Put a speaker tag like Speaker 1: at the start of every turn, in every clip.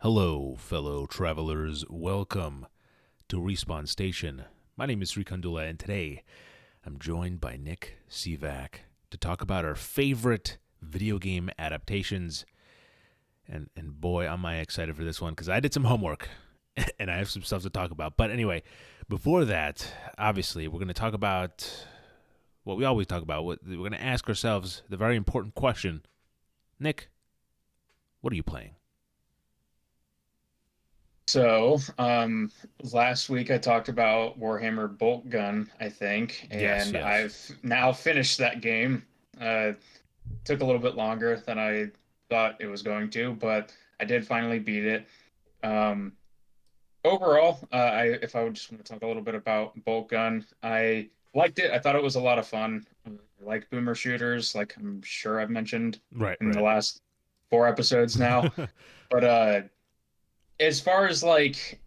Speaker 1: Hello, fellow travelers. Welcome to Respawn Station. My name is Kandula, and today I'm joined by Nick Sivak to talk about our favorite video game adaptations. And boy, am I excited for this one because I did some homework and I have some stuff to talk about. But anyway, before that, obviously, we're going to talk about what we always talk about. We're going to ask ourselves the very important question. Nick, what are you playing?
Speaker 2: So, last week I talked about Warhammer Bolt Gun, I think,
Speaker 1: Yes,
Speaker 2: and
Speaker 1: yes.
Speaker 2: I've now finished that game. Took a little bit longer than I thought it was going to, but I did finally beat it. Um, Overall, if I would just want to talk a little bit about Bolt Gun, I liked it. I thought it was a lot of fun. I like boomer shooters, like I'm sure I've mentioned
Speaker 1: Right,
Speaker 2: in the
Speaker 1: right.
Speaker 2: last four episodes now. But as far as like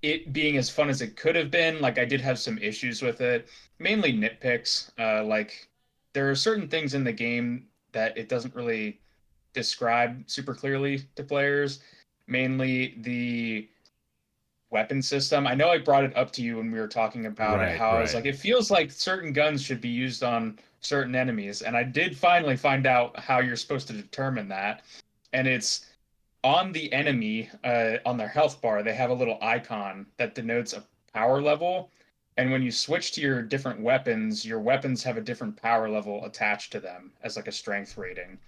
Speaker 2: it being as fun as it could have been, like I did have some issues with it, mainly nitpicks. Like there are certain things in the game that it doesn't really describe super clearly to players, mainly the weapon system. I know I brought it up to you when we were talking about it,
Speaker 1: Right,
Speaker 2: how I was
Speaker 1: right.
Speaker 2: like, it feels like certain guns should be used on certain enemies. And I did finally find out how you're supposed to determine that. And it's on the enemy, on their health bar, they have a little icon that denotes a power level. And when you switch to your weapons have a different power level attached to them as like a strength rating.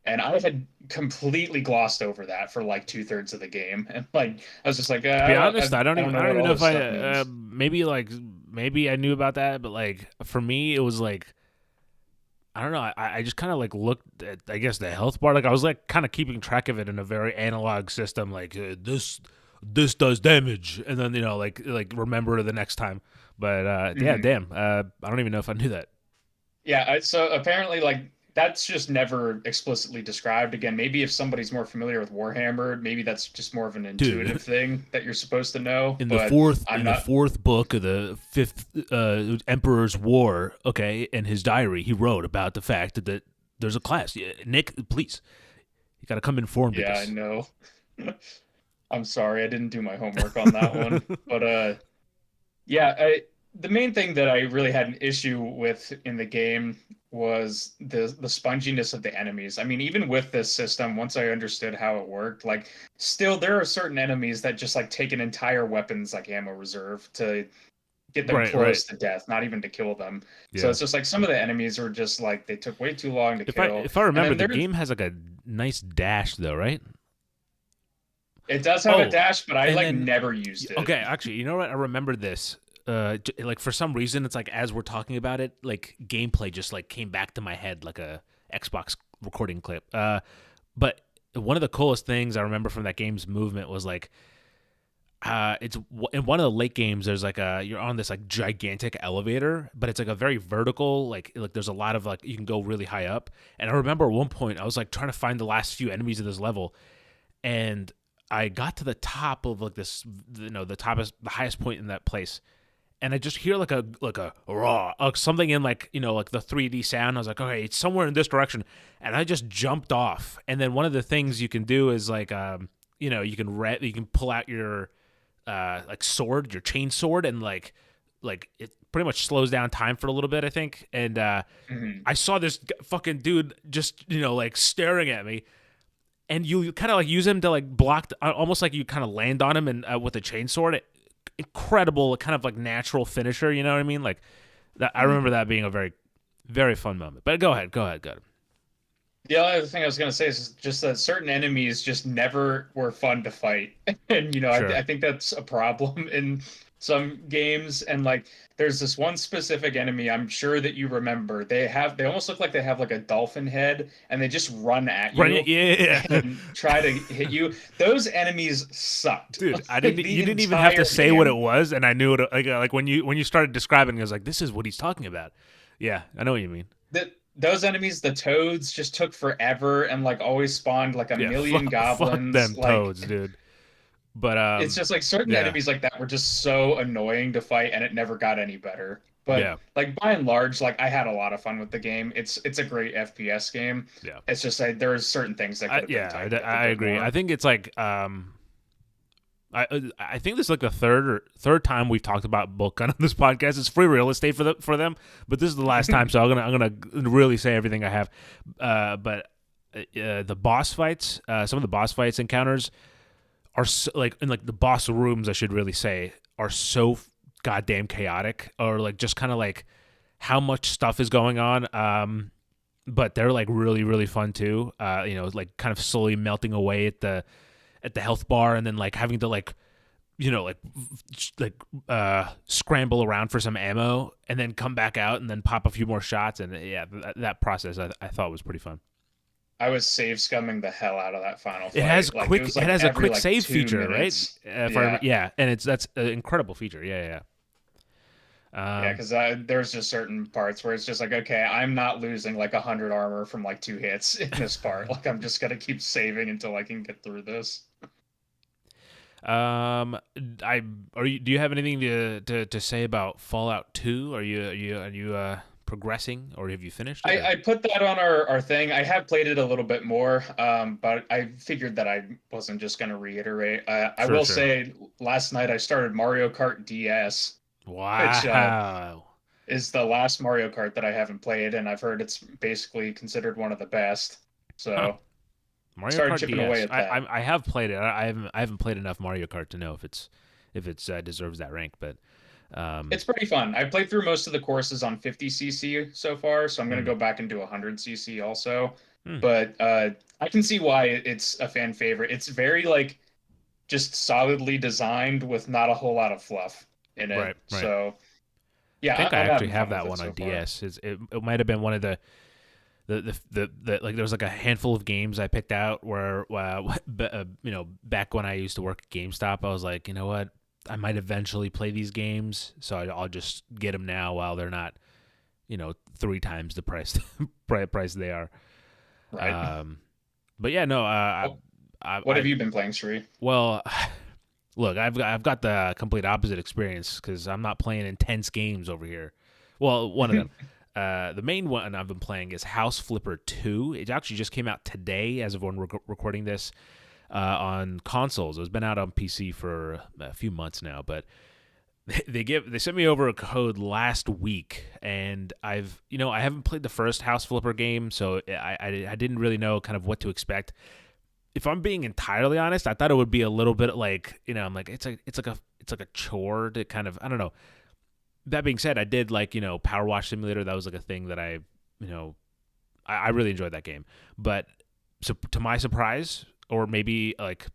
Speaker 2: And I had completely glossed over that for like two-thirds of the game, and like I was just like,
Speaker 1: To be honest,
Speaker 2: I don't know
Speaker 1: I don't
Speaker 2: what
Speaker 1: even
Speaker 2: all
Speaker 1: know if
Speaker 2: this
Speaker 1: I
Speaker 2: stuff means.
Speaker 1: maybe I knew about that, but like for me, it was like I don't know. I just kind of like looked at I guess the health bar. Like I was like kind of keeping track of it in a very analog system. Like this does damage, and then like remember the next time. But yeah,
Speaker 2: Mhm.
Speaker 1: damn. I don't even know if I knew that.
Speaker 2: Yeah, so apparently, like that's just never explicitly described. Again, maybe if somebody's more familiar with Warhammer, maybe that's just more of an
Speaker 1: Dude,
Speaker 2: intuitive thing that you're supposed to know.
Speaker 1: in the
Speaker 2: But
Speaker 1: fourth
Speaker 2: I'm
Speaker 1: in the
Speaker 2: not.
Speaker 1: fourth book of the fifth Emperor's War, okay, in his diary, he wrote about the fact that there's a class. Yeah, Nick, please, you got to come informed of
Speaker 2: Yeah, I
Speaker 1: this.
Speaker 2: know. I'm sorry, I didn't do my homework on that one. But yeah, the main thing that I really had an issue with in the game was the sponginess of the enemies. I mean, even with this system, once I understood how it worked, like still there are certain enemies that just like take an entire weapons like ammo reserve to get them
Speaker 1: Right, right.
Speaker 2: close to death, not even to kill them. So
Speaker 1: Yeah.
Speaker 2: it's just like some of the enemies are just like they took way too long to
Speaker 1: If I
Speaker 2: kill.
Speaker 1: if I
Speaker 2: And
Speaker 1: remember,
Speaker 2: then
Speaker 1: the
Speaker 2: there's
Speaker 1: game has like a nice dash though, right?
Speaker 2: it does have a
Speaker 1: Oh,
Speaker 2: dash, but I
Speaker 1: and
Speaker 2: like
Speaker 1: then
Speaker 2: never used it.
Speaker 1: okay, actually, you know what? I remember this. Like for some reason, it's like as we're talking about it, like gameplay just like came back to my head like a Xbox recording clip. But one of the coolest things I remember from that game's movement was like, it's in one of the late games. There's like you're on this like gigantic elevator, but it's like a very vertical. Like there's a lot of like you can go really high up. And I remember at one point I was like trying to find the last few enemies of this level, and I got to the top of like this, the top is the highest point in that place, and I just hear like a raw, something in like like the 3D sound. I was like, okay, it's somewhere in this direction, and I just jumped off. And then one of the things you can do is like you can pull out your like sword, your chain sword, and like it pretty much slows down time for a little bit, I think. And
Speaker 2: Mhm.
Speaker 1: I saw this fucking dude just like staring at me, and you kind of like use him to like block, almost like you kind of land on him and with a chainsword. Incredible, kind of like natural finisher. You know what I mean? Like that. I remember
Speaker 2: Mhm.
Speaker 1: that being a very, very fun moment. But go ahead, go ahead.
Speaker 2: The other thing I was gonna say is just that certain enemies just never were fun to fight, and
Speaker 1: Sure.
Speaker 2: I think that's a problem in some games. And like, there's this one specific enemy I'm sure that you remember. They almost look like they have like a dolphin head, and they just run at
Speaker 1: Right?
Speaker 2: you
Speaker 1: Yeah, yeah.
Speaker 2: and try to hit you. Those enemies sucked
Speaker 1: Dude. I
Speaker 2: like
Speaker 1: didn't.
Speaker 2: the
Speaker 1: You didn't even have to
Speaker 2: entire
Speaker 1: say what it
Speaker 2: game.
Speaker 1: was, and I knew it. Like when you started describing, it, I was like, this is what he's talking about. Yeah, I know what you mean.
Speaker 2: That those enemies, the toads, just took forever and like always spawned like a
Speaker 1: Yeah,
Speaker 2: million
Speaker 1: fuck
Speaker 2: goblins.
Speaker 1: them
Speaker 2: Like
Speaker 1: toads, dude. But
Speaker 2: it's just like certain
Speaker 1: yeah.
Speaker 2: enemies like that were just so annoying to fight, and it never got any better. But
Speaker 1: Yeah.
Speaker 2: like by and large, like I had a lot of fun with the game. It's a great FPS game.
Speaker 1: Yeah.
Speaker 2: It's just like there's certain things that could have been tightened up a
Speaker 1: I
Speaker 2: bit
Speaker 1: agree. I
Speaker 2: more.
Speaker 1: think it's like I think this is like the third time we've talked about Bulk on this podcast. It's free real estate for them, but this is the last time, so I'm gonna really say everything I have. But the boss fights, some of the boss fights encounters are so, like in like the boss rooms, I should really say, are so goddamn chaotic, or like just kind of like how much stuff is going on. But they're like really really fun too. Like kind of slowly melting away at the health bar, and then like having to like scramble around for some ammo and then come back out and then pop a few more shots, and yeah, that process I thought was pretty fun.
Speaker 2: I was save scumming the hell out of that final
Speaker 1: It
Speaker 2: fight.
Speaker 1: has
Speaker 2: Like it was like
Speaker 1: a
Speaker 2: every
Speaker 1: quick
Speaker 2: like
Speaker 1: save
Speaker 2: 2
Speaker 1: feature, right?
Speaker 2: minutes.
Speaker 1: If I
Speaker 2: Yeah.
Speaker 1: remember, yeah, and that's an incredible feature. Yeah.
Speaker 2: Yeah, because there's just certain parts where it's just like, okay, I'm not losing like 100 armor from like 2 hits in this part. Like I'm just gonna keep saving until I can get through this.
Speaker 1: Do you have anything to say about Fallout 2? Are you progressing, or have you finished it?
Speaker 2: I put that on our thing. I have played it a little bit more, but I figured that I wasn't just gonna reiterate. I will
Speaker 1: Sure.
Speaker 2: say, last night I started Mario Kart DS, which
Speaker 1: Wow.
Speaker 2: is the last Mario Kart that I haven't played, and I've heard it's basically considered one of the best.
Speaker 1: Huh.
Speaker 2: So
Speaker 1: Mario
Speaker 2: started
Speaker 1: Kart
Speaker 2: chipping away
Speaker 1: DS.
Speaker 2: at that.
Speaker 1: I have played it. I haven't played enough Mario Kart to know if it's deserves that rank, but
Speaker 2: It's pretty fun. I played through most of the courses on 50cc so far, so I'm gonna
Speaker 1: hmm,
Speaker 2: go back and do 100cc also.
Speaker 1: hmm,
Speaker 2: But I can see why it's a fan favorite. It's very like just solidly designed with not a whole lot of fluff in it.
Speaker 1: right.
Speaker 2: So
Speaker 1: I
Speaker 2: yeah,
Speaker 1: think I
Speaker 2: I'm
Speaker 1: actually
Speaker 2: having
Speaker 1: have
Speaker 2: fun with
Speaker 1: that
Speaker 2: it
Speaker 1: one on
Speaker 2: so far.
Speaker 1: DS. It might have been one of the like there was like a handful of games I picked out where back when I used to work at GameStop, I was like, you know what, I might eventually play these games, so I'll just get them now while they're not 3 times the price price they are.
Speaker 2: Right.
Speaker 1: Um, but yeah, no,
Speaker 2: What, what
Speaker 1: I
Speaker 2: have you been playing, Sri?
Speaker 1: well, look, I've got the complete opposite experience because I'm not playing intense games over here. Well, one of them. The main one I've been playing is House Flipper 2. It actually just came out today, as of when we're recording this, on consoles. It's been out on PC for a few months now, but they sent me over a code last week, and I haven't played the first House Flipper game, so I didn't really know kind of what to expect. If I'm being entirely honest, I thought it would be a little bit like, I'm like it's like a chore to kind of, I don't know. That being said, I did like, Power Wash Simulator. That was like a thing that I really enjoyed that game. But so to my surprise, or maybe like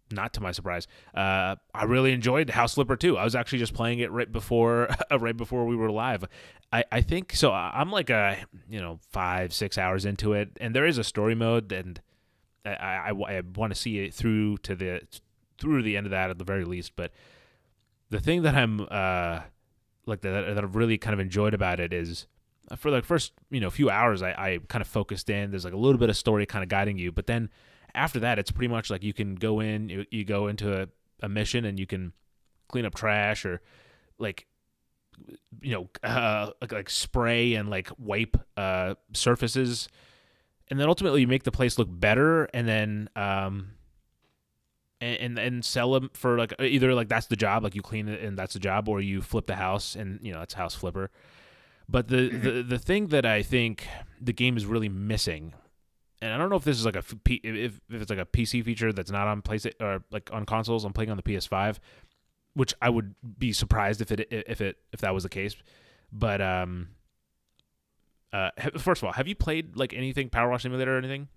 Speaker 1: not to my surprise, I really enjoyed House Flipper 2. I was actually just playing it right before right before we were live. I think so. I'm like 5-6 hours into it, and there is a story mode, and I want to see it through to the end of that at the very least. But the thing that I'm like that I've really kind of enjoyed about it is for the first few hours I kind of focused in. There's like a little bit of story kind of guiding you, but then after that it's pretty much like you can go in, you go into a mission and you can clean up trash or like like spray and like wipe surfaces, and then ultimately you make the place look better, and then and sell them for like either like that's the job, like you clean it and that's the job, or you flip the house and it's House Flipper. But the thing that I think the game is really missing, and I don't know if this is like if it's like a PC feature that's not on PlayStation or like on consoles. I'm playing on the PS5, which I would be surprised if that was the case. But first of all, have you played like anything Power Wash Simulator or anything?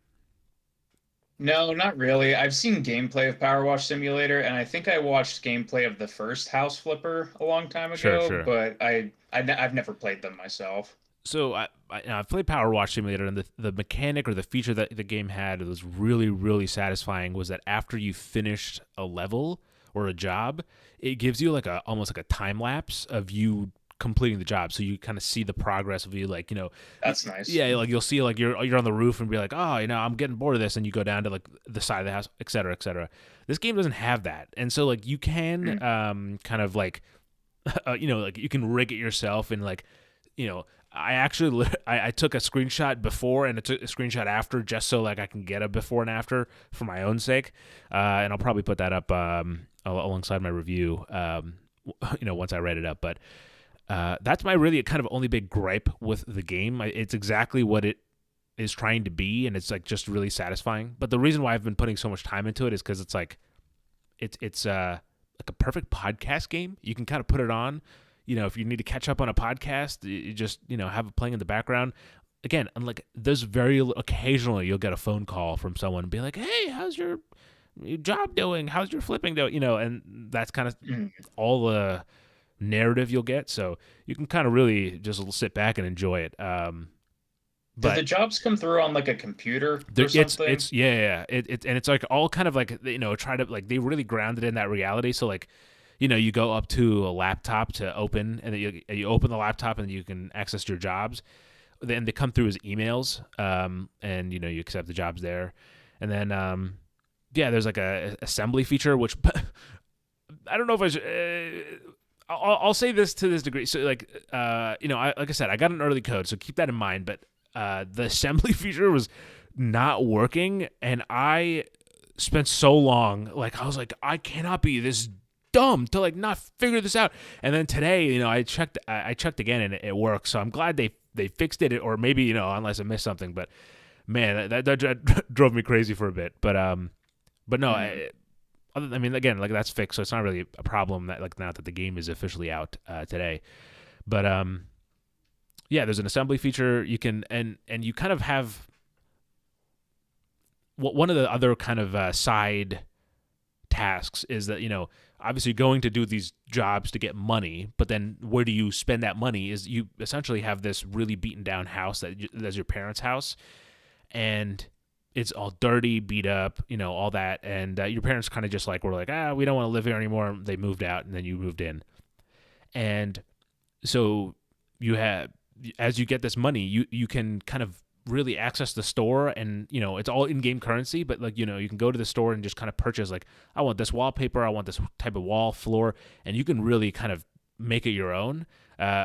Speaker 2: No, not really. I've seen gameplay of Power Wash Simulator, and I think I watched gameplay of the first House Flipper a long time ago,
Speaker 1: Sure.
Speaker 2: but I've never played them myself.
Speaker 1: So I've played Power Wash Simulator, and the mechanic or the feature that the game had that was really really satisfying was that after you finished a level or a job, it gives you like almost like a time lapse of you completing the job, so you kind of see the progress of you, like
Speaker 2: That's nice.
Speaker 1: yeah, like you'll see like you're on the roof and be like, oh, I'm getting bored of this, and you go down to like the side of the house, etc. This game doesn't have that, and so like you can kind of like like you can rig it yourself, and like, I actually I took a screenshot before and I took a screenshot after, just so like I can get a before and after for my own sake, and I'll probably put that up alongside my review, once I read it up. But that's my really kind of only big gripe with the game. It's exactly what it is trying to be, and it's like just really satisfying. But the reason why I've been putting so much time into it is because it's like it's like a perfect podcast game. You can kind of put it on, if you need to catch up on a podcast, you just, have it playing in the background. Again, unlike there's occasionally you'll get a phone call from someone and be like, "Hey, how's your job doing? How's your flipping doing?" And that's kind of all the narrative you'll get. So you can kind of really just sit back and enjoy it.
Speaker 2: But the jobs come through on like a computer or something?
Speaker 1: It's yeah. And it's like all kind of like, try to like, they really grounded in that reality. So like, you go up to a laptop to open, and then you open the laptop and you can access your jobs. Then they come through as emails, and you accept the jobs there. And then there's like a assembly feature, which I don't know if I should. I'll say this to this degree. So like, like I said, I got an early code, so keep that in mind. But the assembly feature was not working, and I spent so long, like I was like, I cannot be this dumb to like not figure this out. And then today, I checked again, and it works. So I'm glad they fixed it, or maybe unless I missed something. But man, that drove me crazy for a bit. But no, I mean, again, like that's fixed, so it's not really a problem that like now that the game is officially out today. But there's an assembly feature you can, and you kind of have one of the other kind of side tasks is that obviously going to do these jobs to get money, but then where do you spend that money? Is you essentially have this really beaten down house that's your parents' house, and it's all dirty, beat up, all that. And your parents kind of just like were like, we don't want to live here anymore. They moved out, and then you moved in. And so as you get this money, you can kind of really access the store, and it's all in-game currency. But like you can go to the store and just kind of purchase, like, I want this wallpaper, I want this type of wall floor, and you can really kind of make it your own,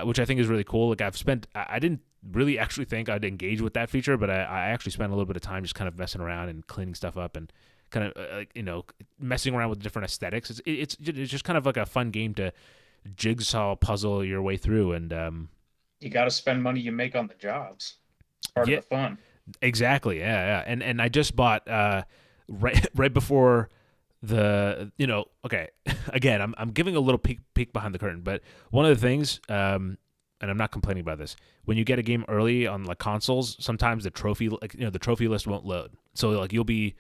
Speaker 1: which I think is really cool. Like I didn't really actually think I'd engage with that feature, but I actually spent a little bit of time just kind of messing around and cleaning stuff up and kind of messing around with different aesthetics. It's just kind of like a fun game to jigsaw puzzle your way through, and
Speaker 2: you got to spend money you make on the jobs. It's part of the fun.
Speaker 1: Exactly. Yeah. And I just bought right before the okay. Again, I'm giving a little peek behind the curtain, but one of the things, and I'm not complaining about this, when you get a game early on like consoles, sometimes the trophy the trophy list won't load. So like you'll be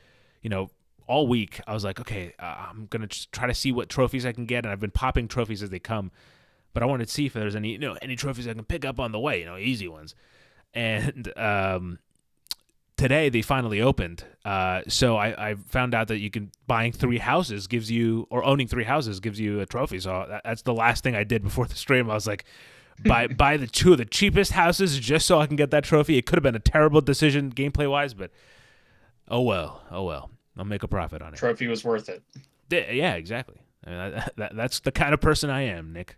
Speaker 1: all week I was like, okay, I'm gonna just try to see what trophies I can get, and I've been popping trophies as they come, but I wanted to see if there's any any trophies I can pick up on the way, easy ones. And today they finally opened. So I found out that you can buying 3 houses gives you, or owning 3 houses gives you a trophy. So that's the last thing I did before the stream. I was like, buy the 2 of the cheapest houses just so I can get that trophy. It could have been a terrible decision gameplay wise, but oh well. I'll make a profit on it.
Speaker 2: Trophy was worth it.
Speaker 1: Yeah, exactly. I mean, that's the kind of person I am, Nick.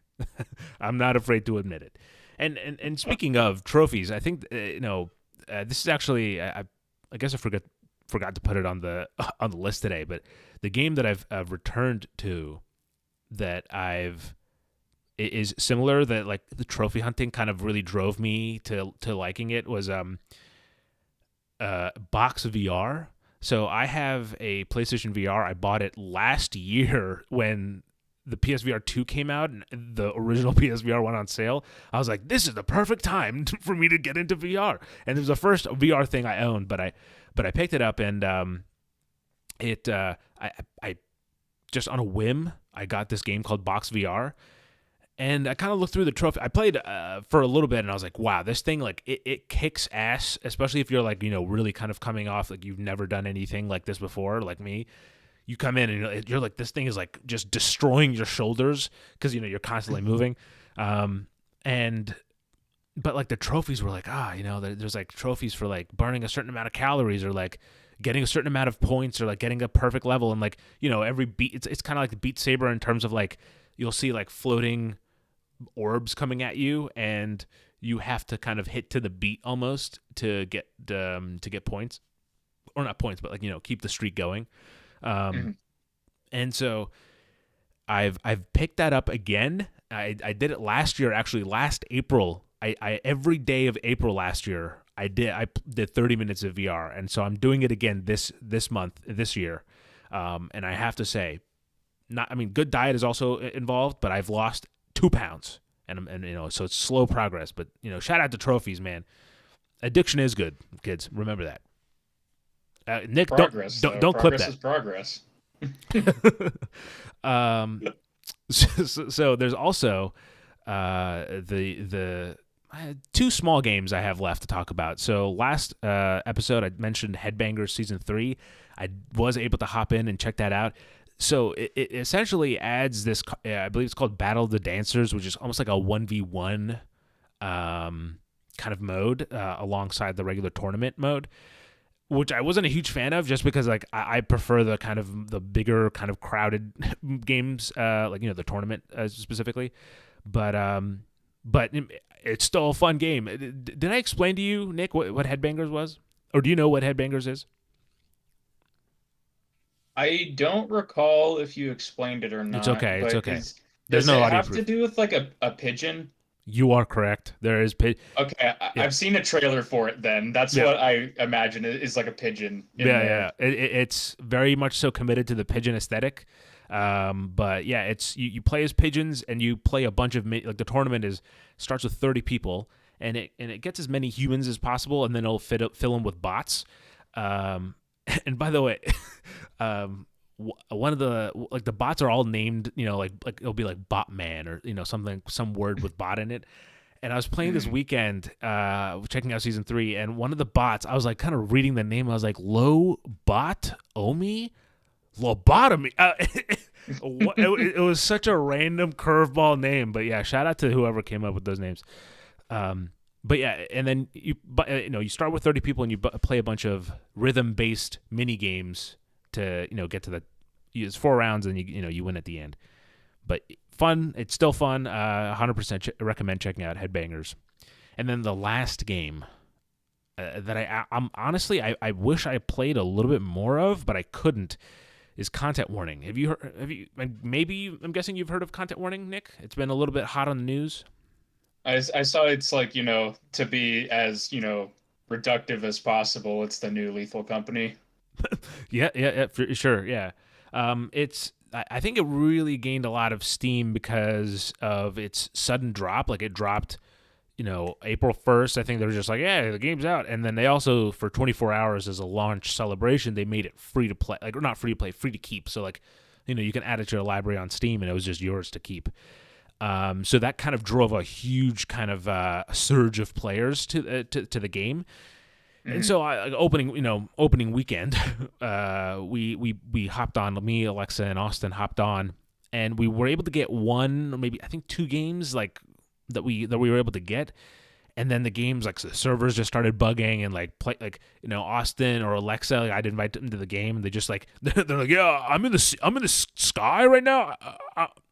Speaker 1: I'm not afraid to admit it. And speaking of trophies, I think this is actually I guess I forgot to put it on the list today, but the game that I've returned to that is similar, that like the trophy hunting kind of really drove me to liking it, was Box VR. So I have a PlayStation VR. I bought it last year when the PSVR 2 came out and the original PSVR went on sale. I was like, this is the perfect time for me to get into VR. And it was the first VR thing I owned, but I picked it up, and I just on a whim, I got this game called Box VR. And I kind of looked through the trophy. I played for a little bit, and I was like, wow, this thing, like, it kicks ass, especially if you're, like, really kind of coming off, like, you've never done anything like this before, like me. You come in, and you're like, this thing is, like, just destroying your shoulders because, you're constantly moving. But, like, the trophies were like, there's, like, trophies for, like, burning a certain amount of calories, or, like, getting a certain amount of points, or, like, getting a perfect level. And, like, every beat, it's kind of like the Beat Saber in terms of, like, you'll see, like, floating orbs coming at you, and you have to kind of hit to the beat almost to get points, or not points, but like keep the streak going.
Speaker 2: Mhm.
Speaker 1: And so I've picked that up again. I did it last year, actually last April. I every day of April last year I did 30 minutes of VR, and so I'm doing it again this month, this year. And I have to say, good diet is also involved, but I've lost 2 pounds, and so it's slow progress. But shout out to trophies, man. Addiction is good, kids. Remember that. Nick,
Speaker 2: Progress, though.
Speaker 1: don't clip
Speaker 2: Progress
Speaker 1: that.
Speaker 2: is progress.
Speaker 1: So there's also the 2 small games I have left to talk about. So last episode I mentioned Headbangers Season 3. I was able to hop in and check that out. So it essentially adds this, I believe it's called Battle of the Dancers, which is almost like a 1v1 kind of mode alongside the regular tournament mode, which I wasn't a huge fan of, just because like I prefer the kind of the bigger kind of crowded games, like the tournament specifically. But it's still a fun game. Did I explain to you, Nick, what Headbangers was, or do you know what Headbangers is?
Speaker 2: I don't recall if you explained it or
Speaker 1: It's
Speaker 2: not,
Speaker 1: okay. It's
Speaker 2: but
Speaker 1: okay.
Speaker 2: is
Speaker 1: There's
Speaker 2: does
Speaker 1: no
Speaker 2: it
Speaker 1: audio
Speaker 2: have to
Speaker 1: proof.
Speaker 2: do with like a pigeon?
Speaker 1: You are correct. There is
Speaker 2: Okay,
Speaker 1: Yeah.
Speaker 2: I've seen a trailer for it then. That's
Speaker 1: Yeah.
Speaker 2: what I imagine is like a pigeon in
Speaker 1: Yeah,
Speaker 2: there.
Speaker 1: yeah. It's very much so committed to the pigeon aesthetic. But yeah, it's you play as pigeons, and you play a bunch of like the tournament starts with 30 people, and it gets as many humans as possible, and then it'll fill them with bots. And by the way, one of the bots are all named, like it'll be like Botman or some word with bot in it. And I was playing this weekend, checking out Season 3, and one of the bots, I was like kind of reading the name. I was like, Lobotomy? Lobotomy. It was such a random curveball name. But yeah, shout out to whoever came up with those names. But yeah, and then you start with 30 people, and you play a bunch of rhythm-based mini games to get to it's 4 rounds, and you win at the end. But fun, it's still fun. 100% recommend checking out Headbangers. And then the last game that I'm honestly I wish I played a little bit more of, but I couldn't, is Content Warning. I'm guessing you've heard of Content Warning, Nick? It's been a little bit hot on the news.
Speaker 2: I saw it's like, to be as, reductive as possible, it's the new Lethal Company.
Speaker 1: Yeah, for sure, yeah. I think it really gained a lot of steam because of its sudden drop. Like, it dropped, April 1st. I think they were just like, yeah, the game's out. And then they also, for 24 hours as a launch celebration, they made it free to play. Like, or not free to play, free to keep. So, like, you can add it to your library on Steam, and it was just yours to keep. So that kind of drove a huge kind of surge of players to the game. And so opening weekend, we hopped on. Me, Alexa, and Austin hopped on, and we were able to get one, or maybe I think 2 games like that we were able to get. And then the games, like, the servers just started bugging, and Austin or Alexa, like, I'd invite them to the game, and they just like they're like, yeah, I'm in the sky right now.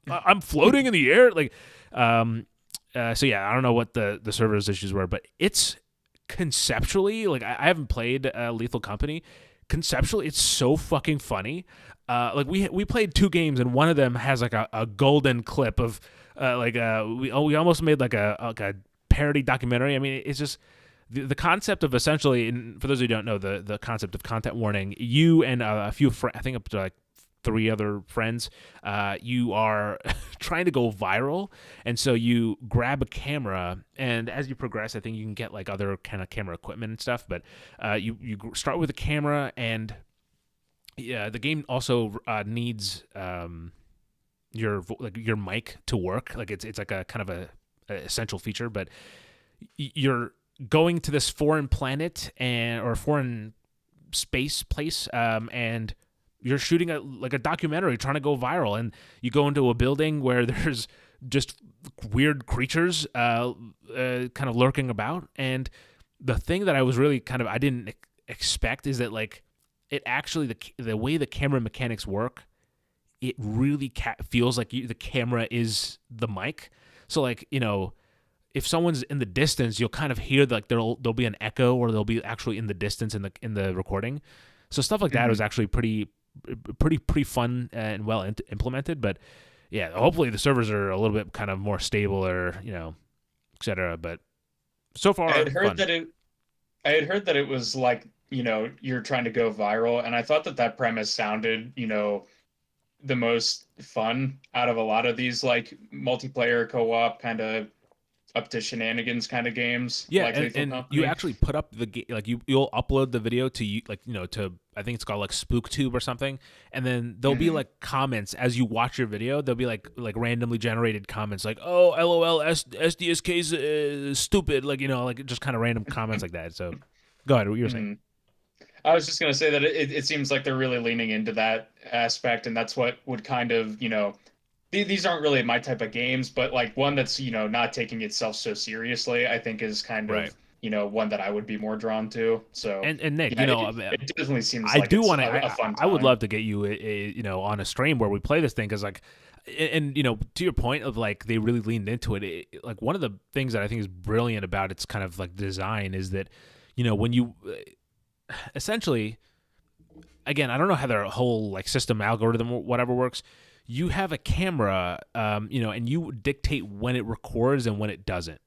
Speaker 1: I'm floating in the air, like. So yeah, I don't know what the servers issues were, but it's conceptually, like, I haven't played Lethal Company. Conceptually, it's so fucking funny. Like, we played 2 games, and one of them has like a golden clip of we almost made like a parody documentary. I mean, it's just the concept of, essentially, and for those who don't know, the concept of Content Warning, you and a few I think up to like 3 other friends, you are trying to go viral, and so you grab a camera, and as you progress, I think you can get like other kind of camera equipment and stuff, but you start with a camera, and yeah, the game also needs your mic to work. Like, it's like a kind of a essential feature, but you're going to this foreign planet or foreign space place, and you're shooting a documentary trying to go viral, and you go into a building where there's just weird creatures kind of lurking about. And the thing that I was really I didn't expect is that, like, it actually, the way the camera mechanics work, it really feels like the camera is the mic. So like, if someone's in the distance, you'll kind of hear like there'll be an echo, or they'll be actually in the distance in the recording. So stuff like that was actually pretty fun and well implemented. But yeah, hopefully the servers are a little bit kind of more stable, or etc. But so far,
Speaker 2: I had heard
Speaker 1: fun.
Speaker 2: that it I had heard that it was like, you're trying to go viral, and I thought that that premise sounded, the most fun out of a lot of these like multiplayer co-op kind of up to shenanigans kind of games,
Speaker 1: Yeah,
Speaker 2: like Lethal
Speaker 1: and you
Speaker 2: Company.
Speaker 1: actually put up the like you'll upload the video to to, I think it's called like SpookTube or something, and then there'll be
Speaker 2: Hmm.
Speaker 1: like comments as you watch your video. There'll be like randomly generated comments like, "Oh, LOL, SDSK is stupid," like like just kind of random comments like that. So go ahead, what you were saying.
Speaker 2: Hmm. I was just gonna say that it seems like they're really leaning into that aspect, and that's what would kind of, these aren't really my type of games, but like one that's, not taking itself so seriously, I think is kind
Speaker 1: Right.
Speaker 2: of, one that I would be more drawn to. So
Speaker 1: And Nick,
Speaker 2: yeah, it definitely seems
Speaker 1: I
Speaker 2: like
Speaker 1: do
Speaker 2: it's
Speaker 1: want to.
Speaker 2: a fun
Speaker 1: I would
Speaker 2: time.
Speaker 1: love to get you on a stream where we play this thing, because like, and to your point of like they really leaned into like one of the things that I think is brilliant about its kind of like design is that when you essentially, again, I don't know how their whole like system algorithm or whatever works. You have a camera, and you dictate when it records and when it doesn't,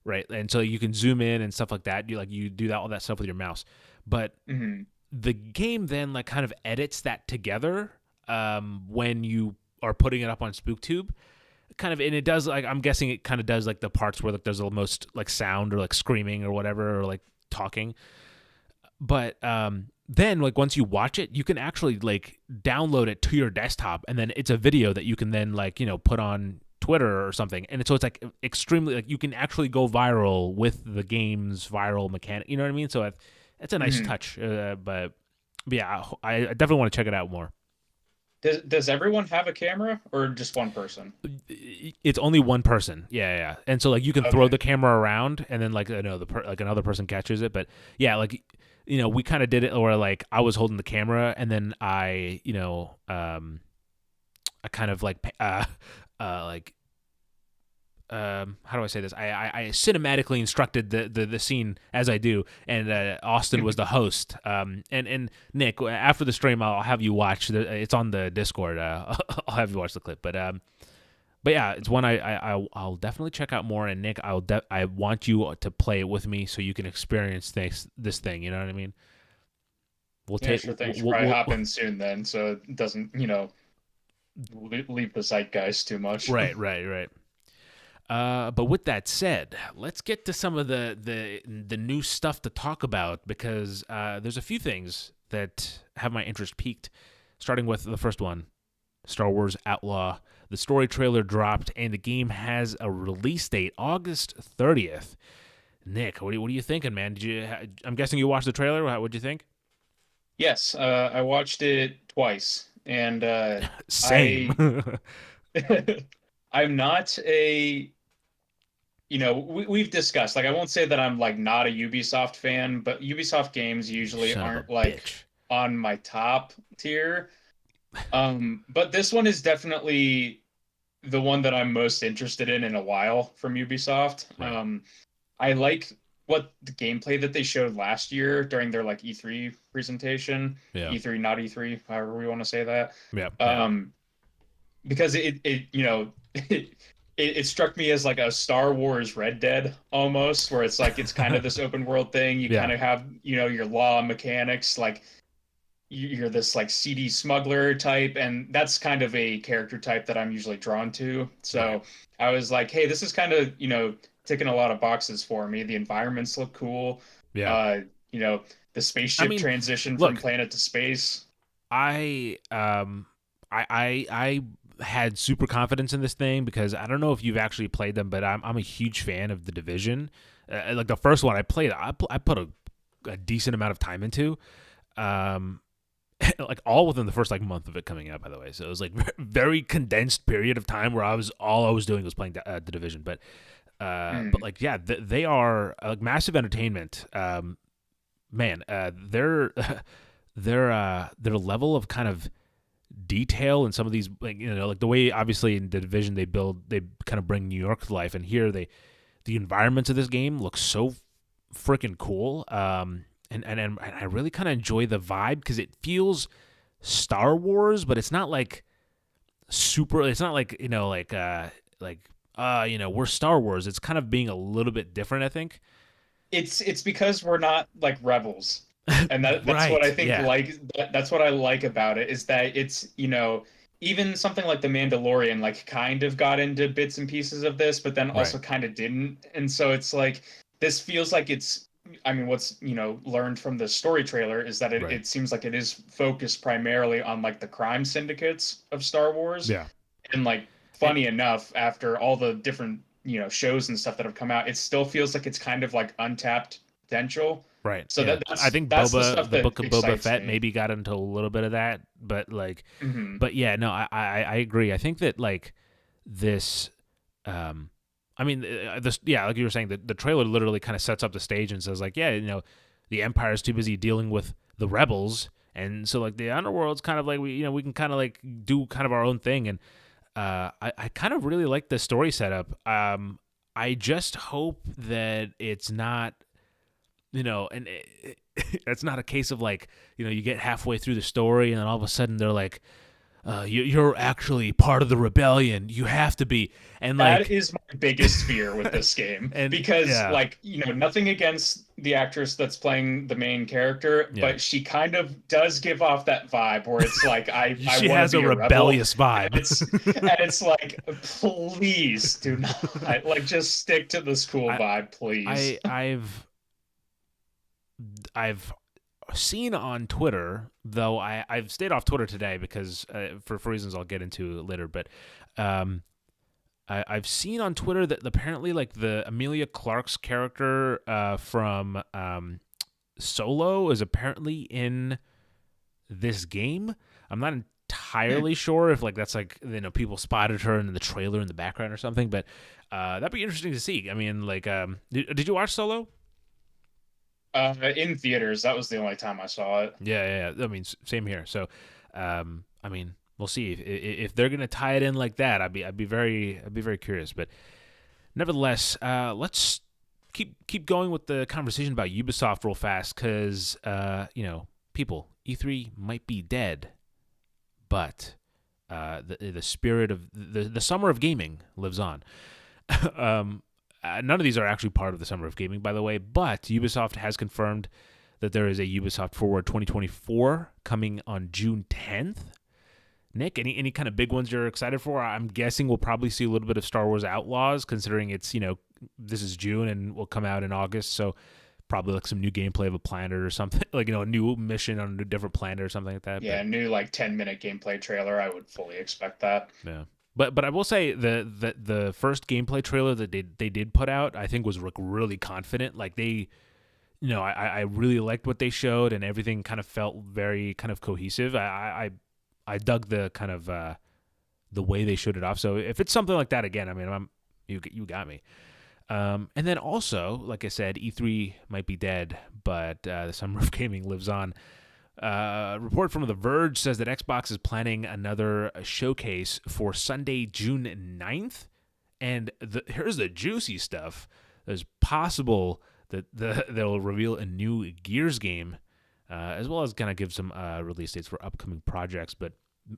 Speaker 1: right? And so you can zoom in and stuff like that. You do that all that stuff with your mouse, but
Speaker 2: Hmm.
Speaker 1: the game then like kind of edits that together when you are putting it up on SpookTube, kind of, and it does like, I'm guessing it kind of does like the parts where like there's the most like sound or like screaming or whatever, or like talking. But then like once you watch it, you can actually like download it to your desktop, and then it's a video that you can then like put on Twitter or something. And so it's like extremely, like you can actually go viral with the game's viral mechanic. You know what I mean? So it's a nice
Speaker 2: Hmm.
Speaker 1: touch. But yeah, I definitely want to check it out more.
Speaker 2: Does everyone have a camera or just one person?
Speaker 1: It's only one person. Yeah, yeah. And so like you can throw
Speaker 2: Okay.
Speaker 1: the camera around, and then like like another person catches it. But yeah, like we kind of did it where like I was holding the camera, and then I kind of like how do I say this? I cinematically instructed the scene as I do, and Austin was the host. And Nick, after the stream, I'll have you watch. It's on the Discord. I'll have you watch the clip. But yeah, it's one I'll definitely check out more. And Nick, I want you to play it with me so you can experience this thing. You know what I mean? We'll
Speaker 2: Yeah,
Speaker 1: take
Speaker 2: sure thing. Should probably hop in soon then, so it doesn't, leave the zeitgeist too much.
Speaker 1: right. But with that said, let's get to some of the new stuff to talk about, because there's a few things that have my interest peaked. Starting with the first one, Star Wars Outlaw. The story trailer dropped, and the game has a release date, August 30th. Nick, what are you thinking, man? I'm guessing you watched the trailer. What'd you think?
Speaker 2: Yes, I watched it twice, and
Speaker 1: Same.
Speaker 2: I I'm not a we've discussed, like, I won't say that I'm like not a Ubisoft fan, but Ubisoft games usually
Speaker 1: Son of a
Speaker 2: aren't like
Speaker 1: bitch.
Speaker 2: on my top tier. But this one is definitely the one that I'm most interested in a while from Ubisoft.
Speaker 1: Right.
Speaker 2: I like what the gameplay that they showed last year during their like E3 presentation,
Speaker 1: Yeah.
Speaker 2: E3 not E3, however we want to say that.
Speaker 1: Yeah. Yeah.
Speaker 2: Um, because it struck me as like a Star Wars Red Dead almost, where it's like it's kind of this open world thing. You
Speaker 1: Yeah.
Speaker 2: kind of have, your law mechanics, like you're this like seedy smuggler type, and that's kind of a character type that I'm usually drawn to.
Speaker 1: Right.
Speaker 2: So I was like, hey, this is kind of, ticking a lot of boxes for me. The environments look cool.
Speaker 1: Yeah.
Speaker 2: Uh, you know, the
Speaker 1: I
Speaker 2: spaceship
Speaker 1: mean,
Speaker 2: transition from
Speaker 1: look,
Speaker 2: planet to space.
Speaker 1: I I had super confidence in this thing, because I don't know if you've actually played them, but I'm a huge fan of the Division. Like the first one I played, I put a decent amount of time into, um, like all within the first like month of it coming out. By the way, so it was like very condensed period of time where all I was doing was playing the Division. But
Speaker 2: Mm.
Speaker 1: like yeah, they are like massive entertainment. Man, their level of kind of detail in some of these, like, like the way obviously in the Division they kind of bring New York to life, and here the environments of this game look so freaking cool. And I really kind of enjoy the vibe because it feels Star Wars, but it's not like super. It's not like we're Star Wars. It's kind of being a little bit different, I think.
Speaker 2: It's because we're not like rebels, and that's what I
Speaker 1: Right?
Speaker 2: think.
Speaker 1: Yeah.
Speaker 2: That's what I like about it is that it's even something like the Mandalorian like kind of got into bits and pieces of this, but then
Speaker 1: Right.
Speaker 2: also kind of didn't, and so it's like this feels like it's. I mean, what's learned from the story trailer is that it,
Speaker 1: Right.
Speaker 2: it seems like it is focused primarily on like the crime syndicates of Star Wars,
Speaker 1: Yeah.
Speaker 2: and like
Speaker 1: And
Speaker 2: funny enough, after all the different shows and stuff that have come out, it still feels like it's kind of like untapped potential.
Speaker 1: right.
Speaker 2: So
Speaker 1: Yeah.
Speaker 2: that
Speaker 1: I
Speaker 2: that's
Speaker 1: think
Speaker 2: that's the stuff
Speaker 1: The
Speaker 2: that
Speaker 1: Book of Boba
Speaker 2: excites
Speaker 1: Fett
Speaker 2: me.
Speaker 1: maybe got into a little bit of that, but like,
Speaker 2: Hmm.
Speaker 1: but yeah, no, I agree. I think that like this, um, I mean, this, yeah, like you were saying, the trailer literally kind of sets up the stage and says like, yeah, the Empire is too busy dealing with the rebels, and so like the underworld's kind of like we can kind of like do kind of our own thing, and I kind of really like the story setup. I just hope that it's not, and it's not a case of like, you get halfway through the story and then all of a sudden they're like, you're actually part of the rebellion. You have to be, and
Speaker 2: That
Speaker 1: like,
Speaker 2: is my biggest fear with this game
Speaker 1: and
Speaker 2: because,
Speaker 1: yeah,
Speaker 2: like, nothing against the actress that's playing the main character,
Speaker 1: yeah,
Speaker 2: but she kind of does give off that vibe where it's like, I
Speaker 1: she
Speaker 2: want to
Speaker 1: has a
Speaker 2: be a rebel.
Speaker 1: rebellious
Speaker 2: And
Speaker 1: vibe.
Speaker 2: it's like, please do not, like, just stick to the school
Speaker 1: I,
Speaker 2: vibe, please.
Speaker 1: I've seen on Twitter, though I've stayed off Twitter today because for reasons I'll get into later, but um, I've seen on Twitter that apparently like the Amelia Clark's character from Solo is apparently in this game. I'm not
Speaker 2: Hmm.
Speaker 1: entirely sure if like that's like people spotted her in the trailer in the background or something, but that'd be interesting to see. I mean, like, did you watch Solo?
Speaker 2: In theaters, that was the only time I saw it.
Speaker 1: Yeah. I mean, same here. So, I mean, we'll see if they're gonna tie it in like that. I'd be very curious. But nevertheless, let's keep going with the conversation about Ubisoft real fast because people, E3 might be dead, but the spirit of the summer of gaming lives on. um, None of these are actually part of the summer of gaming, by the way, but Ubisoft has confirmed that there is a Ubisoft Forward 2024 coming on June 10th. Nick, any kind of big ones you're excited for? I'm guessing we'll probably see a little bit of Star Wars Outlaws, considering it's this is June and will come out in August, so probably like some new gameplay of a planet or something, like a new mission on a different planet or something like that. But
Speaker 2: Yeah, new like 10-minute gameplay trailer. I would fully expect that.
Speaker 1: yeah. But I will say the first gameplay trailer that they did put out, I think was like really confident. Like they, I really liked what they showed, and everything kind of felt very kind of cohesive. I dug the kind of the way they showed it off. So if it's something like that again, I mean, you got me. And then also, like I said, E3 might be dead, but the summer of gaming lives on. A report from The Verge says that Xbox is planning another showcase for Sunday, June 9th. And here's the juicy stuff. There's possible that they'll reveal a new Gears game, as well as kind of give some release dates for upcoming projects. But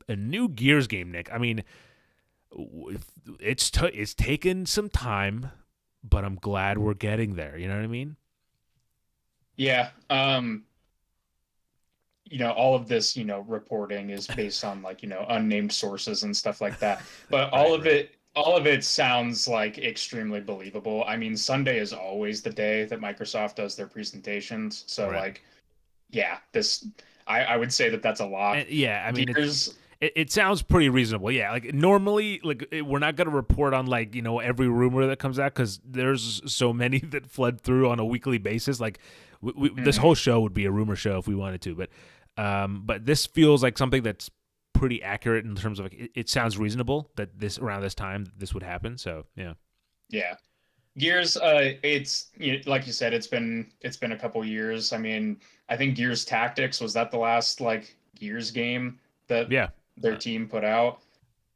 Speaker 1: a new Gears game, Nick. I mean, it's taken some time, but I'm glad we're getting there. You know what I mean?
Speaker 2: Yeah. All of this, reporting is based on like, unnamed sources and stuff like that. But
Speaker 1: Right, right.
Speaker 2: all of it sounds like extremely believable. I mean, Sunday is always the day that Microsoft does their presentations. So
Speaker 1: Right.
Speaker 2: like, yeah, I would say that that's a lock.
Speaker 1: And yeah, I mean
Speaker 2: Gears,
Speaker 1: it sounds pretty reasonable. Yeah, like normally, like we're not gonna report on like every rumor that comes out because there's so many that flood through on a weekly basis. Like this
Speaker 2: mhm.
Speaker 1: whole show would be a rumor show if we wanted to, but this feels like something that's pretty accurate in terms of like it sounds reasonable that this around this time this would happen. So yeah,
Speaker 2: Yeah. Gears, it's like you said, it's been a couple years. I mean, I think Gears Tactics was that the last like Gears game that
Speaker 1: yeah,
Speaker 2: their team put out.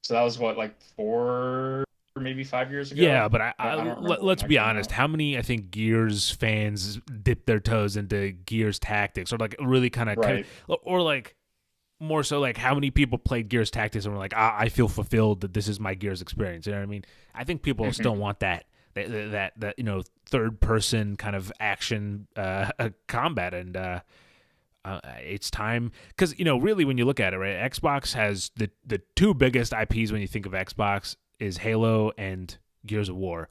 Speaker 2: So that was what, like 4 or maybe 5 years ago.
Speaker 1: Yeah, but
Speaker 2: I don't remember when
Speaker 1: let's
Speaker 2: that
Speaker 1: be
Speaker 2: came
Speaker 1: honest.
Speaker 2: out.
Speaker 1: How many I think Gears fans dip their toes into Gears Tactics, or like really kind of,
Speaker 2: Right.
Speaker 1: or like more so like how many people played Gears Tactics and were like, I feel fulfilled that this is my Gears experience. You know what I mean? I think people still
Speaker 2: Hmm.
Speaker 1: want that third person kind of action combat, and it's time because really when you look at it, right, Xbox has the two biggest IPs when you think of Xbox is Halo and Gears of War.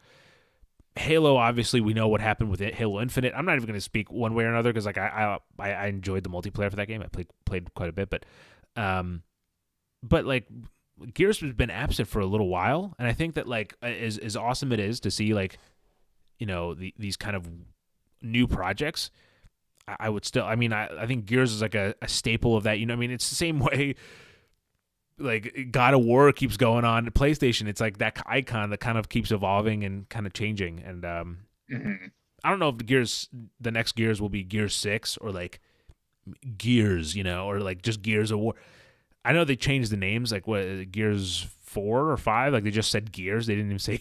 Speaker 1: Halo, obviously, we know what happened with it. Halo Infinite. I'm not even going to speak one way or another because like I enjoyed the multiplayer for that game. I played quite a bit, but like Gears has been absent for a little while, and I think that like as awesome it is to see like these kind of new projects. I would still. I mean, I think Gears is like a staple of that. I mean, it's the same way like God of War keeps going on PlayStation. It's like that icon that kind of keeps evolving and kind of changing. And
Speaker 2: Hmm.
Speaker 1: I don't know if the next Gears will be Gears 6 or like Gears, or like just Gears of War. I know they changed the names, like what Gears 4 or 5. Like they just said Gears. They didn't even say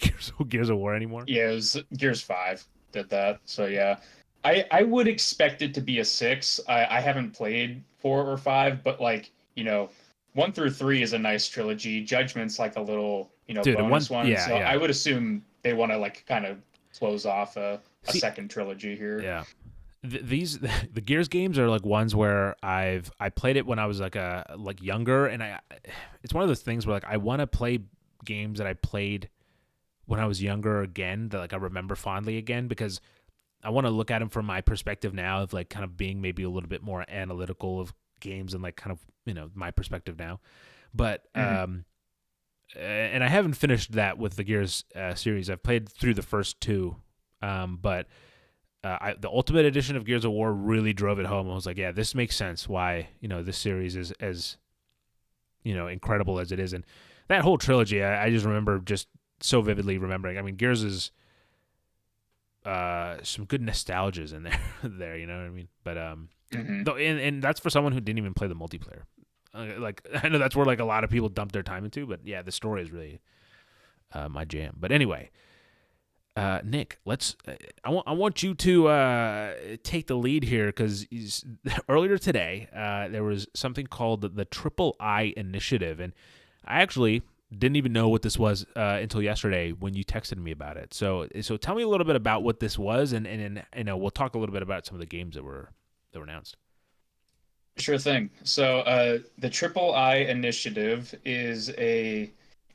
Speaker 1: Gears of War anymore.
Speaker 2: Yeah, it was Gears 5 did that. So yeah. I would expect it to be a six. I haven't played 4 or 5, but like, 1 through 3 is a nice trilogy. Judgment's like a little,
Speaker 1: Dude,
Speaker 2: bonus one.
Speaker 1: yeah,
Speaker 2: So
Speaker 1: yeah.
Speaker 2: I would assume they want to like kind of close off a
Speaker 1: See,
Speaker 2: second trilogy here.
Speaker 1: yeah. These the Gears games are like ones where I played it when I was like younger, and it's one of those things where like I want to play games that I played when I was younger again, that like I remember fondly again, because I want to look at them from my perspective now of like kind of being maybe a little bit more analytical of games and like kind of my perspective now. But
Speaker 2: Hmm.
Speaker 1: and I haven't finished that with the Gears series. I've played through the first two, but the Ultimate Edition of Gears of War really drove it home. I was like, yeah, this makes sense why this series is as incredible as it is, and that whole trilogy. I just remember just so vividly remembering. I mean, Gears is some good nostalgias in there. There, you know what I mean? But
Speaker 2: Hmm.
Speaker 1: though, and that's for someone who didn't even play the multiplayer. Like I know that's where like a lot of people dump their time into, but yeah, the story is really my jam. But anyway, Nick, let's. I want you to take the lead here because earlier today there was something called the Triple I Initiative, and I actually didn't even know what this was until yesterday when you texted me about it. So tell me a little bit about what this was, and we'll talk a little bit about some of the games that were announced.
Speaker 2: Sure thing. So the Triple I Initiative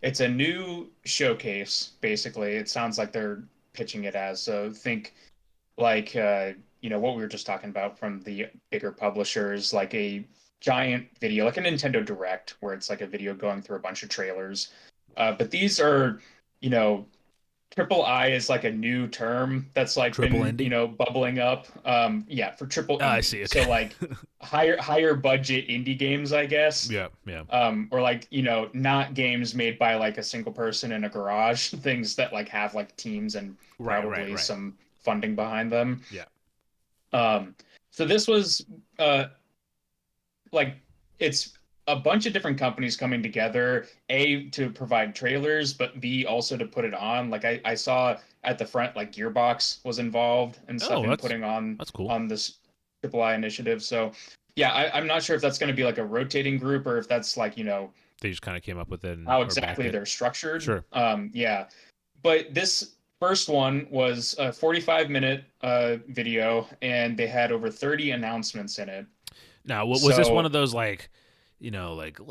Speaker 2: it's a new showcase, basically. It sounds like they're pitching it as. So think like what we were just talking about from the bigger publishers, like a giant video, like a Nintendo Direct, where it's like a video going through a bunch of trailers. But these are, you know, triple I is like a new term that's like
Speaker 1: Triple
Speaker 2: been,
Speaker 1: indie.
Speaker 2: bubbling up. Yeah, for triple
Speaker 1: Oh, I
Speaker 2: indie.
Speaker 1: see.
Speaker 2: So
Speaker 1: Okay.
Speaker 2: like higher budget indie games, I guess.
Speaker 1: Yeah, yeah.
Speaker 2: Or like, not games made by like a single person in a garage, things that like have like teams and
Speaker 1: Right, right,
Speaker 2: probably
Speaker 1: right.
Speaker 2: some funding behind them.
Speaker 1: Yeah.
Speaker 2: Um, so this was like it's a bunch of different companies coming together, A, to provide trailers, but B, also to put it on. Like I saw at the front, like Gearbox was involved and stuff
Speaker 1: Oh,
Speaker 2: in putting on
Speaker 1: that's cool.
Speaker 2: on this Triple I initiative. So yeah, I'm not sure if that's going to be like a rotating group or if that's like,
Speaker 1: They just kind of came up with it
Speaker 2: how
Speaker 1: or backed
Speaker 2: exactly
Speaker 1: it.
Speaker 2: they're structured.
Speaker 1: Sure.
Speaker 2: Yeah. But this first one was a 45-minute video, and they had over 30 announcements in it.
Speaker 1: Now, was this one
Speaker 2: So
Speaker 1: of those like, like a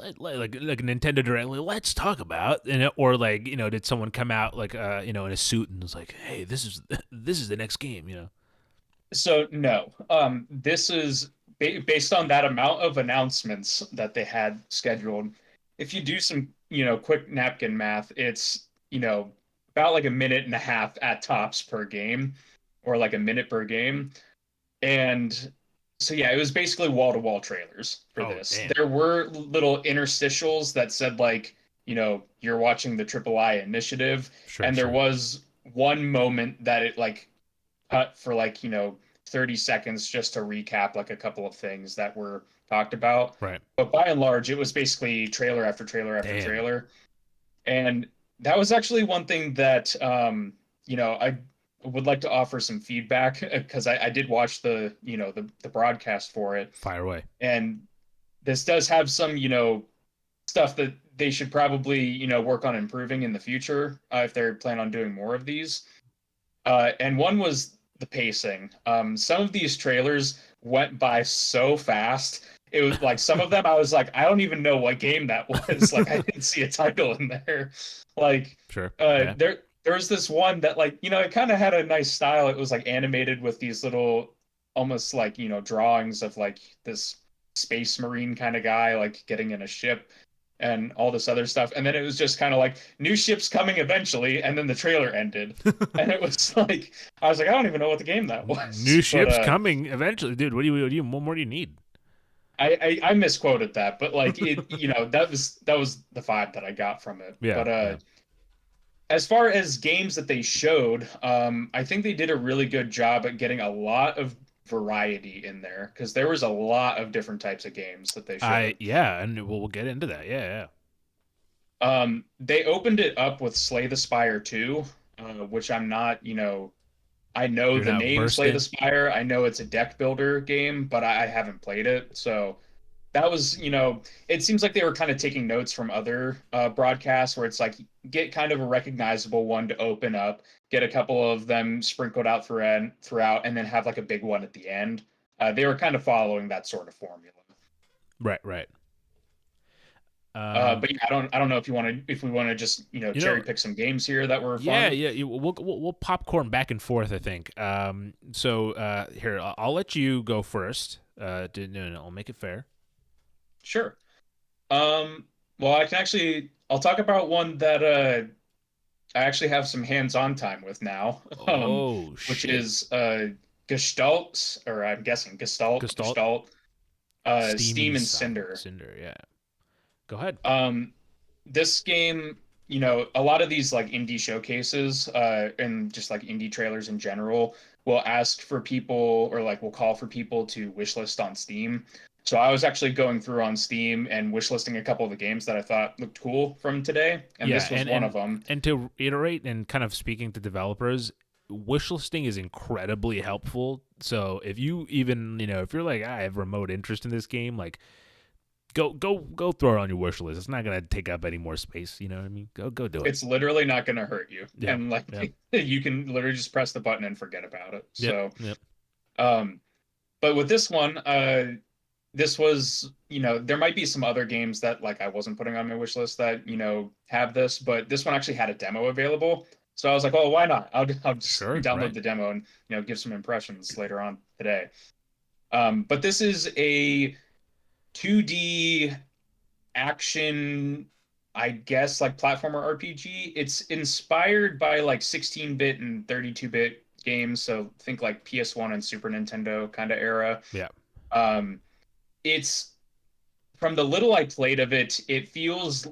Speaker 1: Nintendo Direct? Like, let's talk about, or like, did someone come out like, in a suit and was like, hey, this is the next game,
Speaker 2: So no, this is based on that amount of announcements that they had scheduled. If you do some, quick napkin math, it's, about like a minute and a half at tops per game, or like a minute per game. And so yeah, it was basically wall-to-wall trailers for
Speaker 1: Oh,
Speaker 2: this.
Speaker 1: damn.
Speaker 2: There were little interstitials that said like, you're watching the Triple I initiative,
Speaker 1: Sure,
Speaker 2: and there
Speaker 1: sure.
Speaker 2: was one moment that it like cut for like 30 seconds just to recap like a couple of things that were talked about.
Speaker 1: Right.
Speaker 2: But by and large, it was basically trailer after trailer after
Speaker 1: Damn.
Speaker 2: trailer. And that was actually one thing that I would like to offer some feedback because I did watch the broadcast for it.
Speaker 1: Fire away.
Speaker 2: And this does have some, stuff that they should probably, work on improving in the future if they're planning on doing more of these. And one was the pacing. Some of these trailers went by so fast. It was like some of them I was like, I don't even know what game that was. Like I didn't see a title in there. Like
Speaker 1: Sure. Yeah.
Speaker 2: there was this one that like, it kind of had a nice style. It was like animated with these little almost like, drawings of like this space marine kind of guy like getting in a ship and all this other stuff. And then it was just kind of like new ships coming eventually, and then the trailer ended. And it was like I was like, I don't even know what the game that was.
Speaker 1: New
Speaker 2: But
Speaker 1: ships coming eventually, dude. What more do you need?
Speaker 2: I misquoted that, but like it, that was the vibe that I got from it.
Speaker 1: Yeah.
Speaker 2: But
Speaker 1: Yeah.
Speaker 2: as far as games that they showed, I think they did a really good job at getting a lot of variety in there because there was a lot of different types of games that they showed.
Speaker 1: And we'll get into that. Yeah.
Speaker 2: They opened it up with Slay the Spire 2, which I'm not, I know
Speaker 1: You're
Speaker 2: the
Speaker 1: not
Speaker 2: name
Speaker 1: versed
Speaker 2: Slay the
Speaker 1: in.
Speaker 2: Spire. I know it's a deck builder game, but I haven't played it. So that was, it seems like they were kind of taking notes from other broadcasts where it's like get kind of a recognizable one to open up, get a couple of them sprinkled out throughout, and then have like a big one at the end. They were kind of following that sort of formula.
Speaker 1: Right.
Speaker 2: But yeah, I don't know if we want to just
Speaker 1: You
Speaker 2: cherry
Speaker 1: know,
Speaker 2: pick some games here that were
Speaker 1: yeah,
Speaker 2: fun.
Speaker 1: yeah. We'll popcorn back and forth. I think. So here, I'll let you go first. No, I'll make it fair.
Speaker 2: Sure. Well, I'll talk about one that I actually have some hands-on time with now,
Speaker 1: Oh
Speaker 2: which
Speaker 1: shit.
Speaker 2: is Gestalt, or I'm guessing
Speaker 1: Gestalt,
Speaker 2: Gestalt,
Speaker 1: Steam
Speaker 2: Steam
Speaker 1: and
Speaker 2: and Cinder.
Speaker 1: Cinder. Yeah. Go ahead.
Speaker 2: Um, this game, a lot of these like indie showcases, and just like indie trailers in general, will ask for people or like will call for people to wishlist on Steam. So I was actually going through on Steam and wishlisting a couple of the games that I thought looked cool from today, and
Speaker 1: Yeah,
Speaker 2: this was one of them.
Speaker 1: and to reiterate and kind of speaking to developers, wishlisting is incredibly helpful. So if you even if you're like I have remote interest in this game, like go throw it on your wish list. It's not gonna take up any more space. You know what I mean? Go do it.
Speaker 2: It's literally not going to hurt you,
Speaker 1: Yeah.
Speaker 2: and like
Speaker 1: Yeah.
Speaker 2: you can literally just press the button and forget about it.
Speaker 1: Yep.
Speaker 2: So,
Speaker 1: Yep.
Speaker 2: um, but with this one, this was, there might be some other games that like I wasn't putting on my wish list that, have this, but this one actually had a demo available. So I was like, oh, why not? I'll just
Speaker 1: Sure.
Speaker 2: download
Speaker 1: Right.
Speaker 2: the demo and, give some impressions later on today. But this is a 2D action, I guess, like platformer RPG. It's inspired by like 16-bit and 32-bit games. So think like PS1 and Super Nintendo kind of era.
Speaker 1: Yeah.
Speaker 2: Um, it's from the little I played of it, it feels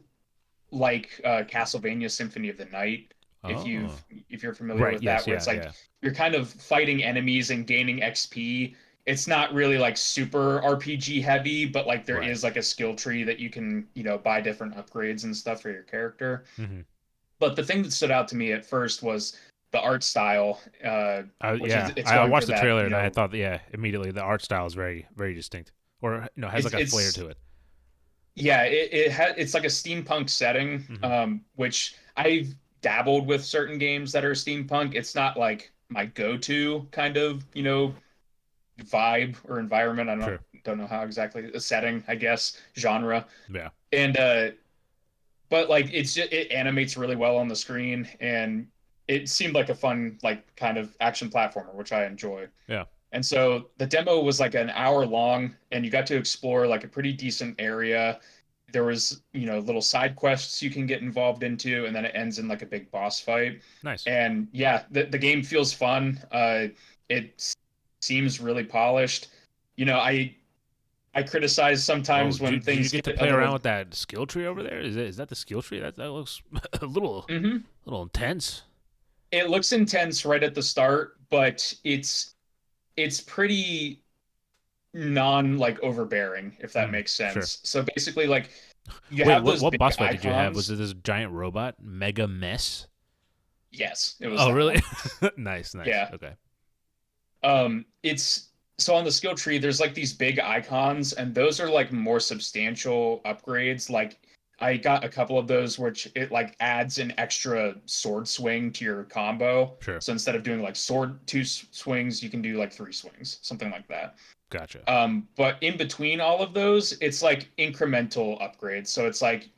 Speaker 2: like Castlevania Symphony of the Night.
Speaker 1: Oh.
Speaker 2: If you're familiar
Speaker 1: Right.
Speaker 2: with that,
Speaker 1: Yes.
Speaker 2: where
Speaker 1: Yeah.
Speaker 2: it's like
Speaker 1: Yeah.
Speaker 2: you're kind of fighting enemies and gaining XP. It's not really like super RPG heavy, but like there
Speaker 1: Right.
Speaker 2: is like a skill tree that you can, buy different upgrades and stuff for your character.
Speaker 1: Mm-hmm.
Speaker 2: But the thing that stood out to me at first was the art style, which is
Speaker 1: Yeah.
Speaker 2: it's
Speaker 1: I
Speaker 2: going for
Speaker 1: watched the
Speaker 2: that,
Speaker 1: trailer and I thought, yeah, immediately the art style is very, very distinct, or has like a flair
Speaker 2: it's
Speaker 1: to it.
Speaker 2: yeah, it's like a steampunk setting,
Speaker 1: Mm-hmm.
Speaker 2: which I've dabbled with certain games that are steampunk. It's not like my go-to kind of, vibe or environment. I
Speaker 1: Sure.
Speaker 2: don't know how exactly a setting, I guess, genre.
Speaker 1: Yeah.
Speaker 2: And but like it animates really well on the screen and it seemed like a fun like kind of action platformer, which I enjoy.
Speaker 1: Yeah.
Speaker 2: And so the demo was like an hour long and you got to explore like a pretty decent area. There was, little side quests you can get involved into, and then it ends in like a big boss fight.
Speaker 1: Nice.
Speaker 2: And yeah, the game feels fun. It seems really polished. I criticize
Speaker 1: Oh,
Speaker 2: sometimes when
Speaker 1: did you
Speaker 2: things
Speaker 1: get to
Speaker 2: get a
Speaker 1: play
Speaker 2: little.
Speaker 1: around with that skill tree over there? Is that the skill tree? That looks a
Speaker 2: Mhm.
Speaker 1: little intense.
Speaker 2: It looks intense right at the start, but it's pretty non like overbearing, if that
Speaker 1: Mm,
Speaker 2: makes
Speaker 1: sure.
Speaker 2: sense. So basically, like you
Speaker 1: Wait,
Speaker 2: have
Speaker 1: what
Speaker 2: those
Speaker 1: what
Speaker 2: big
Speaker 1: boss fight did you have? Was
Speaker 2: icons.
Speaker 1: it this giant robot, Mega Mess?
Speaker 2: Yes, it was
Speaker 1: Oh,
Speaker 2: that
Speaker 1: really?
Speaker 2: one.
Speaker 1: Nice, nice.
Speaker 2: Yeah.
Speaker 1: Okay.
Speaker 2: It's so on the skill tree, there's like these big icons, and those are like more substantial upgrades. Like I got a couple of those, which it like adds an extra sword swing to your combo.
Speaker 1: Sure.
Speaker 2: So instead of doing like sword two swings, you can do like three swings, something like that.
Speaker 1: Gotcha.
Speaker 2: But in between all of those, it's like incremental upgrades. So it's like,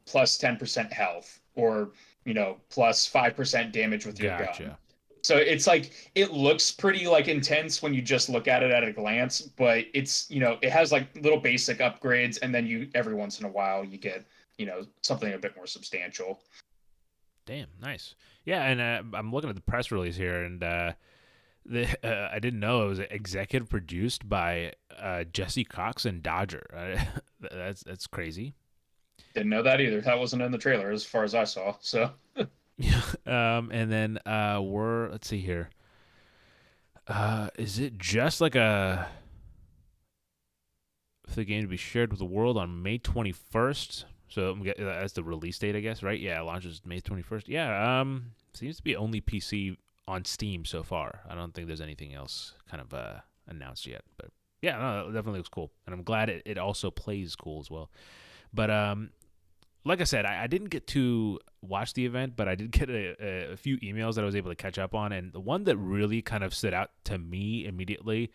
Speaker 2: plus 10% health or, plus 5% damage with your gun.
Speaker 1: Gotcha.
Speaker 2: So it's like it looks pretty like intense when you just look at it at a glance, but it's, it has like little basic upgrades and then you every once in a while you get, something a bit more substantial.
Speaker 1: Damn, nice. Yeah, and I'm looking at the press release here, and I didn't know it was executive produced by Jesse Cox and Dodger. That's crazy.
Speaker 2: Didn't know that either. That wasn't in the trailer as far as I saw. So
Speaker 1: Yeah. And then let's see here. Is it just like for the game to be shared with the world on May 21st? So that's the release date, I guess, right? Yeah, it launches May 21st. Yeah. Seems to be only PC on Steam so far. I don't think there's anything else kind of announced yet, but yeah, no, it definitely looks cool, and I'm glad it also plays cool as well. But like I said, I didn't get to watch the event, but I did get a few emails that I was able to catch up on, and the one that really kind of stood out to me immediately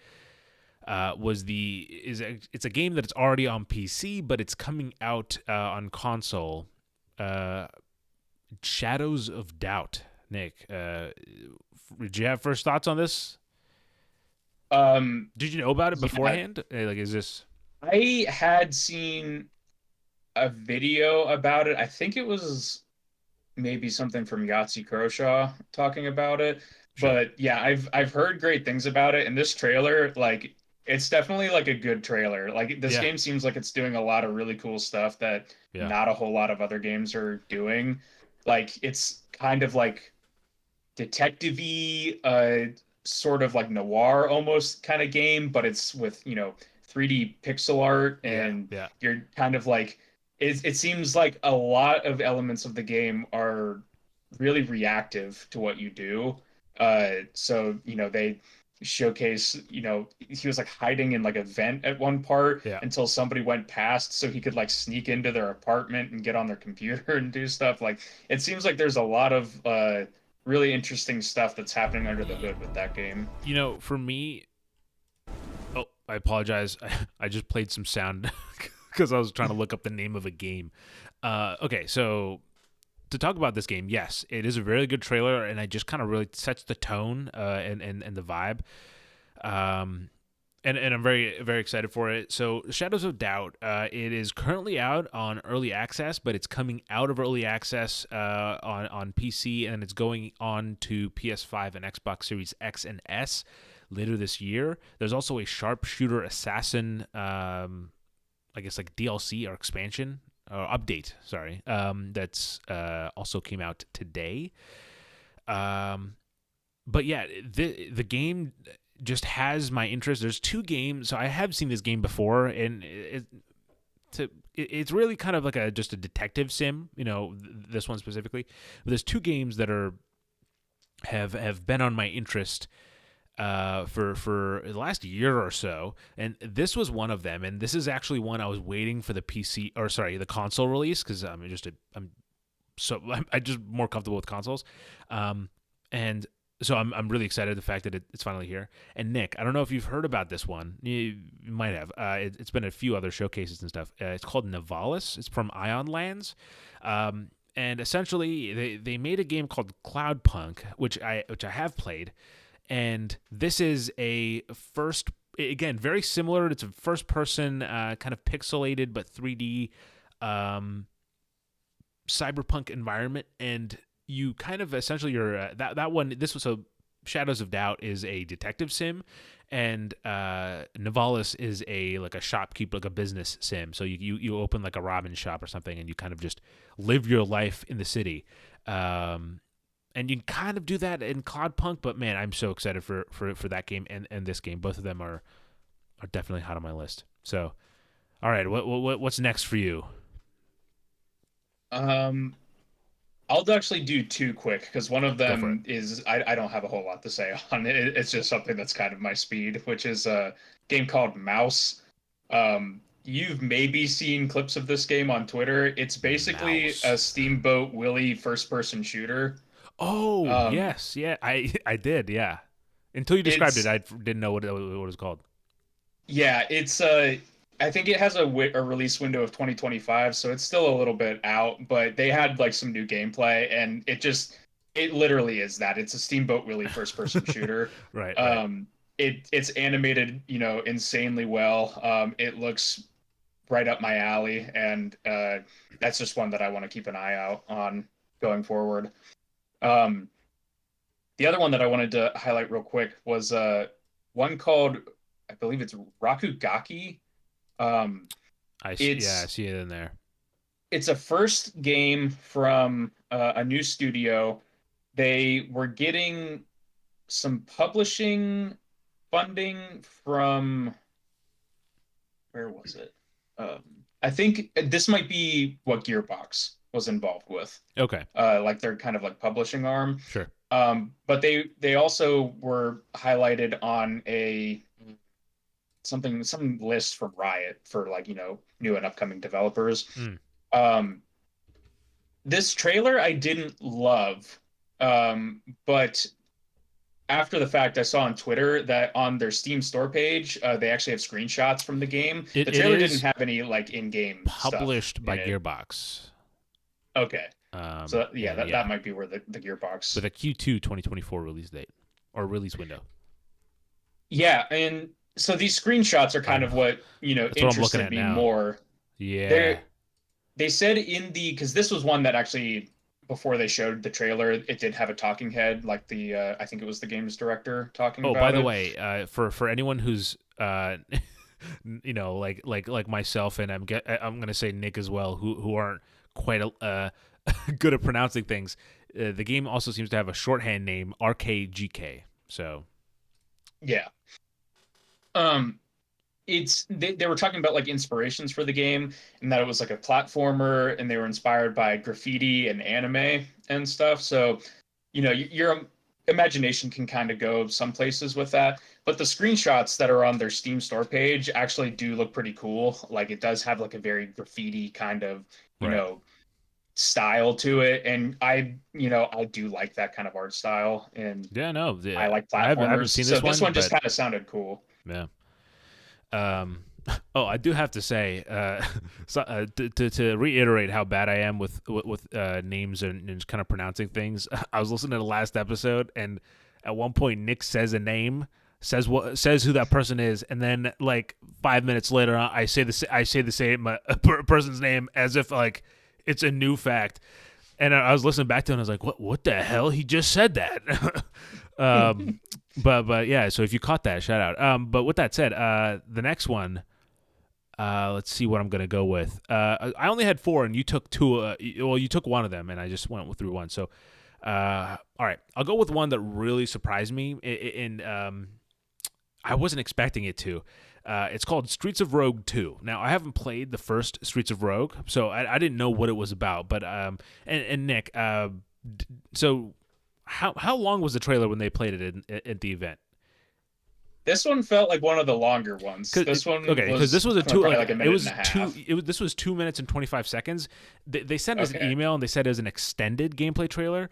Speaker 1: it's a game that it's already on PC, but it's coming out on console. Uh, Shadows of Doubt. Nick, did you have first thoughts on this? Did you know about it
Speaker 2: yeah,
Speaker 1: beforehand? Like, is this
Speaker 2: I had seen a video about it. I think it was maybe something from Yahtzee Croshaw talking about it.
Speaker 1: sure?
Speaker 2: But yeah, I've heard great things about it. And this trailer, like, it's definitely like a good trailer. Like this
Speaker 1: Yeah,
Speaker 2: game seems like it's doing a lot of really cool stuff that
Speaker 1: yeah,
Speaker 2: not a whole lot of other games are doing. Like it's kind of like detective-y, sort of like noir almost kind of game, but it's with, 3D pixel art,
Speaker 1: yeah,
Speaker 2: and
Speaker 1: yeah.
Speaker 2: you're kind of like it seems like a lot of elements of the game are really reactive to what you do. So, they showcase, he was like hiding in like a vent at one part
Speaker 1: Yeah.
Speaker 2: until somebody went past so he could like sneak into their apartment and get on their computer and do stuff. Like it seems like there's a lot of really interesting stuff that's happening under the hood with that game.
Speaker 1: For me, oh, I apologize. I just played some sound because I was trying to look up the name of a game. Okay, so to talk about this game, yes, it is a very good trailer, and it just kind of really sets the tone and the vibe. Um, and I'm very very excited for it. So Shadows of Doubt, it is currently out on early access, but it's coming out of early access on PC, and it's going on to PS5 and Xbox Series X and S later this year. There's also a sharpshooter assassin, I guess like DLC or expansion or update. Sorry, that's also came out today. But yeah, the game just has my interest. There's two games. So I have seen this game before, and it's really kind of like just a detective sim. This one specifically. But there's two games that have been on my interest for the last year or so, and this was one of them. And this is actually one I was waiting for the PC or sorry the console release because I'm just more comfortable with consoles, and so I'm really excited the fact that it's finally here. And Nick, I don't know if you've heard about this one. You might have. It's been a few other showcases and stuff. It's called Nivalis. It's from Ion Lands. And essentially, they made a game called Cloudpunk, which I have played, and this is a first again very similar. It's a first person kind of pixelated but 3D cyberpunk environment, and you kind of essentially you're that one. This was a Shadows of Doubt is a detective sim, and Nivalis is like a shopkeeper, like a business sim. So you open like a ramen shop or something, and you kind of just live your life in the city. And you kind of do that in Cloudpunk, but man, I'm so excited for that game and this game. Both of them are are definitely hot on my list. So, all right, what's next for you?
Speaker 2: Um, I'll actually do two quick because one of
Speaker 1: Go for it.
Speaker 2: them is I don't have a whole lot to say on it. It's just something that's kind of my speed, which is a game called Mouse. You've maybe seen clips of this game on Twitter. It's basically a
Speaker 1: Mouse.
Speaker 2: Steamboat Willie first-person shooter.
Speaker 1: Oh
Speaker 2: Um,
Speaker 1: yes, yeah, I did, yeah. Until you described it,
Speaker 2: it's
Speaker 1: I didn't know what it was called.
Speaker 2: Yeah, it's I think it has a release window of 2025, so it's still a little bit out, but they had like some new gameplay and it literally is that. It's a Steamboat Willie first person shooter.
Speaker 1: Right, right.
Speaker 2: It's animated, insanely well. It looks right up my alley, and that's just one that I want to keep an eye out on going forward. Um, the other one that I wanted to highlight real quick was one called, I believe it's Rakugaki. Um,
Speaker 1: Yeah, I
Speaker 2: it's
Speaker 1: see it in there.
Speaker 2: it's a first game from a new studio. They were getting some publishing funding from, where was it? Um, I think this might be what Gearbox was involved with,
Speaker 1: Okay,
Speaker 2: like their kind of like publishing arm.
Speaker 1: sure.
Speaker 2: But they also were highlighted on some list from Riot for like new and upcoming developers.
Speaker 1: Mm.
Speaker 2: Um, this trailer I didn't love, but after the fact, I saw on Twitter that on their Steam store page, they actually have screenshots from the game. The
Speaker 1: It
Speaker 2: trailer didn't
Speaker 1: is
Speaker 2: have any like in-game stuff
Speaker 1: published by
Speaker 2: in it.
Speaker 1: Gearbox.
Speaker 2: Okay, so yeah,
Speaker 1: And
Speaker 2: that
Speaker 1: yeah,
Speaker 2: might be where the Gearbox.
Speaker 1: with a Q2 2024 release date or release window.
Speaker 2: Yeah, and so these screenshots are kind
Speaker 1: I'm
Speaker 2: of what
Speaker 1: That's what I'm looking
Speaker 2: interested
Speaker 1: at
Speaker 2: me
Speaker 1: now.
Speaker 2: more.
Speaker 1: Yeah.
Speaker 2: They're They said because this was one that actually before they showed the trailer, it did have a talking head, like the I think it was the game's director talking
Speaker 1: Oh, by
Speaker 2: about
Speaker 1: the
Speaker 2: it.
Speaker 1: way, for anyone who's like myself, and I'm gonna say Nick as well, who aren't quite good at pronouncing things. The game also seems to have a shorthand name, RKGK. So
Speaker 2: Yeah. Um, they were talking about like inspirations for the game and that it was like a platformer and they were inspired by graffiti and anime and stuff. So, your imagination can kind of go some places with that. But the screenshots that are on their Steam store page actually do look pretty cool. Like it does have like a very graffiti kind of, you
Speaker 1: right.
Speaker 2: know, style to it. And I do like that kind of art style and
Speaker 1: Yeah, no,
Speaker 2: I like
Speaker 1: I haven't
Speaker 2: platformers.
Speaker 1: seen
Speaker 2: So
Speaker 1: this
Speaker 2: this
Speaker 1: one,
Speaker 2: one just
Speaker 1: but
Speaker 2: kind of sounded cool.
Speaker 1: yeah. Um, oh, I do have to say, to reiterate how bad I am with names and just kind of pronouncing things. I was listening to the last episode, and at one point Nick says a name, says who that person is, and then like 5 minutes later, I say the same person's name as if like it's a new fact. And I was listening back to it and I was like, what the hell? He just said that. um, but yeah, so if you caught that, shout out. But with that said, the next one, let's see what I'm gonna go with. I only had four, and you took two. You took one of them, and I just went through one. So, all right, I'll go with one that really surprised me, and I wasn't expecting it to. It's called Streets of Rogue 2. Now, I haven't played the first Streets of Rogue, so I didn't know what it was about. But and Nick, so how long was the trailer when they played it at the event?
Speaker 2: This one felt like one of the longer ones. This one
Speaker 1: Because this
Speaker 2: was
Speaker 1: was a two
Speaker 2: probably
Speaker 1: like
Speaker 2: like a
Speaker 1: it
Speaker 2: minute and
Speaker 1: was
Speaker 2: a
Speaker 1: two
Speaker 2: half.
Speaker 1: this was 2 minutes and 25 seconds. They sent us an
Speaker 2: Okay.
Speaker 1: email and they said it was an extended gameplay trailer.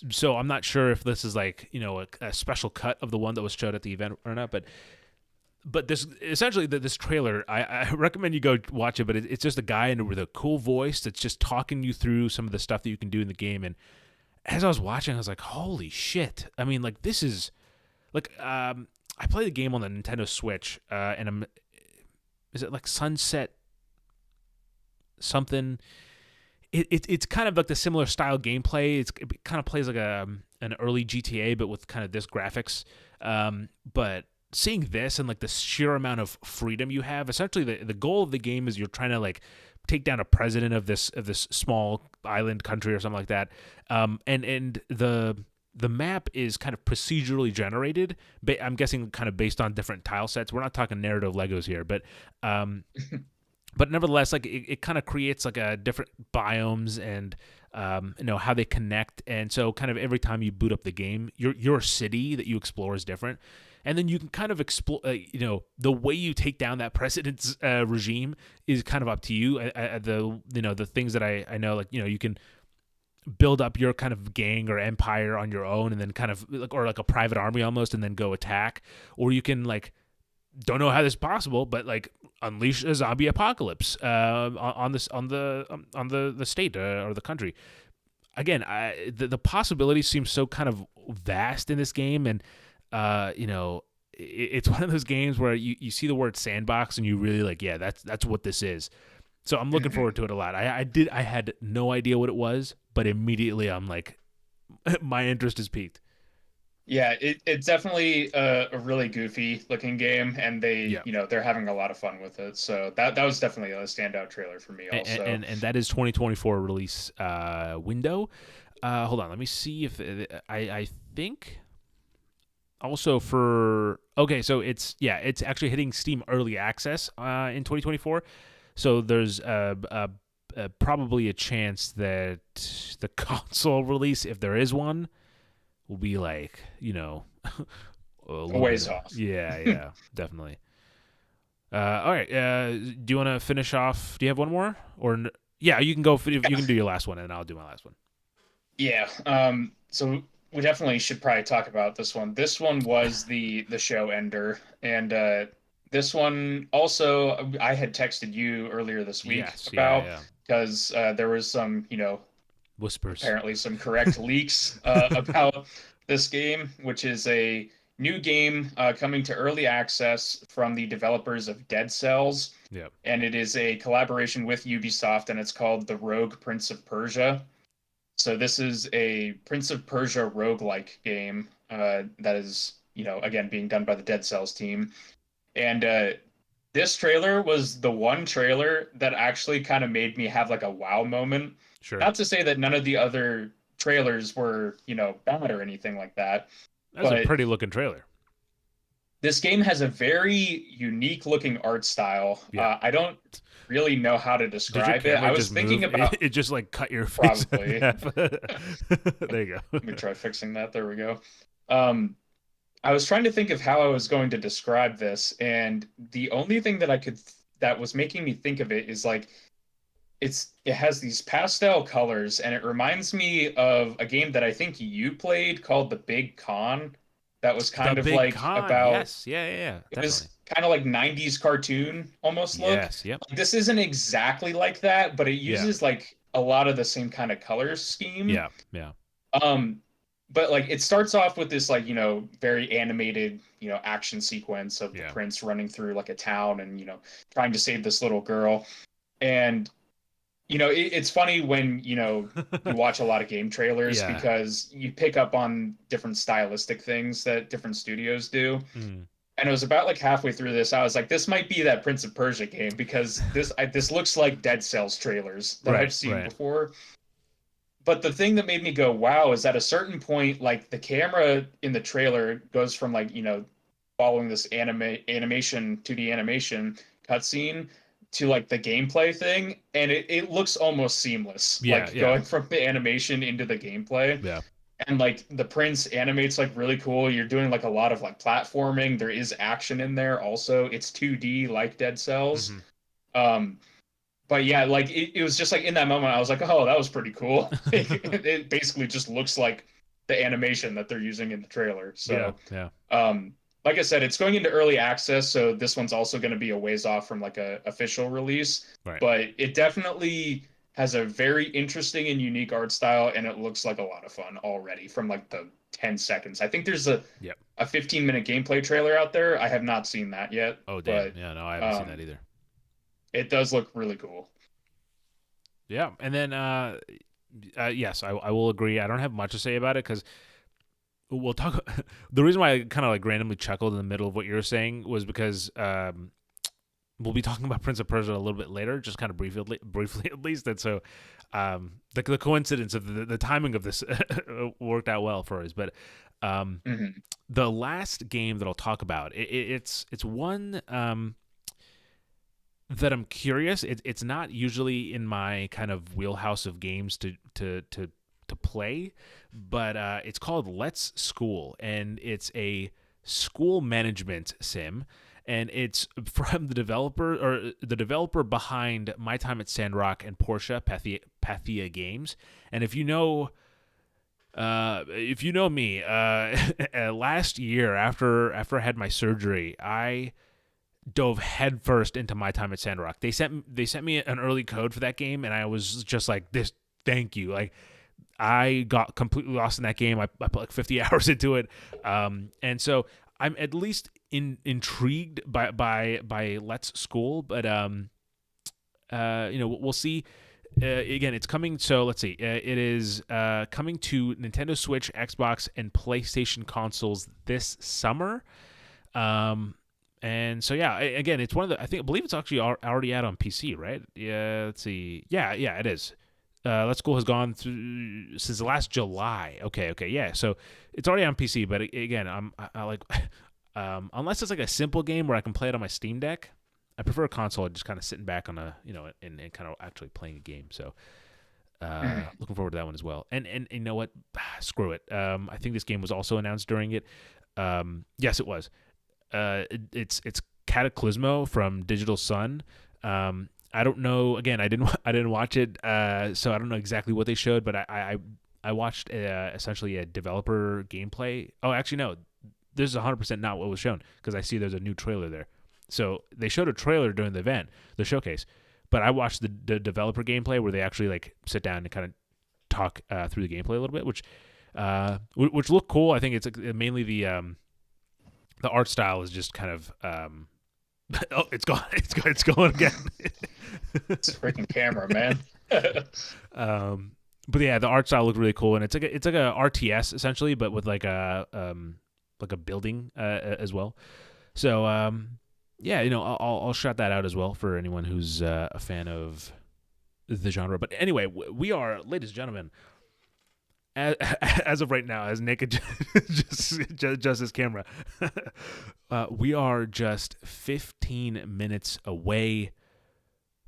Speaker 1: So I'm not sure if this is like a special cut of the one that was showed at the event or not, but this essentially this trailer, I recommend you go watch it. But it's just a guy with a cool voice that's just talking you through some of the stuff that you can do in the game. And as I was watching, I was like, holy shit! I mean, like this is like I play the game on the Nintendo Switch, and is it like Sunset something? It's kind of like the similar style gameplay. It kind of plays like an early GTA, but with kind of this graphics. But seeing this and like the sheer amount of freedom you have, essentially the goal of the game is you're trying to like take down a president of this small island country or something like that. And the map is kind of procedurally generated. I'm guessing kind of based on different tile sets. We're not talking narrative Legos here, but nevertheless, like it kind of creates like a different biomes and how they connect. And so kind of every time you boot up the game, your city that you explore is different. And then you can kind of explore, the way you take down that precedence regime is kind of up to you. The things that I know, like, you can build up your kind of gang or empire on your own and then kind of like a private army almost, and then go attack. Or you can like, don't know how this is possible, but like unleash a zombie apocalypse on the state or the country. Again, the possibilities seem so kind of vast in this game, and it's one of those games where you see the word sandbox and you really like, yeah, that's what this is. So I'm looking forward to it a lot. I had no idea what it was, but immediately I'm like, my interest is piqued.
Speaker 2: Yeah, it's definitely a really goofy looking game, and
Speaker 1: Yeah.
Speaker 2: they're having a lot of fun with it. So that was definitely a standout trailer for me also.
Speaker 1: And that is 2024 release window. Hold on, let me see if I think also so it's actually hitting Steam early access in 2024. So there's probably a chance that the console release, if there is one, will be like,
Speaker 2: a ways off.
Speaker 1: Yeah, definitely. All right. Do you want to finish off? Do you have one more? Yeah, you can go. You can do your last one, and I'll do my last one.
Speaker 2: Yeah. So we definitely should probably talk about this one. This one was the show ender, and this one also I had texted you earlier this week about, because there was some
Speaker 1: whispers,
Speaker 2: apparently some correct leaks about this game, which is a new game coming to early access from the developers of Dead Cells.
Speaker 1: Yeah.
Speaker 2: And it is a collaboration with Ubisoft, and it's called The Rogue Prince of Persia. So this is a Prince of Persia roguelike game that is, again, being done by the Dead Cells team. And this trailer was the one trailer that actually kind of made me have like a wow moment.
Speaker 1: Sure.
Speaker 2: Not to say that none of the other trailers were, bad or anything like that.
Speaker 1: That's a pretty looking trailer.
Speaker 2: This game has a very unique looking art style.
Speaker 1: Yeah.
Speaker 2: I don't really know how to describe it. I was thinking about
Speaker 1: it just like cut your face.
Speaker 2: Probably.
Speaker 1: There you go.
Speaker 2: Let me try fixing that. There we go. I was trying to think of how I was going to describe this, and the only thing that was making me think of it is like it has these pastel colors, and it reminds me of a game that I think you played called The Big Con. That was kind of like about,
Speaker 1: yes, yeah,
Speaker 2: it was kind of like 90s cartoon almost look.
Speaker 1: Yes, yep.
Speaker 2: This isn't exactly like that, but it uses like a lot of the same kind of color scheme.
Speaker 1: Yeah.
Speaker 2: But like it starts off with this like, very animated, action sequence of the prince running through like a town and, trying to save this little girl. And it's funny when, you watch a lot of game trailers because you pick up on different stylistic things that different studios do.
Speaker 1: Mm.
Speaker 2: And it was about like halfway through this, I was like, this might be that Prince of Persia game, because this looks like Dead Cells trailers that I've seen before. But the thing that made me go, wow, is at a certain point, like the camera in the trailer goes from like, following this animation, 2D animation cutscene to like the gameplay thing, and it looks almost seamless. Going from the animation into the gameplay.
Speaker 1: Yeah.
Speaker 2: And like the prince animates like really cool. You're doing like a lot of like platforming. There is action in there also. It's 2D like Dead Cells.
Speaker 1: Mm-hmm.
Speaker 2: But yeah, like it was just like in that moment I was like, oh, that was pretty cool. It basically just looks like the animation that they're using in the trailer. So like I said, it's going into early access, so this one's also going to be a ways off from like a official release.
Speaker 1: Right.
Speaker 2: But it definitely has a very interesting and unique art style, and it looks like a lot of fun already from like the 10 seconds. I think there's a 15-minute gameplay trailer out there. I have not seen that yet.
Speaker 1: Oh, damn. But, yeah, no, I haven't seen that either.
Speaker 2: It does look really cool.
Speaker 1: Yeah, and then yes, I will agree. I don't have much to say about it because we'll talk. The reason why I kind of like randomly chuckled in the middle of what you were saying was because we'll be talking about Prince of Persia a little bit later, just kind of briefly at least. And so, the coincidence of the timing of this worked out well for us. But
Speaker 2: Hmm.
Speaker 1: the last game that I'll talk about, it's one that I'm curious. It's not usually in my kind of wheelhouse of games to play, but it's called Let's School, and it's a school management sim, and it's from the developer behind My Time at Sandrock and Portia Pathia Games. And if you know me, last year after I had my surgery, I dove headfirst into My Time at Sandrock. They sent me an early code for that game, and I was just like, this. Thank you. Like, I got completely lost in that game. I put like 50 hours into it, and so I'm at least intrigued by Let's School. But we'll see. Again, it's coming. So let's see. It is coming to Nintendo Switch, Xbox, and PlayStation consoles this summer. And so yeah, again, it's one of the. I believe it's actually already out on PC, right? Yeah. Let's see. Yeah, it is. Let's School has gone through since last July. Okay, yeah. So it's already on PC, but again, I like unless it's like a simple game where I can play it on my Steam Deck. I prefer a console, just kind of sitting back on and kind of actually playing a game. So looking forward to that one as well. And you know what? Screw it. I think this game was also announced during it. Yes, it was. It's Cataclysmo from Digital Sun. I don't know. Again, I didn't watch it, so I don't know exactly what they showed. But I watched essentially a developer gameplay. Oh, actually, no. This is 100% not what was shown, because I see there's a new trailer there. So they showed a trailer during the event, the showcase. But I watched the developer gameplay where they actually like sit down and kind of talk through the gameplay a little bit, which looked cool. I think it's mainly the art style is just kind of oh, it's gone. It's going again.
Speaker 2: It's a freaking camera, man.
Speaker 1: But yeah, the art style looked really cool, and it's like a RTS essentially, but with like a building as well. So yeah, I'll shout that out as well for anyone who's a fan of the genre. But anyway, we are, ladies and gentlemen, as of right now, as Nick just his camera, we are just 15 minutes away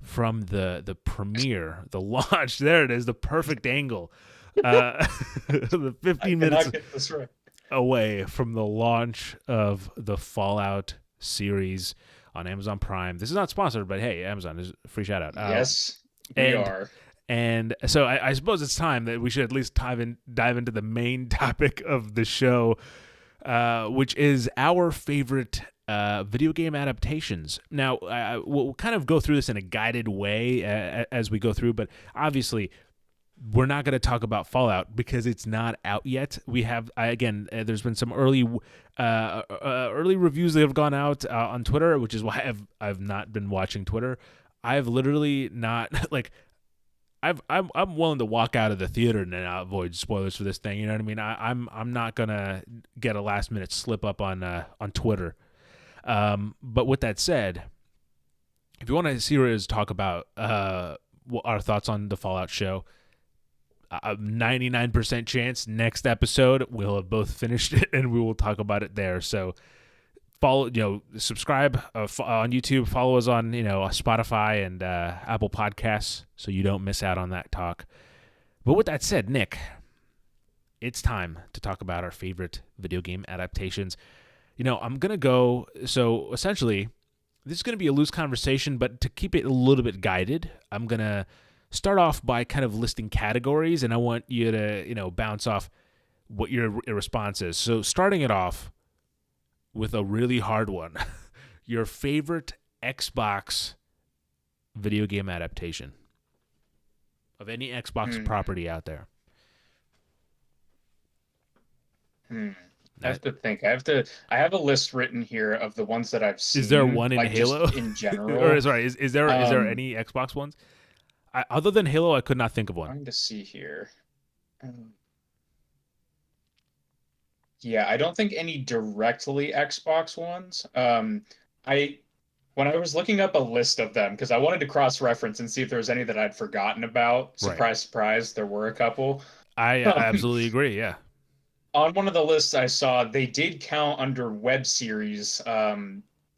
Speaker 1: from the premiere, the launch. There it is, the perfect angle. The 15 minutes
Speaker 2: Get this right.
Speaker 1: away from the launch of the Fallout series on Amazon Prime. This is not sponsored, but hey, Amazon is a free shout out.
Speaker 2: Yes, we are.
Speaker 1: And so I suppose it's time that we should at least dive into the main topic of the show, which is our favorite video game adaptations. Now, we'll kind of go through this in a guided way as we go through, but obviously we're not going to talk about Fallout because it's not out yet. We have, again, there's been some early reviews that have gone out on Twitter, which is why I've not been watching Twitter. I've literally not like. I'm willing to walk out of the theater and avoid spoilers for this thing. You know what I mean? I'm not gonna get a last minute slip up on Twitter. But with that said, if you want to see us talk about our thoughts on the Fallout show, 99% chance next episode we'll have both finished it and we will talk about it there. So subscribe on YouTube, follow us on, Spotify and Apple Podcasts so you don't miss out on that talk. But with that said, Nick, it's time to talk about our favorite video game adaptations. I'm going to go, so essentially, this is going to be a loose conversation, but to keep it a little bit guided, I'm going to start off by kind of listing categories, and I want you to, bounce off what your response is. So starting it off with a really hard one. Your favorite Xbox video game adaptation of any Xbox property out there.
Speaker 2: I have to think. I have a list written here of the ones that I've seen.
Speaker 1: Is there one in
Speaker 2: like,
Speaker 1: Halo?
Speaker 2: just in general?
Speaker 1: Or sorry, is there any Xbox ones? Other than Halo, I could not think of one.
Speaker 2: I'm trying to see here. Yeah, I don't think any directly Xbox ones. I When I was looking up a list of them, because I wanted to cross-reference and see if there was any that I'd forgotten about.
Speaker 1: Right.
Speaker 2: Surprise, surprise, there were a couple.
Speaker 1: I absolutely agree. Yeah.
Speaker 2: On one of the lists I saw, they did count under web series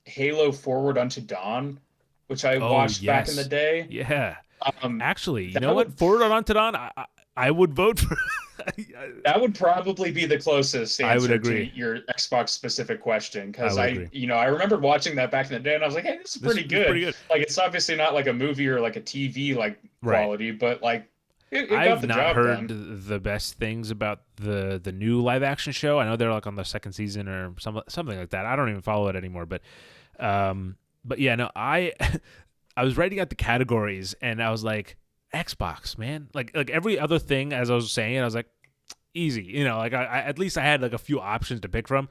Speaker 2: Halo Forward Unto Dawn, which I
Speaker 1: Oh
Speaker 2: watched back in the
Speaker 1: yes.
Speaker 2: day.
Speaker 1: Yeah.
Speaker 2: Um,
Speaker 1: Actually, you know
Speaker 2: that
Speaker 1: what?
Speaker 2: would
Speaker 1: Forward on to Don, I would vote for.
Speaker 2: that would probably be the closest
Speaker 1: I would
Speaker 2: answer to
Speaker 1: agree.
Speaker 2: your Xbox specific question
Speaker 1: I
Speaker 2: because
Speaker 1: would agree.
Speaker 2: I remember watching that back in the day and I was like, hey, this is
Speaker 1: This
Speaker 2: pretty
Speaker 1: is pretty
Speaker 2: good.
Speaker 1: good.
Speaker 2: Like it's obviously not like a movie or like a TV like
Speaker 1: Right.
Speaker 2: quality, but like it got
Speaker 1: I've
Speaker 2: the
Speaker 1: not
Speaker 2: job
Speaker 1: heard
Speaker 2: done.
Speaker 1: the best things about the new live action show. I know they're like on the second season or something like that. I don't even follow it anymore, um but yeah, no, I I was writing out the categories and I was like Xbox, man. Like every other thing as I was saying, I was like easy, like I at least I had like a few options to pick from.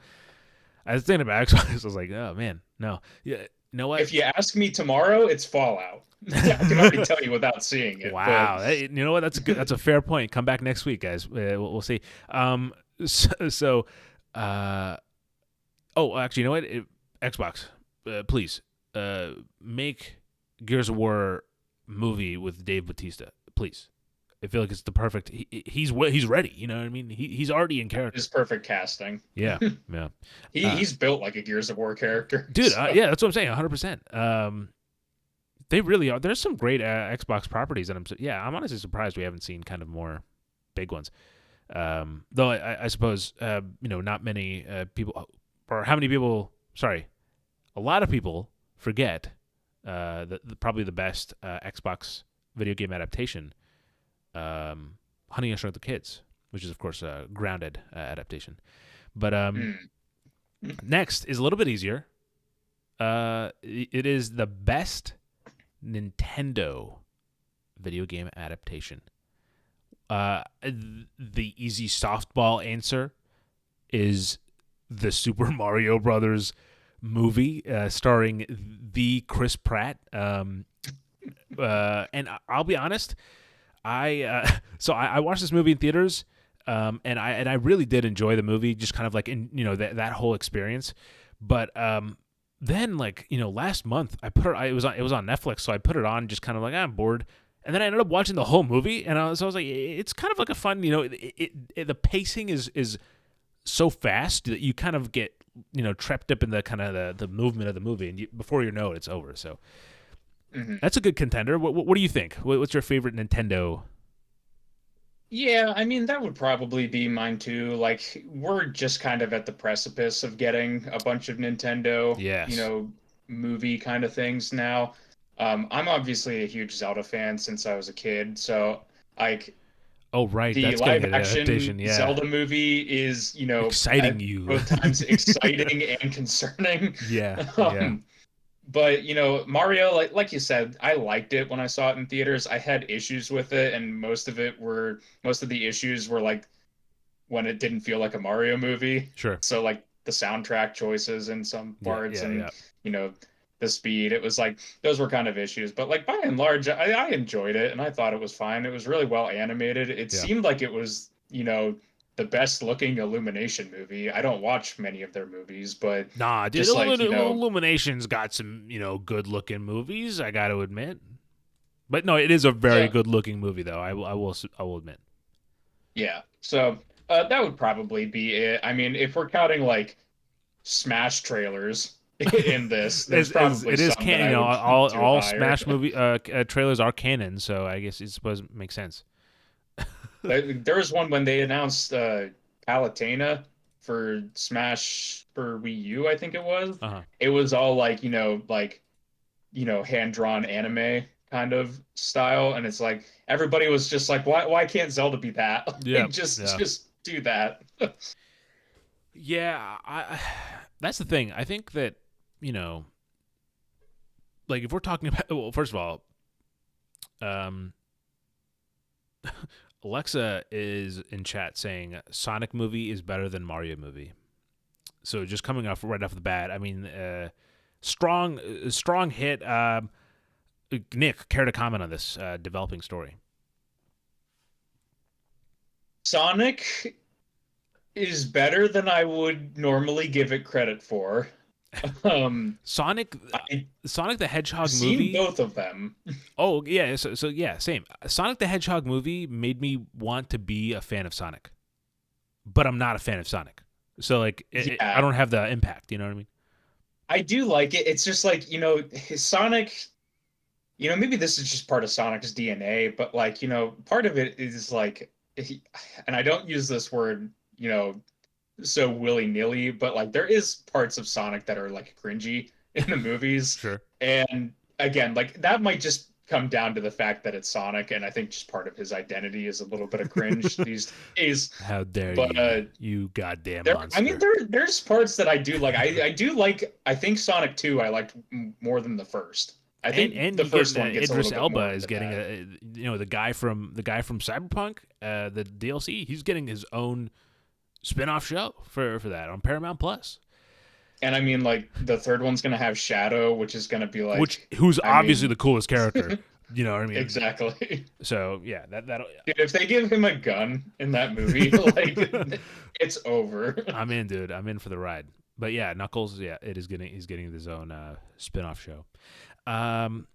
Speaker 1: I was thinking about Xbox. I was like, oh man, no. Yeah, you know what?
Speaker 2: If you ask me tomorrow, it's Fallout. I can already tell you without seeing it, but
Speaker 1: Wow, you know what? That's a good. That's a fair point. Come back next week, guys. We'll see. So, uh, oh, actually, you know what? Xbox, please, make Gears of War movie with Dave Bautista, please. I feel like it's the perfect. He's ready. You know what I mean? He's already in
Speaker 2: that
Speaker 1: character.
Speaker 2: is perfect casting.
Speaker 1: Yeah, yeah.
Speaker 2: He's built like a Gears of War character.
Speaker 1: Dude,
Speaker 2: So.
Speaker 1: yeah, that's what I'm saying. 100%. They really are. There's some great Xbox properties, and I'm honestly surprised we haven't seen kind of more big ones. Though I suppose not many people, or how many people? Sorry, a lot of people forget probably the best Xbox video game adaptation, Honey I Shrunk the Kids, which is of course a grounded adaptation. But
Speaker 2: Mm.
Speaker 1: next is a little bit easier. It is the best Nintendo video game adaptation. The easy softball answer is the Super Mario Brothers movie, starring the Chris Pratt. And I'll be honest, I watched this movie in theaters, and I really did enjoy the movie, just kind of like in that whole experience. But then last month it was on Netflix, so I put it on just kind of like I'm bored, and then I ended up watching the whole movie, and I was like, it's kind of like a fun, the pacing is so fast that you kind of get trapped up in the kind of the movement of the movie, and before you know it, it's over. So
Speaker 2: Mhm.
Speaker 1: that's a good contender. What do you think? What's your favorite Nintendo?
Speaker 2: Yeah, I mean, that would probably be mine too. Like, we're just kind of at the precipice of getting a bunch of Nintendo,
Speaker 1: Yes.
Speaker 2: movie kind of things now. I'm obviously a huge Zelda fan since I was a kid, so like
Speaker 1: Oh, right.
Speaker 2: the
Speaker 1: That's
Speaker 2: live
Speaker 1: getting an
Speaker 2: action
Speaker 1: adaptation. Yeah.
Speaker 2: Zelda movie is,
Speaker 1: Exciting
Speaker 2: at
Speaker 1: you.
Speaker 2: both times exciting and concerning.
Speaker 1: Yeah. Yeah.
Speaker 2: Um, but Mario, like you said, I liked it when I saw it in theaters. I had issues with it, and most of the issues were like when it didn't feel like a Mario movie.
Speaker 1: Sure.
Speaker 2: So like the soundtrack choices in some
Speaker 1: Yeah.
Speaker 2: parts,
Speaker 1: Yeah.
Speaker 2: and
Speaker 1: Yeah.
Speaker 2: you know the speed. It was like those were kind of issues. But like by and large, I enjoyed it, and I thought it was fine. It was really well animated. It
Speaker 1: Yeah.
Speaker 2: seemed like it was the best looking Illumination movie. I don't watch many of their movies, but
Speaker 1: Nah, dude.
Speaker 2: just like
Speaker 1: Illumination's got some, good looking movies. I got to admit. But no, it is a very
Speaker 2: yeah.
Speaker 1: good looking movie, though. I will admit.
Speaker 2: Yeah. So that would probably be it. I mean, if we're counting like Smash trailers in this, there's
Speaker 1: As
Speaker 2: probably
Speaker 1: it is
Speaker 2: some that
Speaker 1: canon,
Speaker 2: I would do
Speaker 1: all
Speaker 2: higher.
Speaker 1: Smash movie trailers are canon, so I guess it's supposed to make sense.
Speaker 2: There was one when they announced Palutena for Smash for Wii U, I think it was.
Speaker 1: Uh huh.
Speaker 2: It was all like, hand drawn anime kind of style, and it's like everybody was just like, why can't Zelda be that?
Speaker 1: Yeah.
Speaker 2: Like, just
Speaker 1: Yeah.
Speaker 2: just do that.
Speaker 1: Yeah. That's the thing. I think that you know, like if we're talking about, well, first of all, um, Alexa is in chat saying Sonic movie is better than Mario movie. So just coming off right off the bat, I mean, strong hit. Nick, care to comment on this developing story?
Speaker 2: Sonic is better than I would normally give it credit for.
Speaker 1: Sonic,
Speaker 2: I
Speaker 1: Sonic the Hedgehog
Speaker 2: seen
Speaker 1: movie.
Speaker 2: both of them.
Speaker 1: Oh yeah, so yeah, same. Sonic the Hedgehog movie made me want to be a fan of Sonic, but I'm not a fan of Sonic. So like, I
Speaker 2: Yeah,
Speaker 1: don't have the impact. You know what I mean?
Speaker 2: I do like it. It's just like, Sonic, maybe this is just part of Sonic's DNA, but like, part of it is like, and I don't use this word, so willy-nilly, but like there is parts of Sonic that are like cringy in the movies.
Speaker 1: Sure.
Speaker 2: And again, like that might just come down to the fact that it's Sonic, and I think just part of his identity is a little bit of cringe these days.
Speaker 1: How dare
Speaker 2: But
Speaker 1: you, you goddamn
Speaker 2: I mean,
Speaker 1: monster!
Speaker 2: there's parts that I do like. I do like. I think Sonic 2 I liked more than the first. I think
Speaker 1: And
Speaker 2: the
Speaker 1: you get
Speaker 2: first one gets a
Speaker 1: Idris
Speaker 2: little bit
Speaker 1: Elba
Speaker 2: more
Speaker 1: is
Speaker 2: into
Speaker 1: getting
Speaker 2: that.
Speaker 1: the guy from Cyberpunk, the DLC. He's getting his own spin-off show for that on Paramount Plus.
Speaker 2: And I mean, like the third one's gonna have Shadow, which is gonna be
Speaker 1: Which
Speaker 2: like,
Speaker 1: who's
Speaker 2: I
Speaker 1: obviously the
Speaker 2: mean,
Speaker 1: coolest character. You know what I mean?
Speaker 2: exactly.
Speaker 1: So yeah, that
Speaker 2: Dude, if they give him a gun in that movie, like it's over.
Speaker 1: I'm in, dude. I'm in for the ride. But yeah, Knuckles, yeah, he's getting his own spin-off show. Um,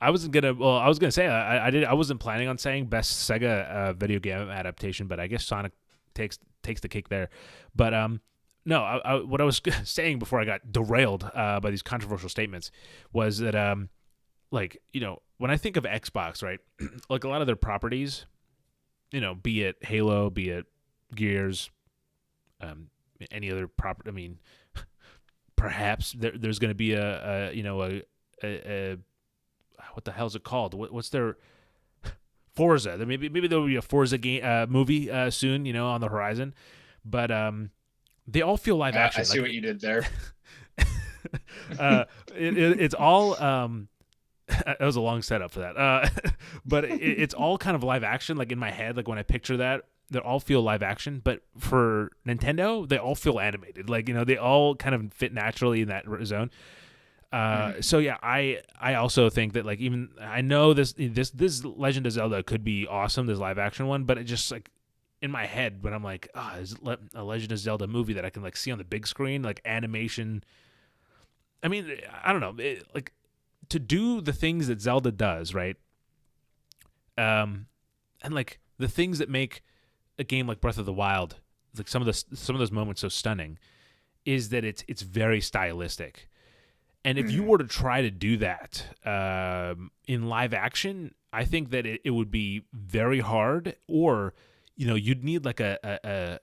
Speaker 1: I was gonna say I wasn't planning on saying best Sega video game adaptation, but I guess Sonic takes the cake there. But no, what I was saying before I got derailed by these controversial statements was that like, when I think of Xbox, right, like a lot of their properties, be it Halo, be it Gears, any other property. I mean, perhaps there's going to be a what the hell is it called? What's their Forza? Maybe there will be a Forza game movie soon, on the horizon. But they all feel live
Speaker 2: I
Speaker 1: action.
Speaker 2: see what you did there.
Speaker 1: It's all. That was a long setup for that. But it's all kind of live action. Like in my head, like when I picture that, they all feel live action. But for Nintendo, they all feel animated. Like they all kind of fit naturally in that zone. So yeah, I also think that like even I know this Legend of Zelda could be awesome, this live action one, but it just like in my head when I'm like, is a Legend of Zelda movie that I can like see on the big screen, like animation. I mean, I don't know, like to do the things that Zelda does, right? And like the things that make a game like Breath of the Wild, like some of those moments so stunning, is that it's very stylistic. And if you were to try to do that in live action, I think that it would be very hard, or you'd need like a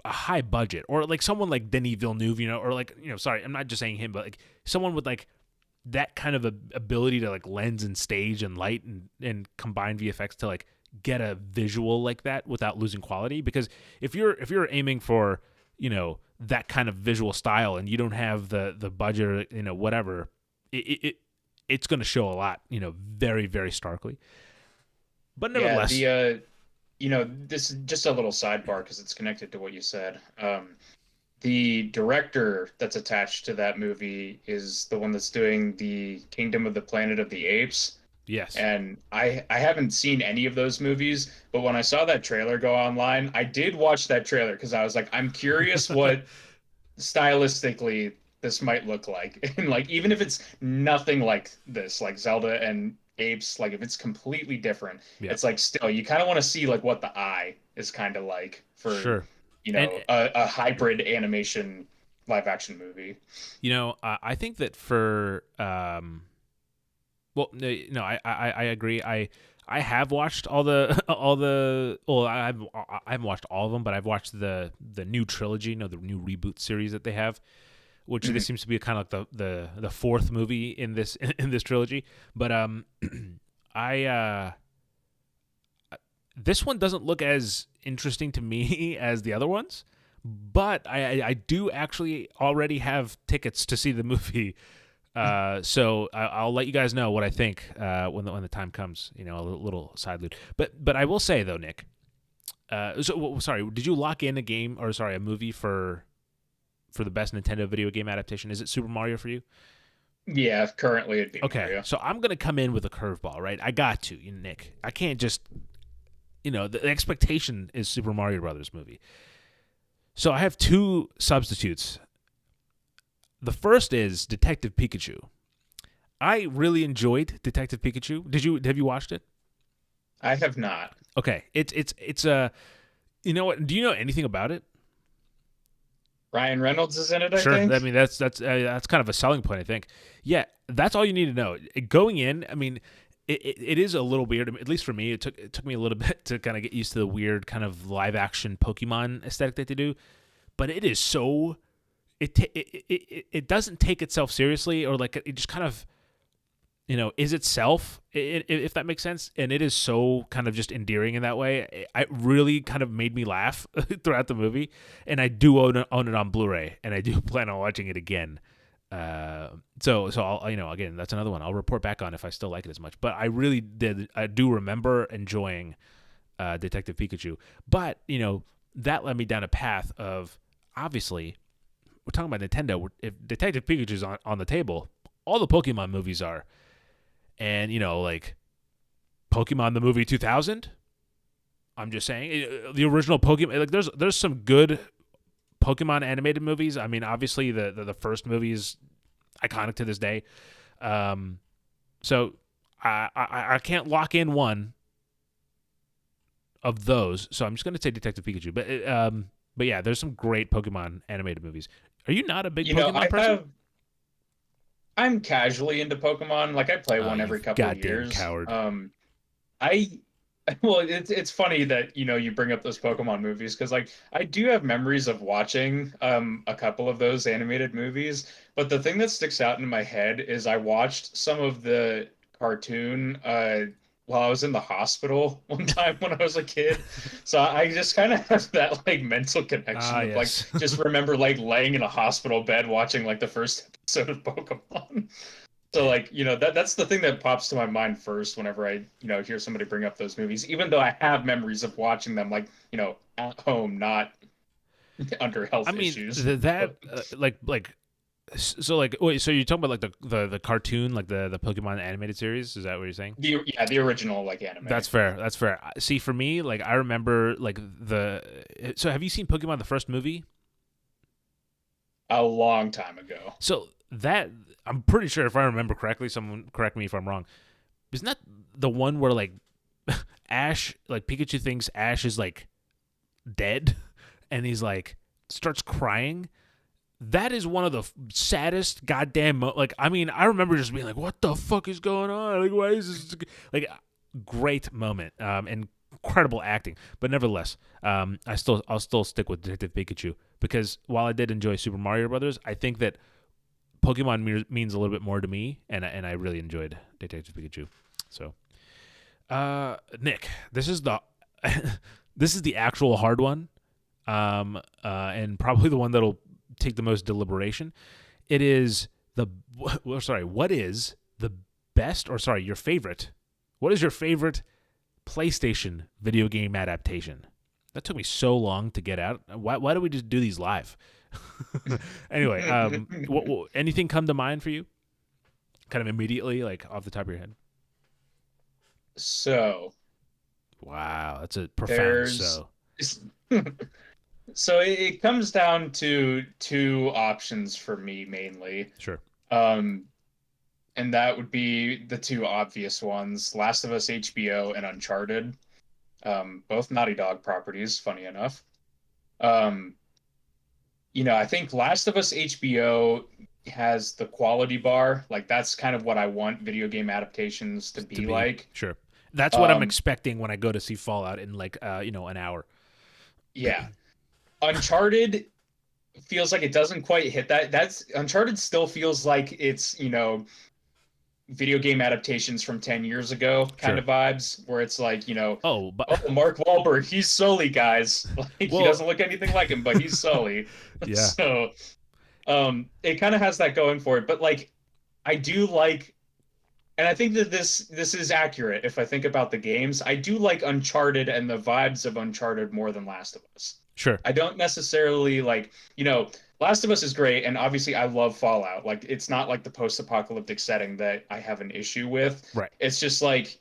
Speaker 1: high budget, or like someone like Denis Villeneuve, or like sorry, I'm not just saying him, but like someone with like that kind of ability to like lens and stage and light and combine VFX to like get a visual like that without losing quality. Because if you're aiming for that kind of visual style and you don't have the budget, whatever, it's going to show a lot, very, very starkly. But
Speaker 2: Yeah,
Speaker 1: nevertheless,
Speaker 2: this is just a little sidebar because it's connected to what you said. The director that's attached to that movie is the one that's doing the Kingdom of the Planet of the Apes.
Speaker 1: yes,
Speaker 2: And I haven't seen any of those movies, but when I saw that trailer go online, I did watch that trailer because I was like, I'm curious what stylistically this might look like. And like even if it's nothing like this, like Zelda and Apes, like if it's completely different,
Speaker 1: yeah,
Speaker 2: it's like still you kind of want to see like what the eye is kind of like for,
Speaker 1: sure. And
Speaker 2: a hybrid animation live action movie.
Speaker 1: I think that for well, no, I agree. I have watched all the well, I haven't watched all of them, but I've watched the new trilogy, the new reboot series that they have, which this seems to be kind of like the fourth movie in this trilogy. But I this one doesn't look as interesting to me as the other ones, but I do actually already have tickets to see the movie. So I'll let you guys know what I think when the time comes. A little side loop. But I will say though, Nick. Sorry, did you lock in a movie for the best Nintendo video game adaptation? Is it Super Mario for you?
Speaker 2: Yeah, currently it'd be
Speaker 1: Okay,
Speaker 2: Mario.
Speaker 1: so I'm gonna come in with a curveball, right? I got to, Nick. I can't just, the expectation is Super Mario Brothers movie. So I have two substitutes The first is Detective Pikachu. I really enjoyed Detective Pikachu. Have you watched it?
Speaker 2: I have not.
Speaker 1: Okay, it's you know what? Do you know anything about it?
Speaker 2: Ryan Reynolds is in it, I
Speaker 1: Sure. I
Speaker 2: think.
Speaker 1: mean, that's kind of a selling point, I think. Yeah, that's all you need to know. Going in, I mean, it is a little weird. At least for me, it took me a little bit to kind of get used to the weird kind of live action Pokemon aesthetic that they do. But it is so it doesn't take itself seriously, or like it just kind of is itself, if that makes sense. And it is so kind of just endearing in that way. It really kind of made me laugh throughout the movie. And I do own it on Blu-ray, and I do plan on watching it again. So I'll, again, that's another one I'll report back on if I still like it as much. But I do remember enjoying Detective Pikachu. But, that led me down a path of, obviously, we're talking about Nintendo. If Detective Pikachu's on the table, all the Pokemon movies are. And, like Pokemon the movie 2000, I'm just saying, the original Pokemon, like there's some good Pokemon animated movies. I mean, obviously the first movie is iconic to this day. So I can't lock in one of those. So I'm just going to say Detective Pikachu. But yeah, there's some great Pokemon animated movies. Are you not a big Pokemon person?
Speaker 2: I'm casually into Pokemon. Like I play one
Speaker 1: You
Speaker 2: every couple of
Speaker 1: goddamn
Speaker 2: years.
Speaker 1: coward.
Speaker 2: I well, it's funny that you bring up those Pokemon movies because like I do have memories of watching a couple of those animated movies, but the thing that sticks out in my head is I watched some of the cartoon while I was in the hospital one time when I was a kid. So I just kind of have that like mental connection of like
Speaker 1: Yes.
Speaker 2: just remember like laying in a hospital bed watching like the first episode of Pokemon. So like, that's the thing that pops to my mind first whenever I, hear somebody bring up those movies, even though I have memories of watching them like, at home, not under
Speaker 1: I
Speaker 2: health
Speaker 1: mean
Speaker 2: issues.
Speaker 1: that
Speaker 2: But
Speaker 1: so like wait, so you're talking about like the cartoon, like the Pokemon animated series? Is that what you're saying?
Speaker 2: the original like anime
Speaker 1: That's fair. That's fair. See, for me, like I remember like the. So have you seen Pokemon the first movie?
Speaker 2: a long time ago.
Speaker 1: So that, I'm pretty sure, if I remember correctly, someone correct me if I'm wrong. Isn't that the one where like Ash, like Pikachu thinks Ash is like dead, and he's like starts crying? That is one of the saddest goddamn like, I mean, I remember just being like, what the fuck is going on? Like, why is this like great moment, and incredible acting. But nevertheless, I'll still stick with Detective Pikachu, because while I did enjoy Super Mario Brothers, I think that Pokemon means a little bit more to me, and I really enjoyed Detective Pikachu. So, Nick, this is the this is the actual hard one, and probably the one that'll take the most deliberation. It is what is the best, or sorry, your favorite? What is your favorite PlayStation video game adaptation? That took me so long to get out. Why do we just do these live? Anyway, anything come to mind for you? Kind of immediately, like off the top of your head.
Speaker 2: So
Speaker 1: Wow, that's a profound
Speaker 2: there's
Speaker 1: so.
Speaker 2: so it comes down to two options for me mainly.
Speaker 1: Sure.
Speaker 2: Um, and that would be the two obvious ones: Last of Us HBO and Uncharted. Both Naughty Dog properties, funny enough. Um, I think Last of Us HBO has the quality bar. Like that's kind of what I want video game adaptations to
Speaker 1: To
Speaker 2: be
Speaker 1: be
Speaker 2: like.
Speaker 1: sure. That's what I'm
Speaker 2: Um,
Speaker 1: expecting when I go to see Fallout in like an hour.
Speaker 2: yeah. Uncharted feels like it doesn't quite hit that. That's Uncharted still feels like it's, video game adaptations from 10 years ago kind
Speaker 1: Sure.
Speaker 2: of vibes where it's like,
Speaker 1: Oh, but
Speaker 2: oh, Mark Wahlberg, he's Sully, guys. Like he
Speaker 1: well,
Speaker 2: doesn't look anything like him, but he's Sully.
Speaker 1: yeah,
Speaker 2: So, it kind of has that going for it, but like I do like, and I think that this is accurate if I think about the games. I do like Uncharted and the vibes of Uncharted more than Last of Us.
Speaker 1: sure,
Speaker 2: I don't necessarily like, Last of Us is great, and obviously I love Fallout. Like it's not like the post-apocalyptic setting that I have an issue with.
Speaker 1: right.
Speaker 2: It's just like,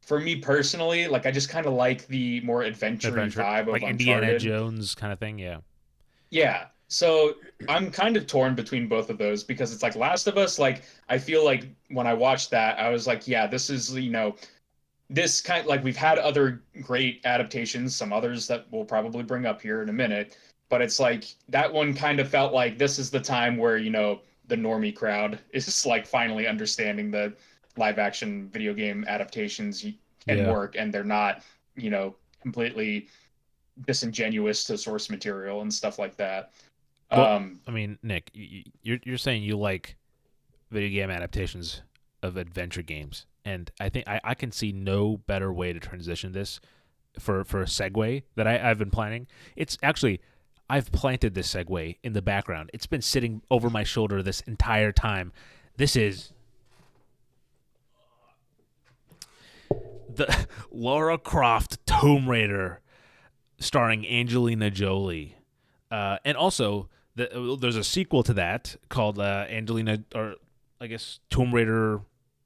Speaker 2: for me personally, like I just kind of like the more adventure
Speaker 1: Adventure,
Speaker 2: vibe of
Speaker 1: like Indiana
Speaker 2: Uncharted.
Speaker 1: Jones kind of thing. Yeah,
Speaker 2: Yeah. So I'm kind of torn between both of those because it's like Last of Us, like I feel like when I watched that, I was like, yeah, this is, this kind like we've had other great adaptations, some others that we'll probably bring up here in a minute, but it's like that one kind of felt like this is the time where, the normie crowd is like finally understanding that live action video game adaptations can
Speaker 1: Yeah.
Speaker 2: work and they're not, completely disingenuous to source material and stuff like that.
Speaker 1: Well,
Speaker 2: Um,
Speaker 1: I mean, Nick, you're saying you like video game adaptations of adventure games, and I think I can see no better way to transition this for a segue that I've been planning. It's actually I've planted this segue in the background. It's been sitting over my shoulder this entire time. This is the Lara Croft Tomb Raider starring Angelina Jolie. And also, there's a sequel to that called Angelina, or I guess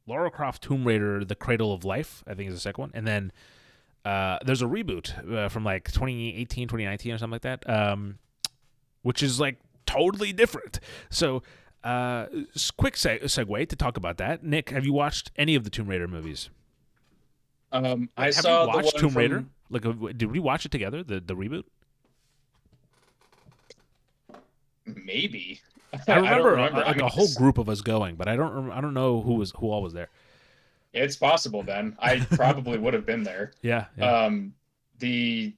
Speaker 1: Lara Croft Tomb Raider: The Cradle of Life. I think is the second one. And then there's a reboot from like 2018, 2019 or something like that, which is like totally different. So, quick segue to talk about that. Nick, have you watched any of the Tomb Raider movies?
Speaker 2: I
Speaker 1: Have you
Speaker 2: saw the
Speaker 1: watched
Speaker 2: one
Speaker 1: Tomb Raider?
Speaker 2: from
Speaker 1: Like, did we watch it together? The reboot?
Speaker 2: maybe.
Speaker 1: I
Speaker 2: I don't
Speaker 1: remember
Speaker 2: remember. I
Speaker 1: like
Speaker 2: mean,
Speaker 1: a whole group of us going, but I don't know who all was there.
Speaker 2: it's possible then. I probably would have been there.
Speaker 1: Yeah, yeah,
Speaker 2: Um, the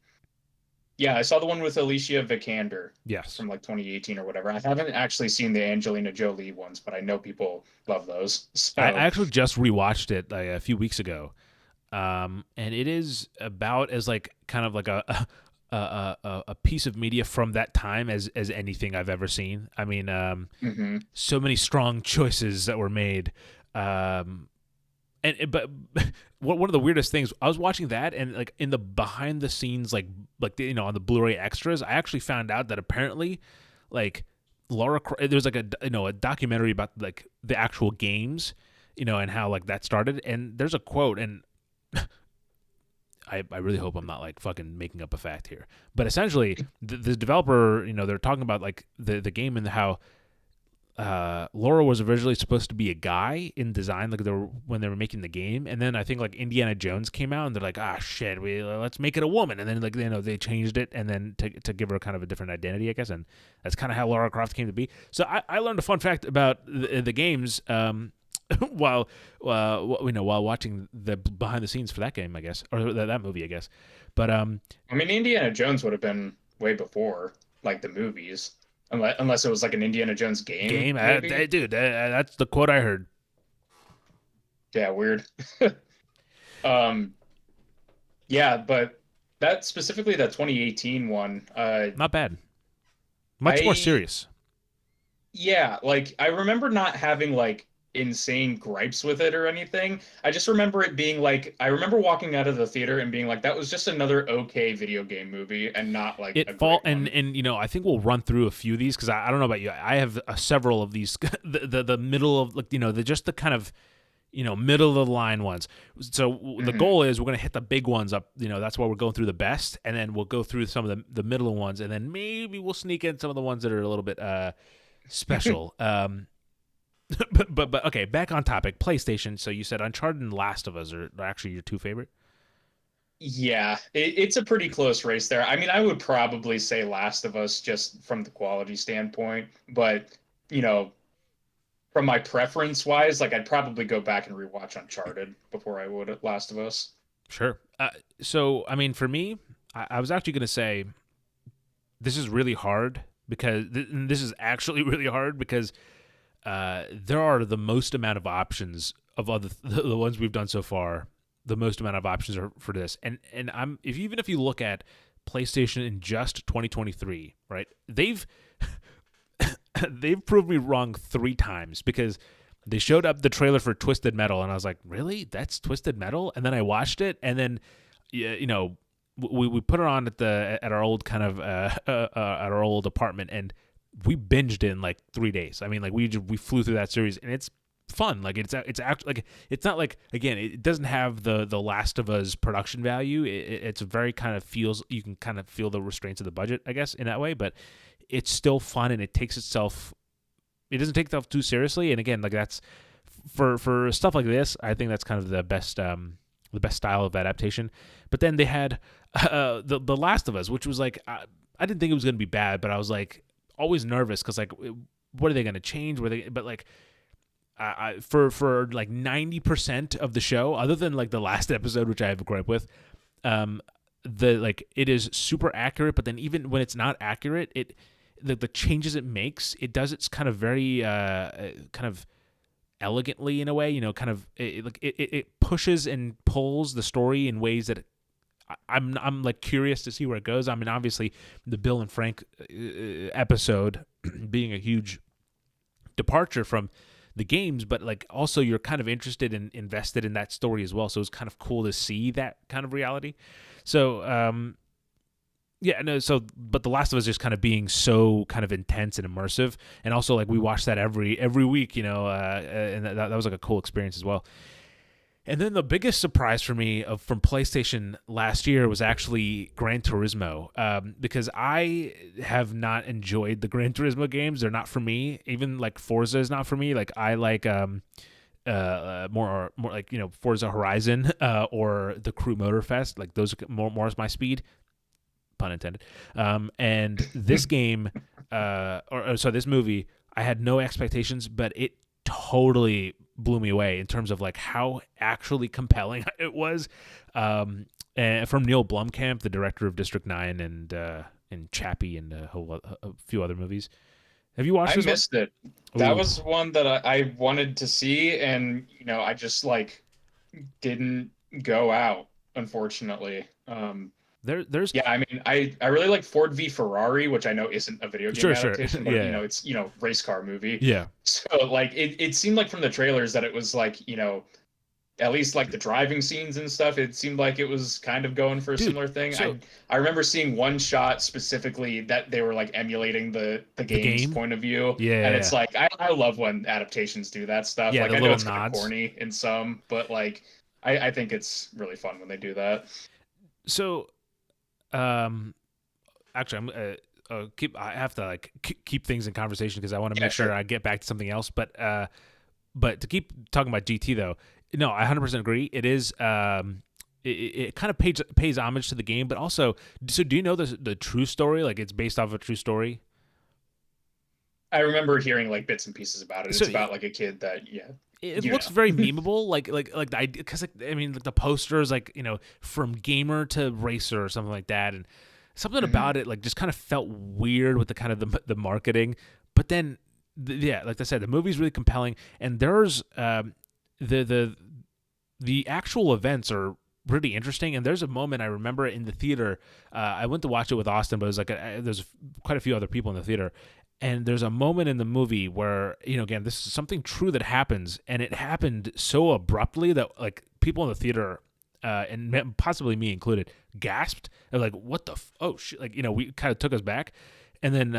Speaker 2: Yeah, I saw the one with Alicia Vikander
Speaker 1: yes.
Speaker 2: from like 2018 or whatever. I haven't actually seen the Angelina Jolie ones, but I know people love those.
Speaker 1: I
Speaker 2: So,
Speaker 1: actually just rewatched it like a few weeks ago, and it is about as like kind of like a piece of media from that time as anything I've ever seen. I mean,
Speaker 2: mhm.
Speaker 1: so many strong choices that were made. But one of the weirdest things, I was watching that, and like in the behind the scenes, on the Blu-ray extras, I actually found out that apparently, like there's like a documentary about like the actual games, and how like that started, and there's a quote, and I really hope I'm not like fucking making up a fact here, but essentially the developer, they're talking about like the game and how Laura was originally supposed to be a guy in design, like when they were making the game, and then I think like Indiana Jones came out, and they're like, ah, shit, let's make it a woman, and then like they changed it, and then to give her kind of a different identity, I guess, and that's kind of how Lara Croft came to be. So I learned a fun fact about the games while while watching the behind the scenes for that game, I guess, or that movie, I guess. But
Speaker 2: I mean, Indiana Jones would have been way before like the movies, unless it was like an Indiana Jones game,
Speaker 1: game,
Speaker 2: maybe.
Speaker 1: dude, that's the quote I heard.
Speaker 2: Yeah, weird. Um, yeah, but that specifically that 2018 one,
Speaker 1: Not bad. Much more
Speaker 2: I
Speaker 1: serious.
Speaker 2: yeah, like I remember not having like insane gripes with it or anything. I just remember it being like I remember walking out of the theater and being like that was just another okay video game movie and not like a
Speaker 1: It fall
Speaker 2: great one.
Speaker 1: and I think we'll run through a few of these because I don't know about you. I have several of these the middle of like the just the kind of middle of the line ones. So the
Speaker 2: Hmm.
Speaker 1: goal is we're gonna hit the big ones up. That's why we're going through the best, and then we'll go through some of the middle ones, and then maybe we'll sneak in some of the ones that are a little bit special. But okay, back on topic. PlayStation. So you said Uncharted and Last of Us are actually your two favorite.
Speaker 2: Yeah, it's a pretty close race there. I mean, I would probably say Last of Us just from the quality standpoint, but you know, from my preference wise, like I'd probably go back and rewatch Uncharted before I would at Last of Us.
Speaker 1: Sure. So I mean, for me, I was actually gonna say this is really hard because this is actually really hard because there are the most amount of options of other the ones we've done so far. The most amount of options are for this, and even if you look at PlayStation in just 2023, right? They've proved me wrong 3 times because they showed up the trailer for Twisted Metal, and I was like, really? That's Twisted Metal? And then I watched it, and then yeah, we put it on at our old kind of at our old apartment, and we binged it in like 3 days. I mean, like we flew through that series, and it's fun. Like it's actually like it's not like again it doesn't have the Last of Us production value. It's very kind of feels you can kind of feel the restraints of the budget, I guess, in that way, but it's still fun and it doesn't take itself too seriously. And again, like that's for stuff like this, I think that's kind of the best style of adaptation. But then they had the Last of Us, which was like I didn't think it was going to be bad, but I was like always nervous because like what are they going to change? But like for like 90% of the show, other than like the last episode, which I have a gripe with, it is super accurate. But then even when it's not accurate, the changes it makes, it does it's kind of very kind of elegantly in a way, kind of it pushes and pulls the story in ways that I'm like curious to see where it goes. I mean, obviously the Bill and Frank episode being a huge departure from the games, but like also you're kind of interested and invested in that story as well. So it's kind of cool to see that kind of reality. So but The Last of Us just kind of being so kind of intense and immersive, and also like we watch that every week, and that was like a cool experience as well. And then the biggest surprise for me from PlayStation last year was actually Gran Turismo, because I have not enjoyed the Gran Turismo games. They're not for me. Even like Forza is not for me. Like I like more like Forza Horizon or the Crew Motorfest. Like those are more is my speed. Pun intended. And this game, this movie, I had no expectations, but it totally blew me away in terms of like how actually compelling it was. And from Neil Blomkamp, the director of District 9 and Chappie and a few other movies. Have you watched this? I
Speaker 2: missed it. That was one that I wanted to see, and I just like didn't go out, unfortunately.
Speaker 1: There's
Speaker 2: I mean, I really like Ford v Ferrari, which I know isn't a video game adaptation, but it's race car movie.
Speaker 1: Yeah.
Speaker 2: So like it seemed like from the trailers that it was like at least like the driving scenes and stuff, it seemed like it was kind of going for a similar thing. So, I remember seeing one shot specifically that they were like emulating the game's point of view.
Speaker 1: Yeah.
Speaker 2: And it's like I love when adaptations do that stuff.
Speaker 1: Yeah,
Speaker 2: like
Speaker 1: the
Speaker 2: I know
Speaker 1: little
Speaker 2: it's kind of corny in some, but like I think it's really fun when they do that.
Speaker 1: So actually, I have to like keep things in conversation because I want to make sure I get back to something else. But to keep talking about GT though, no, I 100% agree. It is it kind of pays homage to the game, but also, so do you know the true story? Like it's based off of a true story.
Speaker 2: I remember hearing like bits and pieces about it. It's about like a kid that
Speaker 1: It looks very memeable, like the idea, because I mean, like the posters, like from gamer to racer or something like that, and something about it like just kind of felt weird with the kind of the marketing. But then, like I said, the movie's really compelling, and there's the actual events are really interesting. And there's a moment I remember in the theater. I went to watch it with Austin, but it was like there's quite a few other people in the theater. And there's a moment in the movie where, again, this is something true that happens, and it happened so abruptly that like people in the theater, and possibly me included, gasped. They're like, "What the? Oh shit!" Like we kind of took us back, and then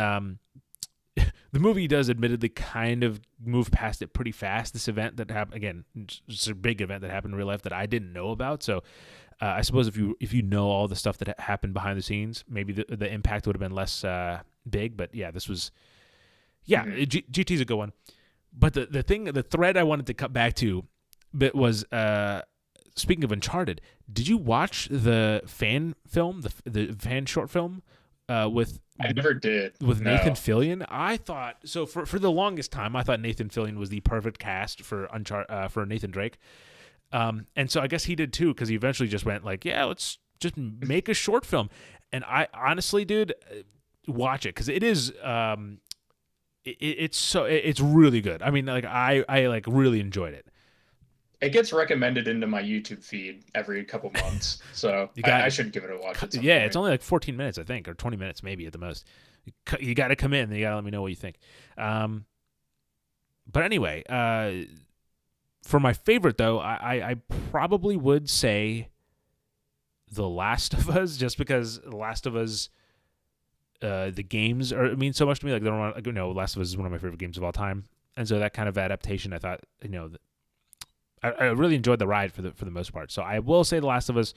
Speaker 1: the movie does admittedly kind of move past it pretty fast. This event that happened, again, it's a big event that happened in real life that I didn't know about. So I suppose if you know all the stuff that happened behind the scenes, maybe the impact would have been less big. But yeah, this was. Yeah, GT's a good one. But the thread I wanted to cut back to was, speaking of Uncharted, did you watch the fan film, the fan short film with...
Speaker 2: I never did.
Speaker 1: With Nathan Fillion? I thought... So for the longest time, I thought Nathan Fillion was the perfect cast for for Nathan Drake. And so I guess he did too, because he eventually just went like, yeah, let's just make a short film. And I honestly, dude, watch it, because it is... It's really good. I mean, like I like really enjoyed it.
Speaker 2: It gets recommended into my YouTube feed every couple months, so I should give it a watch. At some point.
Speaker 1: It's only like 14 minutes, I think, or 20 minutes maybe at the most. You got to come in. And you got to let me know what you think. But anyway, for my favorite though, I probably would say The Last of Us, just because The Last of Us. The games mean so much to me. Like, Last of Us is one of my favorite games of all time, and so that kind of adaptation, I thought, I really enjoyed the ride for the most part. So I will say The Last of Us,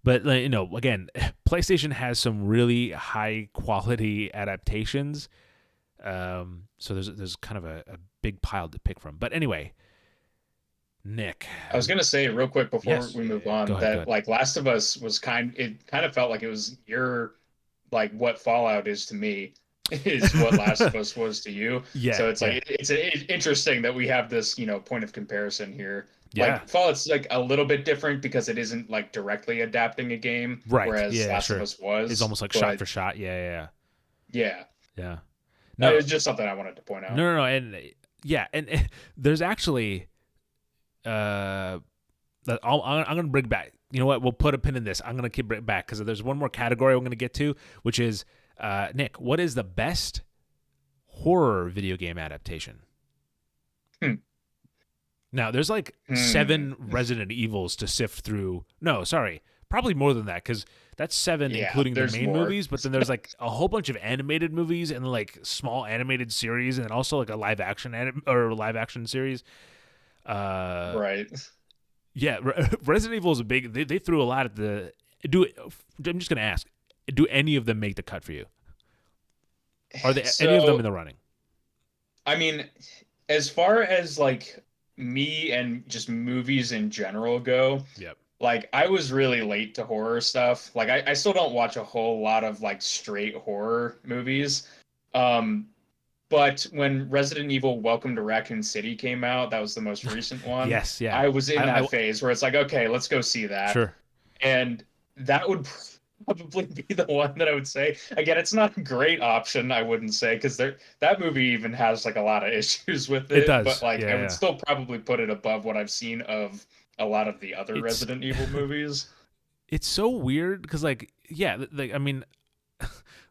Speaker 1: But again, PlayStation has some really high quality adaptations. So there's kind of a big pile to pick from. But anyway, Nick.
Speaker 2: I was gonna say real quick before
Speaker 1: Yes.
Speaker 2: we move
Speaker 1: Go
Speaker 2: on
Speaker 1: ahead. Go
Speaker 2: that
Speaker 1: ahead.
Speaker 2: like Last of Us was it kind of felt like it was your like what Fallout is to me is what Last of Us was to you.
Speaker 1: Yeah.
Speaker 2: So it's
Speaker 1: Yeah.
Speaker 2: like it's interesting that we have this, point of comparison here.
Speaker 1: Yeah.
Speaker 2: Like Fallout's like a little bit different because it isn't like directly adapting a game,
Speaker 1: Right.
Speaker 2: whereas
Speaker 1: Yeah.
Speaker 2: Last of
Speaker 1: Sure.
Speaker 2: Us
Speaker 1: It's
Speaker 2: was.
Speaker 1: almost like shot
Speaker 2: But
Speaker 1: for shot. Yeah. Yeah.
Speaker 2: yeah,
Speaker 1: Yeah.
Speaker 2: it
Speaker 1: No.
Speaker 2: was just something I wanted to point out.
Speaker 1: No. And yeah. And there's actually I'm gonna bring back. You know what? We'll put a pin in this. I'm gonna keep it back because there's one more category I'm gonna get to, which is Nick. What is the best horror video game adaptation?
Speaker 2: Hmm.
Speaker 1: Now, there's like
Speaker 2: Hmm.
Speaker 1: 7 Resident Evils to sift through. No, sorry, probably more than that because that's 7
Speaker 2: Yeah,
Speaker 1: including the
Speaker 2: there's
Speaker 1: main
Speaker 2: more.
Speaker 1: movies. But then there's like a whole bunch of animated movies and like small animated series, and also like a live action live action series. Uh,
Speaker 2: Right.
Speaker 1: Yeah, Resident Evil is a big. They threw a lot at the. Do I'm just gonna ask. Do any of them make the cut for you? Are they any of them in
Speaker 2: So,
Speaker 1: the running?
Speaker 2: I mean, as far as like me and just movies in general go,
Speaker 1: Yep.
Speaker 2: like I was really late to horror stuff. Like I still don't watch a whole lot of like straight horror movies. Um, but when Resident Evil Welcome to Raccoon City came out, that was the most recent one.
Speaker 1: Yes. Yeah.
Speaker 2: I was in
Speaker 1: I
Speaker 2: that phase where it's like, okay, let's go see that.
Speaker 1: sure.
Speaker 2: And that would probably be the one that I would say. Again, it's not a great option, I wouldn't say, because that movie even has like a lot of issues with
Speaker 1: It
Speaker 2: it. But
Speaker 1: does.
Speaker 2: like, I
Speaker 1: Yeah.
Speaker 2: would
Speaker 1: Yeah.
Speaker 2: still probably put it above what I've seen of a lot of the other
Speaker 1: It's
Speaker 2: Resident Evil movies.
Speaker 1: it's so weird because like like I mean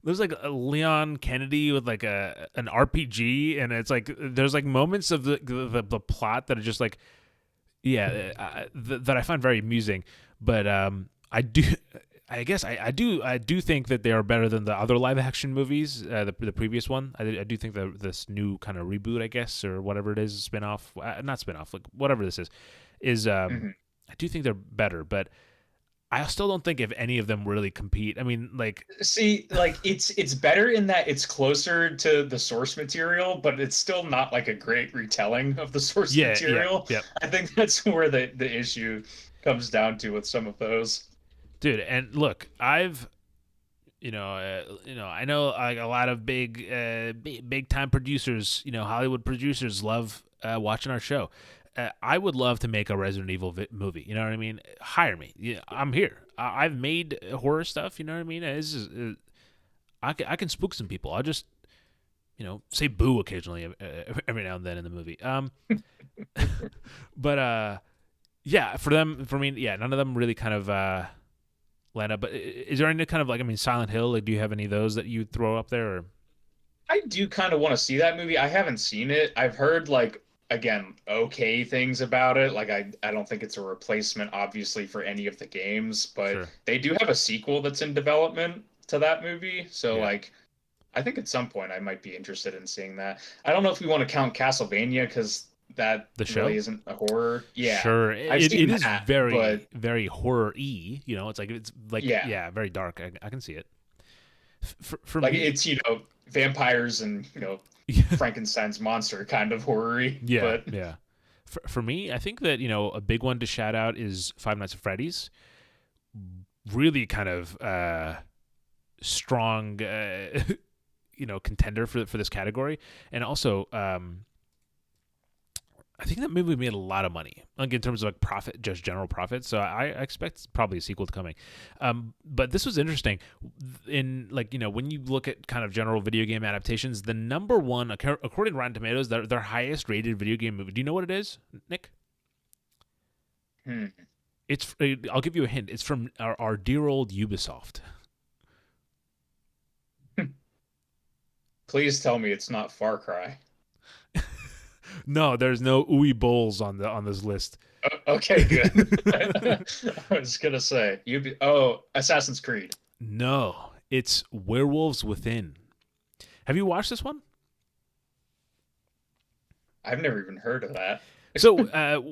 Speaker 1: there's like a Leon Kennedy with like an RPG and it's like there's like moments of the plot that are just like that I find very amusing, but I do. I guess I do think that they are better than the other live action movies, the previous one. I do think that this new kind of reboot, I guess, or whatever it is, spinoff, not spinoff, like whatever this is
Speaker 2: Mhm.
Speaker 1: I do think they're better, but I still don't think if any of them really compete. I mean, like,
Speaker 2: See, like it's better in that it's closer to the source material, but it's still not like a great retelling of the source
Speaker 1: yeah,
Speaker 2: material.
Speaker 1: yeah,
Speaker 2: I think that's where the issue comes down to with some of those.
Speaker 1: dude. And look, I've I know like a lot of big time producers, Hollywood producers love watching our show. I would love to make a Resident Evil movie. You know what I mean? Hire me. Yeah, I'm here. I've made horror stuff. You know what I mean? This is, I can spook some people. I'll just say boo occasionally every now and then in the movie. But yeah, for me, yeah, none of them really kind of land up. But is there any kind of like, I mean, Silent Hill? Like, do you have any of those that you throw up there? Or
Speaker 2: I do kind of want to see that movie. I haven't seen it. I've heard like again okay things about it. Like I don't think it's a replacement obviously for any of the games, but
Speaker 1: sure,
Speaker 2: they do have a sequel that's in development to that movie. So
Speaker 1: yeah,
Speaker 2: like I think at some point I might be interested in seeing that. I don't know if we want to count Castlevania because that
Speaker 1: the
Speaker 2: really
Speaker 1: show.
Speaker 2: isn't a horror. Yeah,
Speaker 1: Sure,
Speaker 2: I've
Speaker 1: it
Speaker 2: seen
Speaker 1: is
Speaker 2: that, but
Speaker 1: very very horror-y. It's like
Speaker 2: yeah,
Speaker 1: yeah, very dark. I can see it. For
Speaker 2: like
Speaker 1: me,
Speaker 2: it's vampires and Frankenstein's monster kind of horror-y,
Speaker 1: yeah,
Speaker 2: but
Speaker 1: yeah. For me, I think that a big one to shout out is Five Nights at Freddy's. Really kind of strong, contender for this category, and also I think that movie made a lot of money, like in terms of like profit, just general profit. So I expect probably a sequel coming. But this was interesting. In like when you look at kind of general video game adaptations, the number one according to Rotten Tomatoes, their highest rated video game movie. Do you know what it is, Nick?
Speaker 2: hmm.
Speaker 1: It's I'll give you a hint. It's from our dear old Ubisoft.
Speaker 2: Please tell me it's not Far Cry.
Speaker 1: No, there's no Uwe Bowls on this list.
Speaker 2: Okay, good. I was gonna say Assassin's Creed.
Speaker 1: No, it's Werewolves Within. Have you watched this one?
Speaker 2: I've never even heard of that.
Speaker 1: So,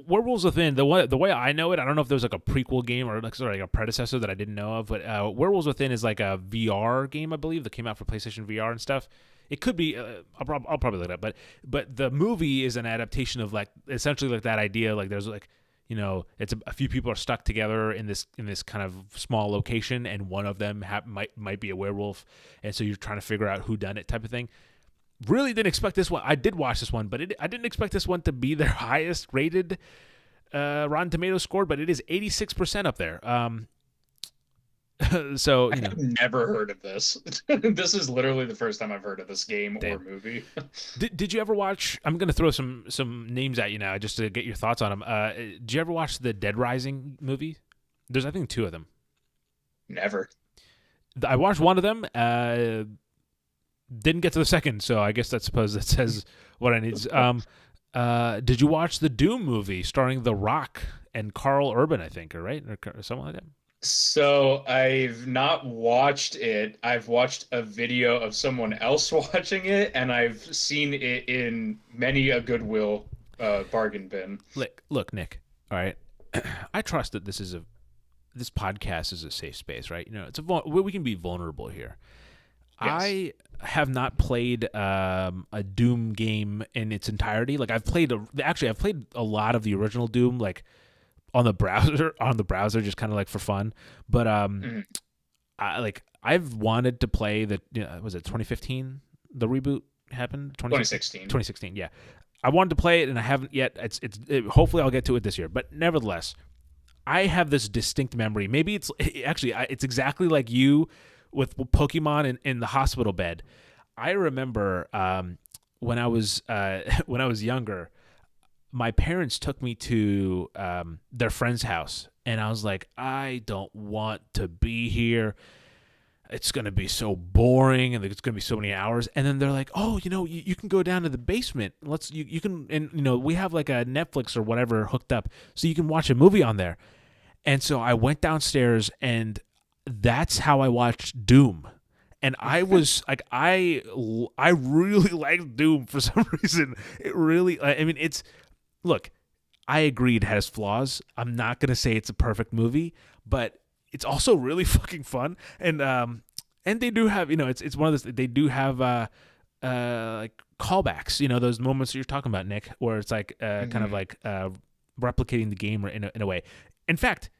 Speaker 1: Werewolves Within, the way I know it, I don't know if there's like a prequel game or like sort of like a predecessor that I didn't know of, but Werewolves Within is like a VR game, I believe, that came out for PlayStation VR and stuff. It could be. I'll probably look it up, but the movie is an adaptation of like essentially like that idea. Like there's like it's a few people are stuck together in this kind of small location, and one of them might be a werewolf, and so you're trying to figure out who done it, type of thing. Really didn't expect this one. I did watch this one, but I didn't expect this one to be their highest rated Rotten Tomatoes score, but it is 86% up there. So
Speaker 2: I've never heard of this. This is literally the first time I've heard of this game or movie.
Speaker 1: Did you ever watch? I'm gonna throw some names at you now just to get your thoughts on them. Did you ever watch the Dead Rising movie? There's I think 2 of them.
Speaker 2: Never.
Speaker 1: I watched one of them. Didn't get to the second, so I guess that says what I need. Did you watch the Doom movie starring The Rock and Carl Urban? I think, or something like that.
Speaker 2: So I've not watched it. I've watched a video of someone else watching it, and I've seen it in many a Goodwill bargain bin.
Speaker 1: Look, Nick. All right, I trust that this podcast is a safe space, right? We can be vulnerable here. Yes. I have not played a Doom game in its entirety. Like I've played a lot of the original Doom, like on the browser, just kind of like for fun. But I've wanted to play was it 2015 the reboot happened?
Speaker 2: 2016.
Speaker 1: 2016, yeah. I wanted to play it and I haven't yet. Hopefully I'll get to it this year. But nevertheless, I have this distinct memory. Maybe it's exactly like you with Pokemon in the hospital bed. I remember when I was younger, my parents took me to their friend's house, and I was like, I don't want to be here. It's going to be so boring, and it's going to be so many hours. And then they're like, oh, you can go down to the basement. You can, and we have like a Netflix or whatever hooked up, so you can watch a movie on there. And so I went downstairs, and that's how I watched Doom. And I was like, I really liked Doom for some reason. It really, look, I agree it has flaws. I'm not going to say it's a perfect movie, but it's also really fucking fun. And they do have, it's one of those, they do have like callbacks, those moments you're talking about, Nick, where it's like kind of like replicating the game in a way. In fact,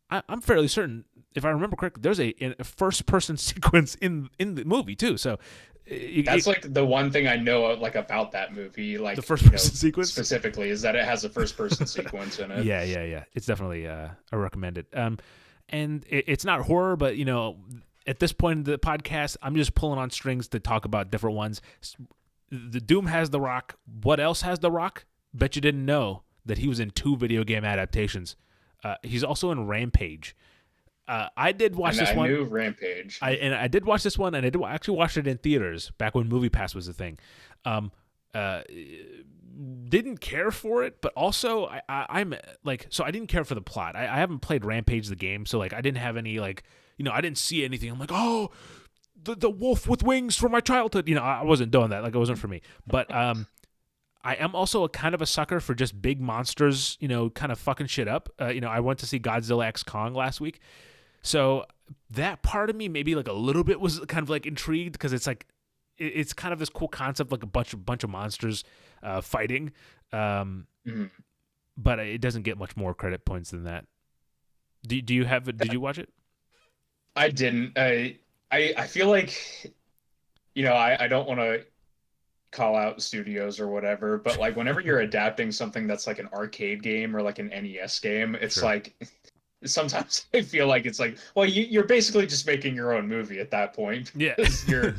Speaker 1: I'm fairly certain, if I remember correctly, there's a first-person sequence in the movie too. So
Speaker 2: that's like the one thing I know like about that movie, like
Speaker 1: the first-person sequence
Speaker 2: specifically, is that it has a first-person sequence in it.
Speaker 1: Yeah. It's definitely I recommend it. And it's not horror, but at this point in the podcast, I'm just pulling on strings to talk about different ones. The Doom has The Rock. What else has The Rock? Bet you didn't know that he was in 2 video game adaptations. He's also in Rampage. I did watch this one.
Speaker 2: I knew Rampage.
Speaker 1: I did watch this one, and I actually watched it in theaters back when MoviePass was a thing. Didn't care for it, but also I'm like, so I didn't care for the plot. I haven't played Rampage the game, so like I didn't have any like, I didn't see anything. I'm like, oh, the wolf with wings from my childhood. I wasn't doing that. Like it wasn't for me. But I am also a kind of a sucker for just big monsters, kind of fucking shit up. I went to see Godzilla X Kong last week. So that part of me maybe like a little bit was kind of like intrigued because it's like, it's kind of this cool concept, like a bunch of monsters fighting. But it doesn't get much more credit points than that. Did you watch it?
Speaker 2: I didn't. I feel like, I don't want to call out studios or whatever, but like whenever you're adapting something that's like an arcade game or like an NES game, it's sure. Like sometimes I feel like it's like, well, you're basically just making your own movie at that point.
Speaker 1: Yeah.
Speaker 2: You're,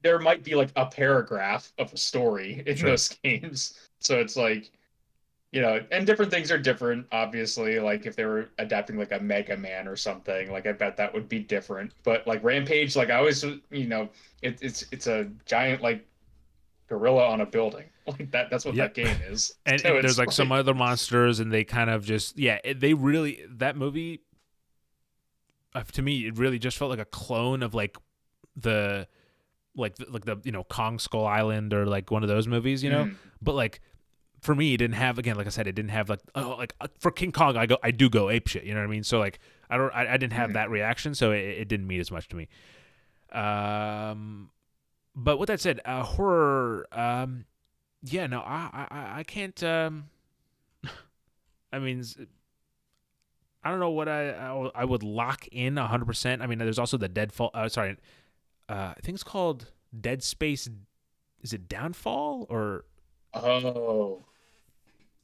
Speaker 2: there might be like a paragraph of a story in those games. So it's like, and different things are different, obviously. Like if they were adapting like a Mega Man or something, like I bet that would be different. But like Rampage, like I always, it's a giant like gorilla on a building. Like that's what that game is.
Speaker 1: And there's like some other monsters, and they kind of just they really, that movie to me, it really just felt like a clone of like the Kong Skull Island or like one of those movies, but like for me, it didn't have, again, like I said, it didn't have like, oh, like for King Kong, I do go ape shit. You know what I mean? So like, I didn't have that reaction, so it didn't mean as much to me. But with that said, horror, yeah, no, I can't. I mean, I don't know what I would lock in 100%. I mean, there's also the Deadfall. Sorry, I think it's called Dead Space. Is it Downfall or?
Speaker 2: Oh,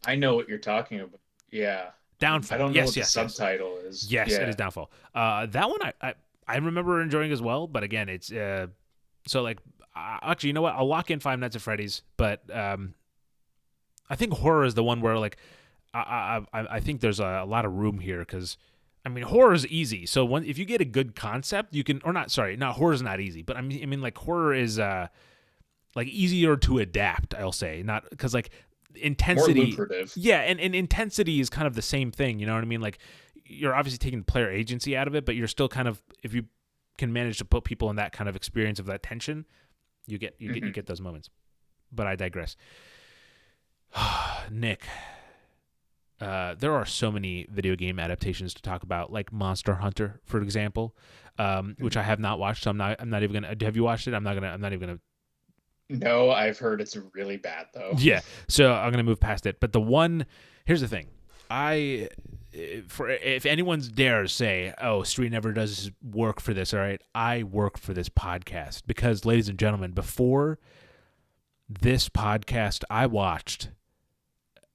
Speaker 2: I know what you're talking about. Yeah.
Speaker 1: Downfall.
Speaker 2: I don't know
Speaker 1: yes,
Speaker 2: what the
Speaker 1: yes,
Speaker 2: subtitle is.
Speaker 1: yes.
Speaker 2: Yeah.
Speaker 1: It is Downfall. That one I remember enjoying as well. But again, it's so like actually, you know what? I'll lock in Five Nights at Freddy's. But I think horror is the one where like I think there's a lot of room here because. I mean, horror is easy. So if you get a good concept, you can, or not. Sorry, not horror is not easy. But I mean, like horror is like easier to adapt. I'll say, not because like intensity.
Speaker 2: More lucrative.
Speaker 1: Yeah, and intensity is kind of the same thing. You know what I mean? Like you're obviously taking player agency out of it, but you're still kind of, if you can manage to put people in that kind of experience of that tension, you get those moments. But I digress. Nick. There are so many video game adaptations to talk about, like Monster Hunter, for example, which I have not watched. So I'm not even gonna. Have you watched it? I'm not even gonna.
Speaker 2: No, I've heard it's really bad though.
Speaker 1: Yeah, so I'm gonna move past it. But here's the thing. If anyone's dares say, "Oh, Street never does work for this," all right, I work for this podcast because, ladies and gentlemen, before this podcast, I watched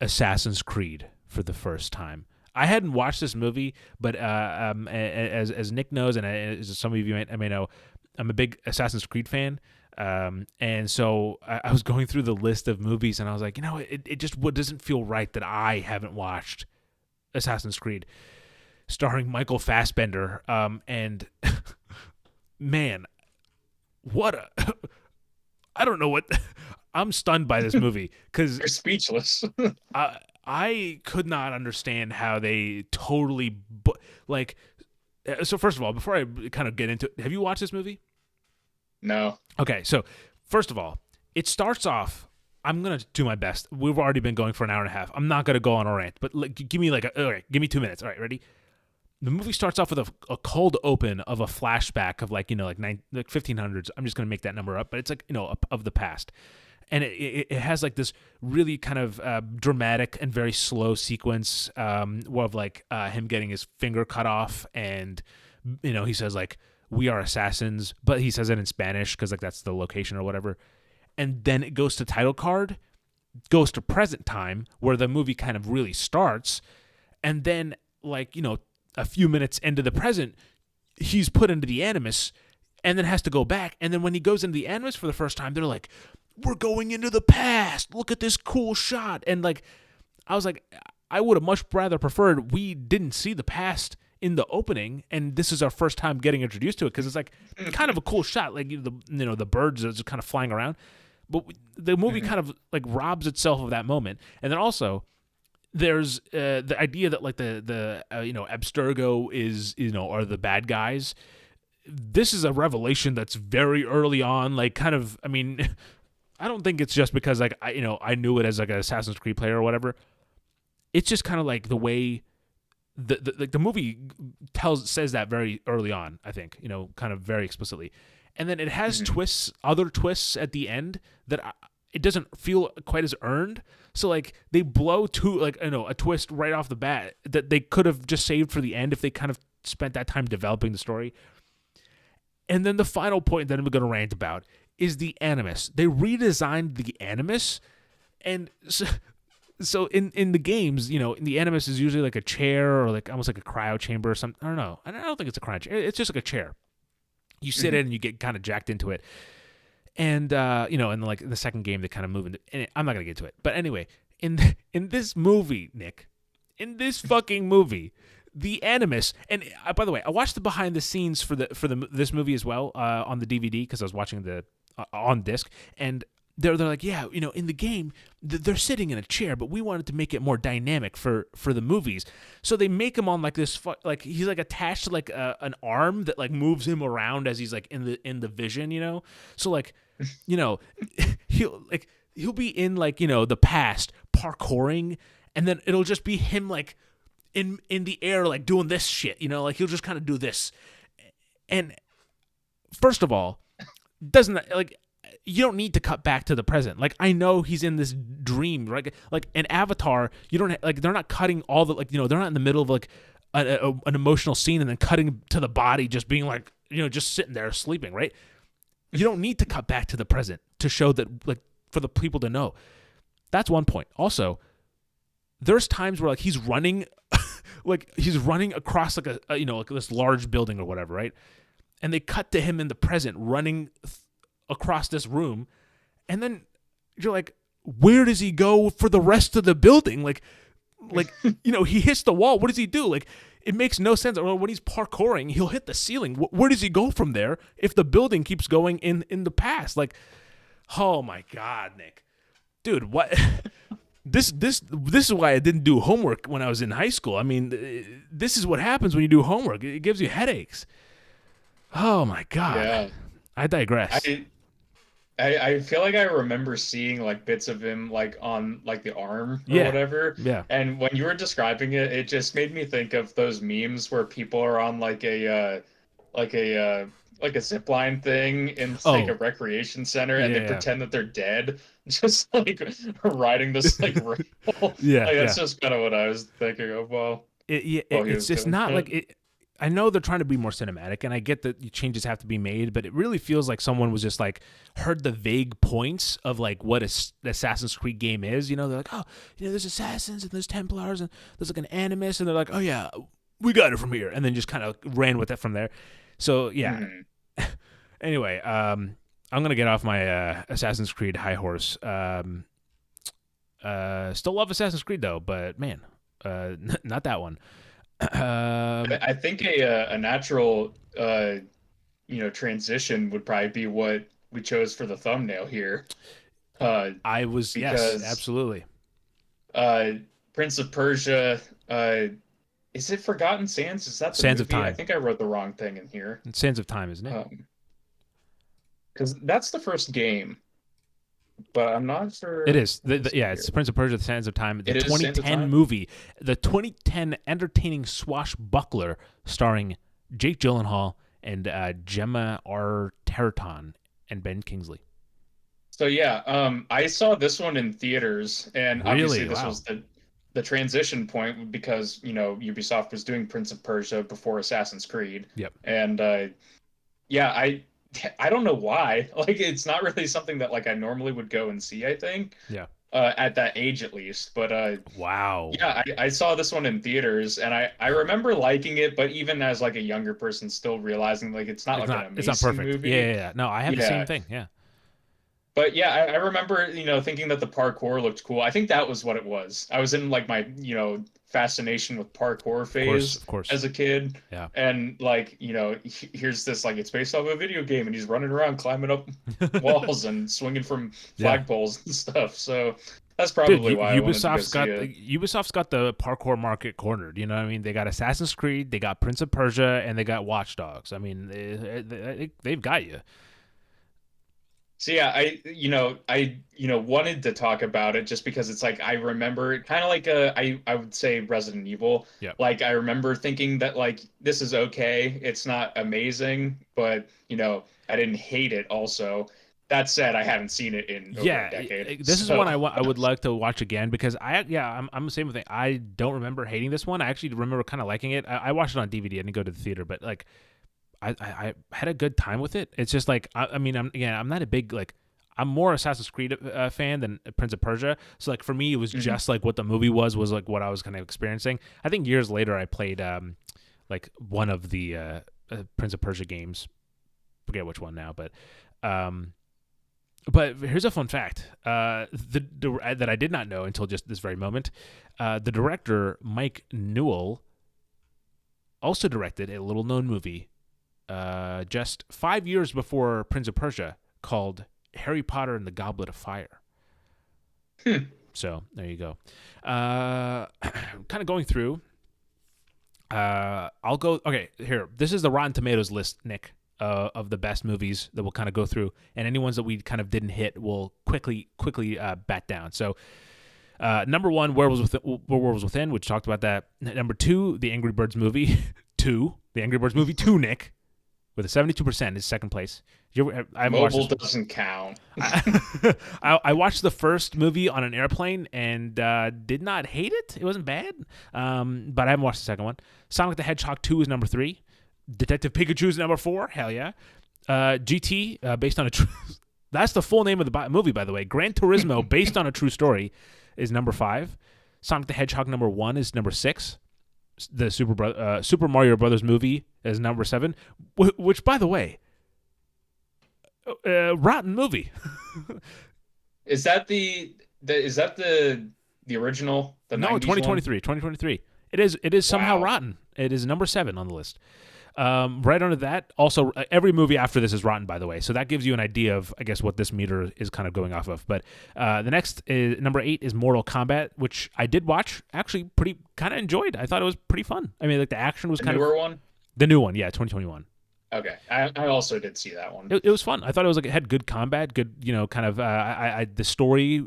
Speaker 1: Assassin's Creed for the first time. I hadn't watched this movie, but as Nick knows, and as some of you may know, I'm a big Assassin's Creed fan. And so I was going through the list of movies, and I was like, you know, it just doesn't feel right that I haven't watched Assassin's Creed, starring Michael Fassbender. And man, I don't know what. I'm stunned by this movie because
Speaker 2: You're speechless.
Speaker 1: I could not understand how they totally like. So first of all, before I kind of get into it, have you watched this movie?
Speaker 2: No.
Speaker 1: Okay, so first of all, it starts off. I'm gonna do my best. We've already been going for an hour and a half. I'm not gonna go on a rant, but give me give me 2 minutes. All right, ready? The movie starts off with a cold open of a flashback of like 1500s. I'm just gonna make that number up, but it's like of the past. And it has like this really kind of dramatic and very slow sequence of like him getting his finger cut off, and he says like, "We are assassins," but he says it in Spanish because like that's the location or whatever. And then it goes to title card, goes to present time where the movie kind of really starts, and then like a few minutes into the present, he's put into the Animus, and then has to go back. And then when he goes into the Animus for the first time, they're like, "We're going into the past. Look at this cool shot." And like, I was like, I would have much rather preferred we didn't see the past in the opening, and this is our first time getting introduced to it because it's like kind of a cool shot, like the birds are just kind of flying around. But the movie kind of like robs itself of that moment, and then also there's the idea that like the Abstergo is are the bad guys. This is a revelation that's very early on, like kind of. I mean. I don't think it's just because like I knew it as like an Assassin's Creed player or whatever. It's just kind of like the way the movie says that very early on. I think kind of very explicitly, and then it has other twists at the end that it doesn't feel quite as earned. So like they blow a twist right off the bat that they could have just saved for the end if they kind of spent that time developing the story. And then the final point that I'm going to rant about is the Animus. They redesigned the Animus, and so in the games, the Animus is usually like a chair or like almost like a cryo chamber or something. I don't know. I don't think it's a cryo chamber. It's just like a chair. You sit in and you get kind of jacked into it. And and like the second game they kind of move into. And I'm not gonna get to it, but anyway, in this movie, Nick, in this fucking movie. The Animus, and by the way, I watched the behind the scenes for this movie as well on the DVD because I was watching the on disc, and they're like, yeah, in the game they're sitting in a chair, but we wanted to make it more dynamic for the movies, so they make him on like this like he's like attached to like an arm that like moves him around as he's like in the vision, so like he'll like he'll be in like, the past parkouring, and then it'll just be him like in the air like doing this shit, like he'll just kind of do this. And first of all, doesn't like you don't need to cut back to the present. Like I know he's in this dream, right? Like an Avatar, you don't like they're not cutting all the they're not in the middle of like an emotional scene and then cutting to the body just being like just sitting there sleeping, right? You don't need to cut back to the present to show that, like, for the people to know. That's one point. Also, there's times where like he's running like he's running across like a like this large building or whatever, right? And they cut to him in the present running across this room, and then you're like, where does he go for the rest of the building? Like he hits the wall. What does he do? Like, it makes no sense. Or when he's parkouring, he'll hit the ceiling. Where does he go from there if the building keeps going in the past? Like, oh my God, Nick, dude, what? This is why I didn't do homework when I was in high school. I mean, this is what happens when you do homework. It gives you headaches. Oh my God.
Speaker 2: Yeah.
Speaker 1: I digress.
Speaker 2: I feel like I remember seeing like bits of him like on like the arm or whatever.
Speaker 1: Yeah.
Speaker 2: And when you were describing it, it just made me think of those memes where people are on like a zip line thing in like a recreation center and they pretend that they're dead, just like riding this like rail.
Speaker 1: Yeah.
Speaker 2: Like, that's just kind of what I was thinking of. Well,
Speaker 1: it's just not like it. I know they're trying to be more cinematic, and I get that changes have to be made, but it really feels like someone was just like heard the vague points of like what the Assassin's Creed game is. They're like, oh, there's assassins and there's Templars and there's like an animus, and they're like, oh yeah, we got it from here, and then just kind of ran with it from there. So yeah. Mm-hmm. Anyway, I'm gonna get off my Assassin's Creed high horse. Still love Assassin's Creed though, but man, not that one.
Speaker 2: I think a natural transition would probably be what we chose for the thumbnail here.
Speaker 1: Yes, absolutely.
Speaker 2: Prince of Persia. Is it Forgotten Sands? Is that the
Speaker 1: Sands
Speaker 2: movie?
Speaker 1: of Time?
Speaker 2: I think I wrote the wrong thing in here.
Speaker 1: It's Sands of Time, isn't it?
Speaker 2: Because that's the first game. But I'm not sure.
Speaker 1: It is. It's Prince of Persia: The Sands of Time. The
Speaker 2: it
Speaker 1: 2010 movie. The 2010 entertaining swashbuckler starring Jake Gyllenhaal and Gemma Arterton and Ben Kingsley.
Speaker 2: So yeah, I saw this one in theaters, and obviously this was the transition point because Ubisoft was doing Prince of Persia before Assassin's Creed.
Speaker 1: Yep.
Speaker 2: And I don't know why. Like, it's not really something that like I normally would go and see, I think.
Speaker 1: Yeah.
Speaker 2: At that age, at least. But
Speaker 1: wow.
Speaker 2: Yeah, I saw this one in theaters, and I remember liking it, but even as like a younger person, still realizing like it's not an amazing
Speaker 1: it's not perfect
Speaker 2: movie.
Speaker 1: Yeah. No, I have the same thing. Yeah.
Speaker 2: But yeah, I remember thinking that the parkour looked cool. I think that was what it was. I was in like my fascination with parkour phase
Speaker 1: of course.
Speaker 2: as a kid.
Speaker 1: Yeah.
Speaker 2: And like, here's this, like, it's based off a video game and he's running around climbing up walls and swinging from flagpoles and stuff. So that's probably why
Speaker 1: Ubisoft's got the parkour market cornered. You know what I mean? They got Assassin's Creed, they got Prince of Persia, and they got Watch Dogs. I mean, they've got you.
Speaker 2: So yeah, I wanted to talk about it just because it's like I remember kind of like I would say Resident Evil.
Speaker 1: Yeah.
Speaker 2: Like I remember thinking that like this is okay, it's not amazing, but I didn't hate it. Also, that said, I haven't seen it in over a decade.
Speaker 1: This is one I would like to watch again because I'm the same thing. I don't remember hating this one. I actually remember kind of liking it. I watched it on DVD. I didn't go to the theater, but like. I had a good time with it. It's just like I'm not a big like I'm more Assassin's Creed fan than Prince of Persia. So like for me, it was just like what the movie was like what I was kind of experiencing. I think years later I played like one of the Prince of Persia games. Forget which one now, but here's a fun fact that I did not know until just this very moment. The director Mike Newell also directed a little known movie. Just 5 years before Prince of Persia, called Harry Potter and the Goblet of Fire. So there you go. Kind of going through. I'll go. Okay, here. This is the Rotten Tomatoes list, Nick, of the best movies that we'll kind of go through, and any ones that we kind of didn't hit, we'll quickly bat down. So, number one, Werewolves Within, which talked about that. Number two, The Angry Birds Movie 2, The Angry Birds Movie 2, Nick, with a 72% is second place.
Speaker 2: Mobile doesn't count.
Speaker 1: I watched the first movie on an airplane and did not hate it. It wasn't bad, but I haven't watched the second one. Sonic the Hedgehog 2 is number 3. Detective Pikachu is number 4. Hell yeah. GT, based on a true... That's the full name of the movie, by the way. Gran Turismo, based on a true story, is number 5. Sonic the Hedgehog number 1 is number 6. The Super Mario Brothers movie is number 7, which, by the way, rotten movie.
Speaker 2: Is that the original?
Speaker 1: No, 2023. It is somehow rotten. It is number 7 on the list. Right under that, also every movie after this is rotten, by the way. So that gives you an idea of, I guess, what this meter is kind of going off of. But the next is number 8 is Mortal Kombat, which I did watch. Actually, pretty kind of enjoyed. I thought it was pretty fun. I mean, like the action was kind of
Speaker 2: newer one.
Speaker 1: The new one, yeah, 2021.
Speaker 2: Okay, I also did see that one.
Speaker 1: It was fun. I thought it was like it had good combat, good kind of. The story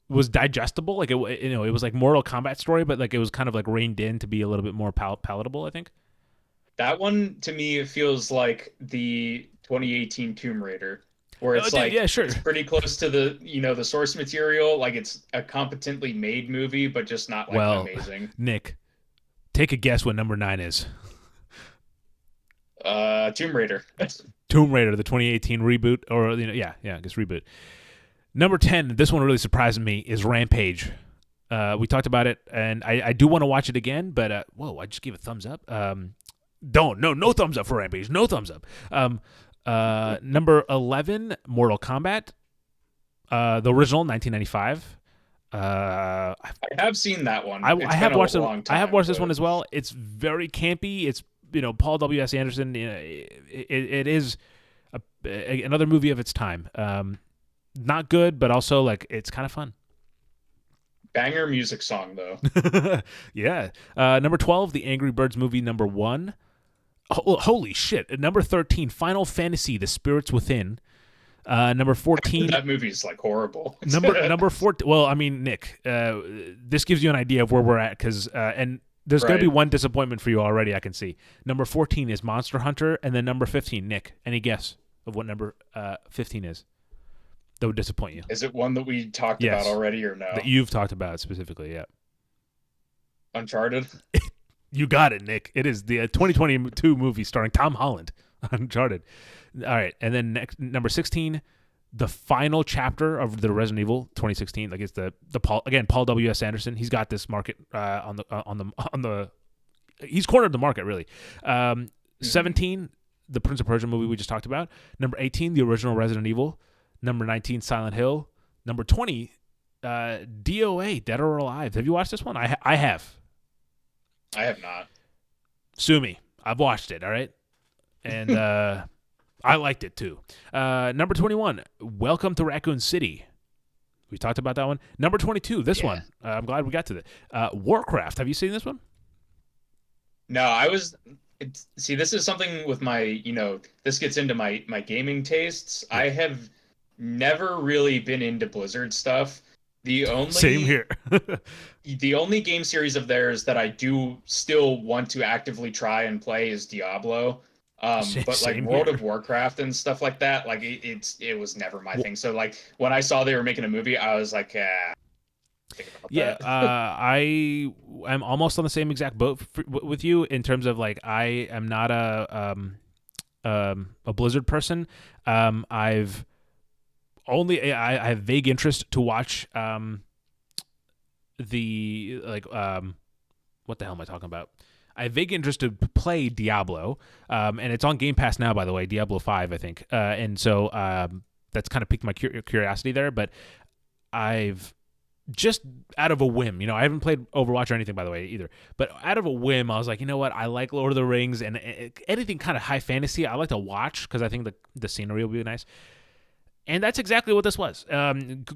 Speaker 1: was digestible. Like it was like Mortal Kombat story, but like it was kind of like reined in to be a little bit more palatable, I think.
Speaker 2: That one to me feels like the 2018 Tomb Raider, where it's it's pretty close to the the source material. Like it's a competently made movie, but just not like amazing.
Speaker 1: Nick, take a guess what number 9 is.
Speaker 2: Tomb Raider.
Speaker 1: Tomb Raider, the 2018 reboot, or I guess reboot. Number 10, this one really surprised me, is Rampage. We talked about it, and I do want to watch it again, but whoa, I just gave a thumbs up. No thumbs up for Rampage. No thumbs up. Number 11, Mortal Kombat, the original, 1995.
Speaker 2: I have seen that one.
Speaker 1: I have watched it. I have watched this one as well. It's very campy. It's Paul W.S. Anderson. It is another movie of its time. Not good, but also like it's kind of fun.
Speaker 2: Banger music song though.
Speaker 1: Yeah. Number 12, The Angry Birds Movie number 1. Holy shit. Number 13, Final Fantasy: The Spirits Within. Number 14.
Speaker 2: That movie's like horrible.
Speaker 1: number 14. Well, I mean, Nick, this gives you an idea of where we're at, because and there's going to be one disappointment for you already, I can see. Number 14 is Monster Hunter, and then number 15, Nick, any guess of what number 15 is? That would disappoint you.
Speaker 2: Is it one that we talked about already, or no?
Speaker 1: That you've talked about specifically, yeah.
Speaker 2: Uncharted?
Speaker 1: You got it, Nick. It is the 2022 movie starring Tom Holland, Uncharted. All right, and then next, number 16, the final chapter of the Resident Evil 2016. Like it's the Paul W.S. Anderson. He's got this market on the he's cornered the market really. 17, the Prince of Persia movie we just talked about. Number 18, the original Resident Evil. Number 19, Silent Hill. Number 20, DOA, Dead or Alive. Have you watched this one? I have.
Speaker 2: I have not.
Speaker 1: Sue me. I've watched it. All right, and I liked it too. Number 21, Welcome to Raccoon City. We talked about that one. Number 22, this one. I'm glad we got to that. Warcraft. Have you seen this one?
Speaker 2: No, see, this is something with my, this gets into my gaming tastes. I have never really been into Blizzard stuff.
Speaker 1: Same here.
Speaker 2: The only game series of theirs that I do still want to actively try and play is Diablo. But like World of Warcraft and stuff like that, like it was never my thing. So like when I saw they were making a movie, I was like,
Speaker 1: I am almost on the same exact boat with you in terms of like I am not a Blizzard person. I have vague interest to watch what the hell am I talking about? I have vague interest to play Diablo, and it's on Game Pass now, by the way, Diablo 5, I think. And so that's kind of piqued my curiosity there, but I've just out of a whim, I haven't played Overwatch or anything, by the way, either, but out of a whim, I was like, you know what? I like Lord of the Rings and anything kind of high fantasy I like to watch because I think the scenery will be nice. And that's exactly what this was.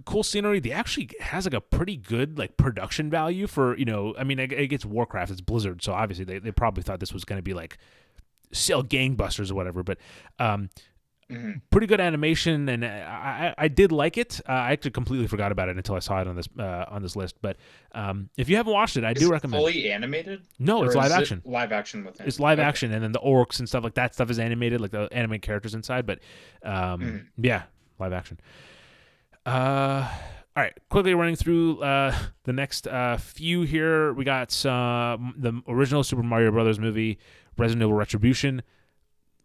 Speaker 1: Cool scenery. They actually has like a pretty good like production value for, I mean, it gets Warcraft. It's Blizzard. So obviously they probably thought this was going to be like, sell gangbusters or whatever. But
Speaker 2: Mhm.
Speaker 1: pretty good animation, and I did like it. I actually completely forgot about it until I saw it on this list. But if you haven't watched it, I
Speaker 2: Is
Speaker 1: do
Speaker 2: it
Speaker 1: recommend.
Speaker 2: fully animated,
Speaker 1: No, it's
Speaker 2: or
Speaker 1: live
Speaker 2: is it
Speaker 1: action.
Speaker 2: live action
Speaker 1: It's
Speaker 2: within?
Speaker 1: live
Speaker 2: Okay.
Speaker 1: action, and then the orcs and stuff like that stuff is animated, like the animated characters inside. But
Speaker 2: Mhm.
Speaker 1: yeah, live action. All right, quickly running through the next few here. We got some the original Super Mario Brothers movie, Resident Evil Retribution,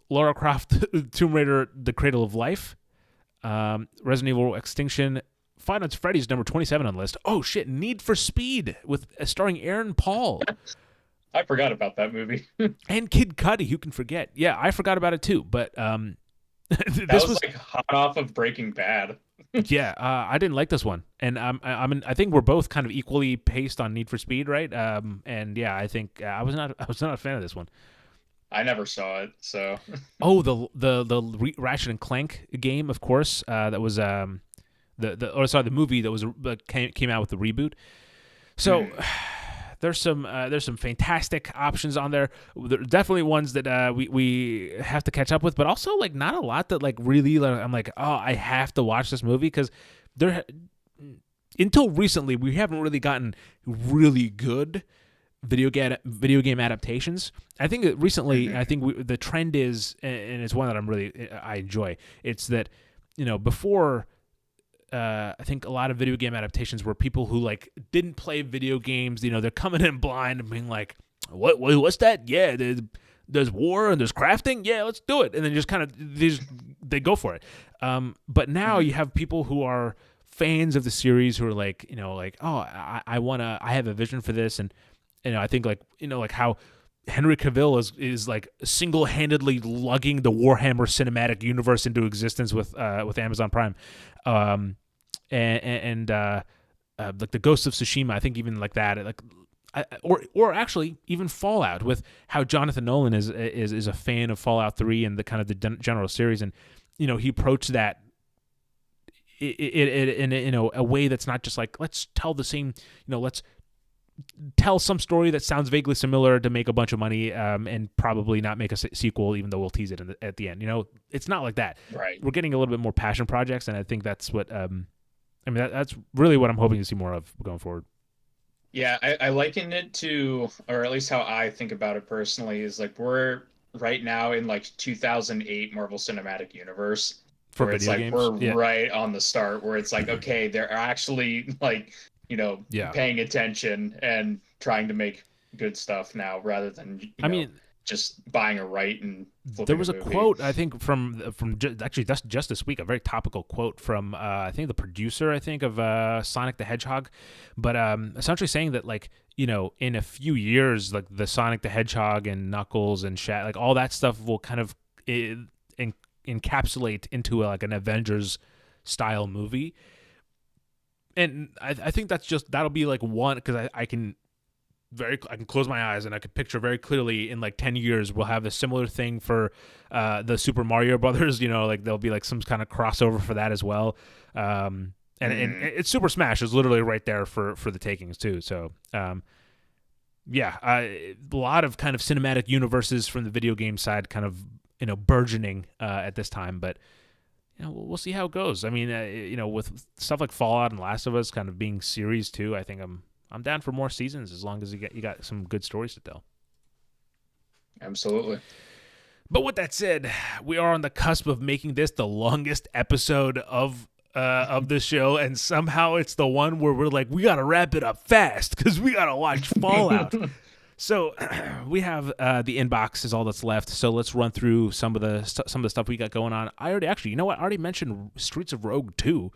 Speaker 1: Lara Croft, Tomb Raider: The Cradle of Life, Resident Evil Extinction, Five Nights at Freddy's number 27 on the list. Oh shit, Need for Speed with starring Aaron Paul
Speaker 2: I forgot about that movie.
Speaker 1: and Kid Cudi. Who can forget? Yeah, I forgot about it too. But
Speaker 2: That
Speaker 1: this
Speaker 2: was
Speaker 1: was
Speaker 2: like hot off of Breaking Bad.
Speaker 1: yeah. I didn't like this one, and I think we're both kind of equally paced on Need for Speed, right? And yeah, I think I was not a fan of this one.
Speaker 2: I never saw it, so
Speaker 1: Oh, the Ratchet and Clank game, of course. That was the movie that was came out with the reboot. So
Speaker 2: Mhm.
Speaker 1: there's some fantastic options on there. There are definitely ones that we have to catch up with, but also like not a lot that like really like, I'm like, oh, I have to watch this movie because there until recently we haven't really gotten really good video game adaptations. I think that recently,
Speaker 2: Mhm.
Speaker 1: the trend is, and it's one that I enjoy. It's that before. I think a lot of video game adaptations were people who like didn't play video games. They're coming in blind and being like, what's that? Yeah, there's war and there's crafting. Yeah, let's do it." And then just kind of they go for it. But now
Speaker 2: Mhm.
Speaker 1: you have people who are fans of the series who are like, oh, I have a vision for this, and I think like how Henry Cavill is like single-handedly lugging the Warhammer cinematic universe into existence with Amazon Prime. And like the Ghost of Tsushima, I think even like that, like, or actually even Fallout, with how Jonathan Nolan is a fan of Fallout 3 and the kind of the general series, and he approached that in a way that's not just like, let's tell the same, let's tell some story that sounds vaguely similar to make a bunch of money, and probably not make a sequel, even though we'll tease it at the end. It's not like that.
Speaker 2: Right.
Speaker 1: We're getting a little bit more passion projects, and I think that's what that's really what I'm hoping to see more of going forward
Speaker 2: Yeah, I liken it to, or at least how I think about it personally, is like we're right now in like 2008 Marvel Cinematic Universe,
Speaker 1: for
Speaker 2: where it's
Speaker 1: video
Speaker 2: like
Speaker 1: games.
Speaker 2: we're
Speaker 1: Yeah,
Speaker 2: right on the start, where it's like, okay, they're actually like,
Speaker 1: yeah.
Speaker 2: paying attention and trying to make good stuff now rather than,
Speaker 1: I mean,
Speaker 2: just buying a right and
Speaker 1: there
Speaker 2: flipping a
Speaker 1: was a
Speaker 2: movie.
Speaker 1: quote I think actually that's just this week, a very topical quote from I think the producer, I think, of Sonic the Hedgehog, but essentially saying that, like, in a few years, like the Sonic the Hedgehog and Knuckles and like all that stuff will kind of encapsulate into like an Avengers style movie. And I think that'll be like one, because I can close my eyes and I could picture very clearly in like 10 years we'll have a similar thing for the Super Mario Brothers. Like there'll be like some kind of crossover for that as well. And it's Super Smash is literally right there for the takings too. So yeah, a lot of kind of cinematic universes from the video game side kind of burgeoning at this time, but we'll see how it goes. I mean, with stuff like Fallout and Last of Us kind of being series too, I think I'm down for more seasons as long as you got some good stories to tell.
Speaker 2: Absolutely.
Speaker 1: But with that said, we are on the cusp of making this the longest episode of this show, and somehow it's the one where we're like, we gotta wrap it up fast because we gotta watch Fallout. So we have the inbox is all that's left. So let's run through some of the stuff we got going on. I already mentioned Streets of Rogue 2.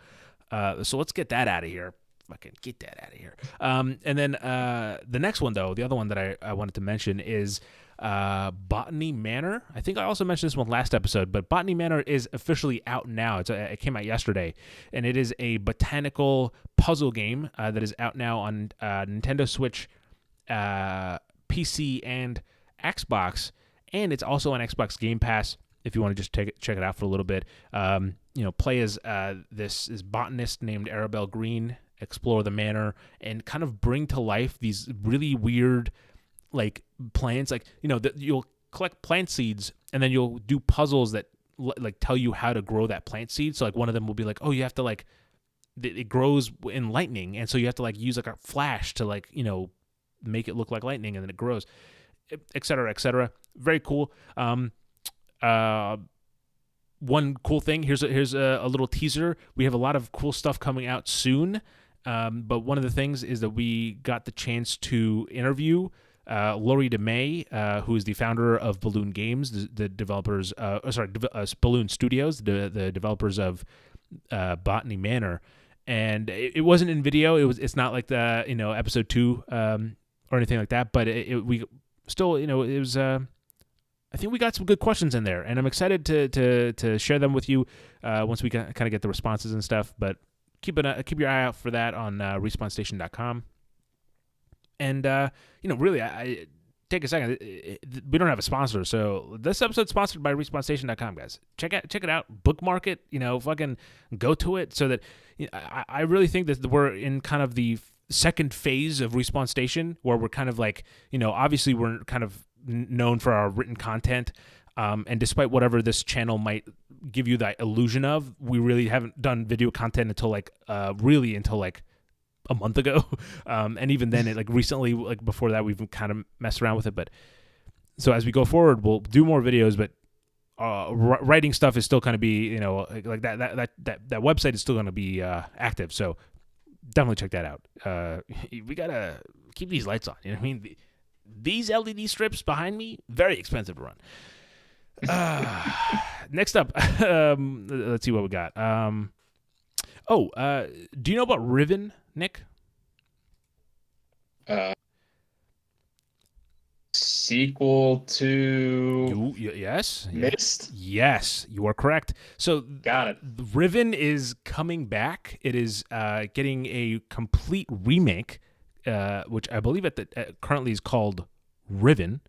Speaker 1: So let's get that out of here. Fucking get that out of here. And then the next one, though, the other one that I wanted to mention is Botany Manor. I think I also mentioned this one last episode, but Botany Manor is officially out now. It came out yesterday, and it is a botanical puzzle game that is out now on Nintendo Switch, PC, and Xbox, and it's also on Xbox Game Pass if you want to just check it out for a little bit. Play as this botanist named Arabelle Green, explore the manor, and kind of bring to life these really weird like plants, like that you'll collect plant seeds, and then you'll do puzzles that like tell you how to grow that plant seed. So like one of them will be like, oh, you have to like it grows in lightning, and so you have to like use like a flash to like make it look like lightning, and then it grows, et cetera, et cetera. Very cool. One cool thing, here's a little teaser. We have a lot of cool stuff coming out soon, but one of the things is that we got the chance to interview Laurie DeMay, who is the founder of Balloon Games, the developers, Balloon Studios, the developers of Botany Manor, and it wasn't in video. It's not like the episode 2 or anything like that, but we still it was. I think we got some good questions in there, and I'm excited to share them with you once we kind of get the responses and stuff. But keep your eye out for that on respawnstation.com. And really, I take a second. We don't have a sponsor, so this episode's sponsored by respawnstation.com, guys. Check it out, bookmark it. Fucking go to it, so that I really think that we're in kind of the second phase of Respawn Station, where we're kind of like obviously we're kind of known for our written content, and despite whatever this channel might give you the illusion of, we really haven't done video content until like a month ago, and even then, recently, before that, we've kind of messed around with it. But so as we go forward, we'll do more videos, but writing stuff is still going to be like that website is still going to be active. So definitely check that out. We gotta keep these lights on. You know what I mean? These LED strips behind me, very expensive to run. Next up, let's see what we got. Do you know about Riven, Nick?
Speaker 2: Sequel to
Speaker 1: yes,
Speaker 2: Mist?
Speaker 1: Yes, you are correct. So
Speaker 2: got it.
Speaker 1: Riven is coming back. It is getting a complete remake, which I believe currently is called Riven.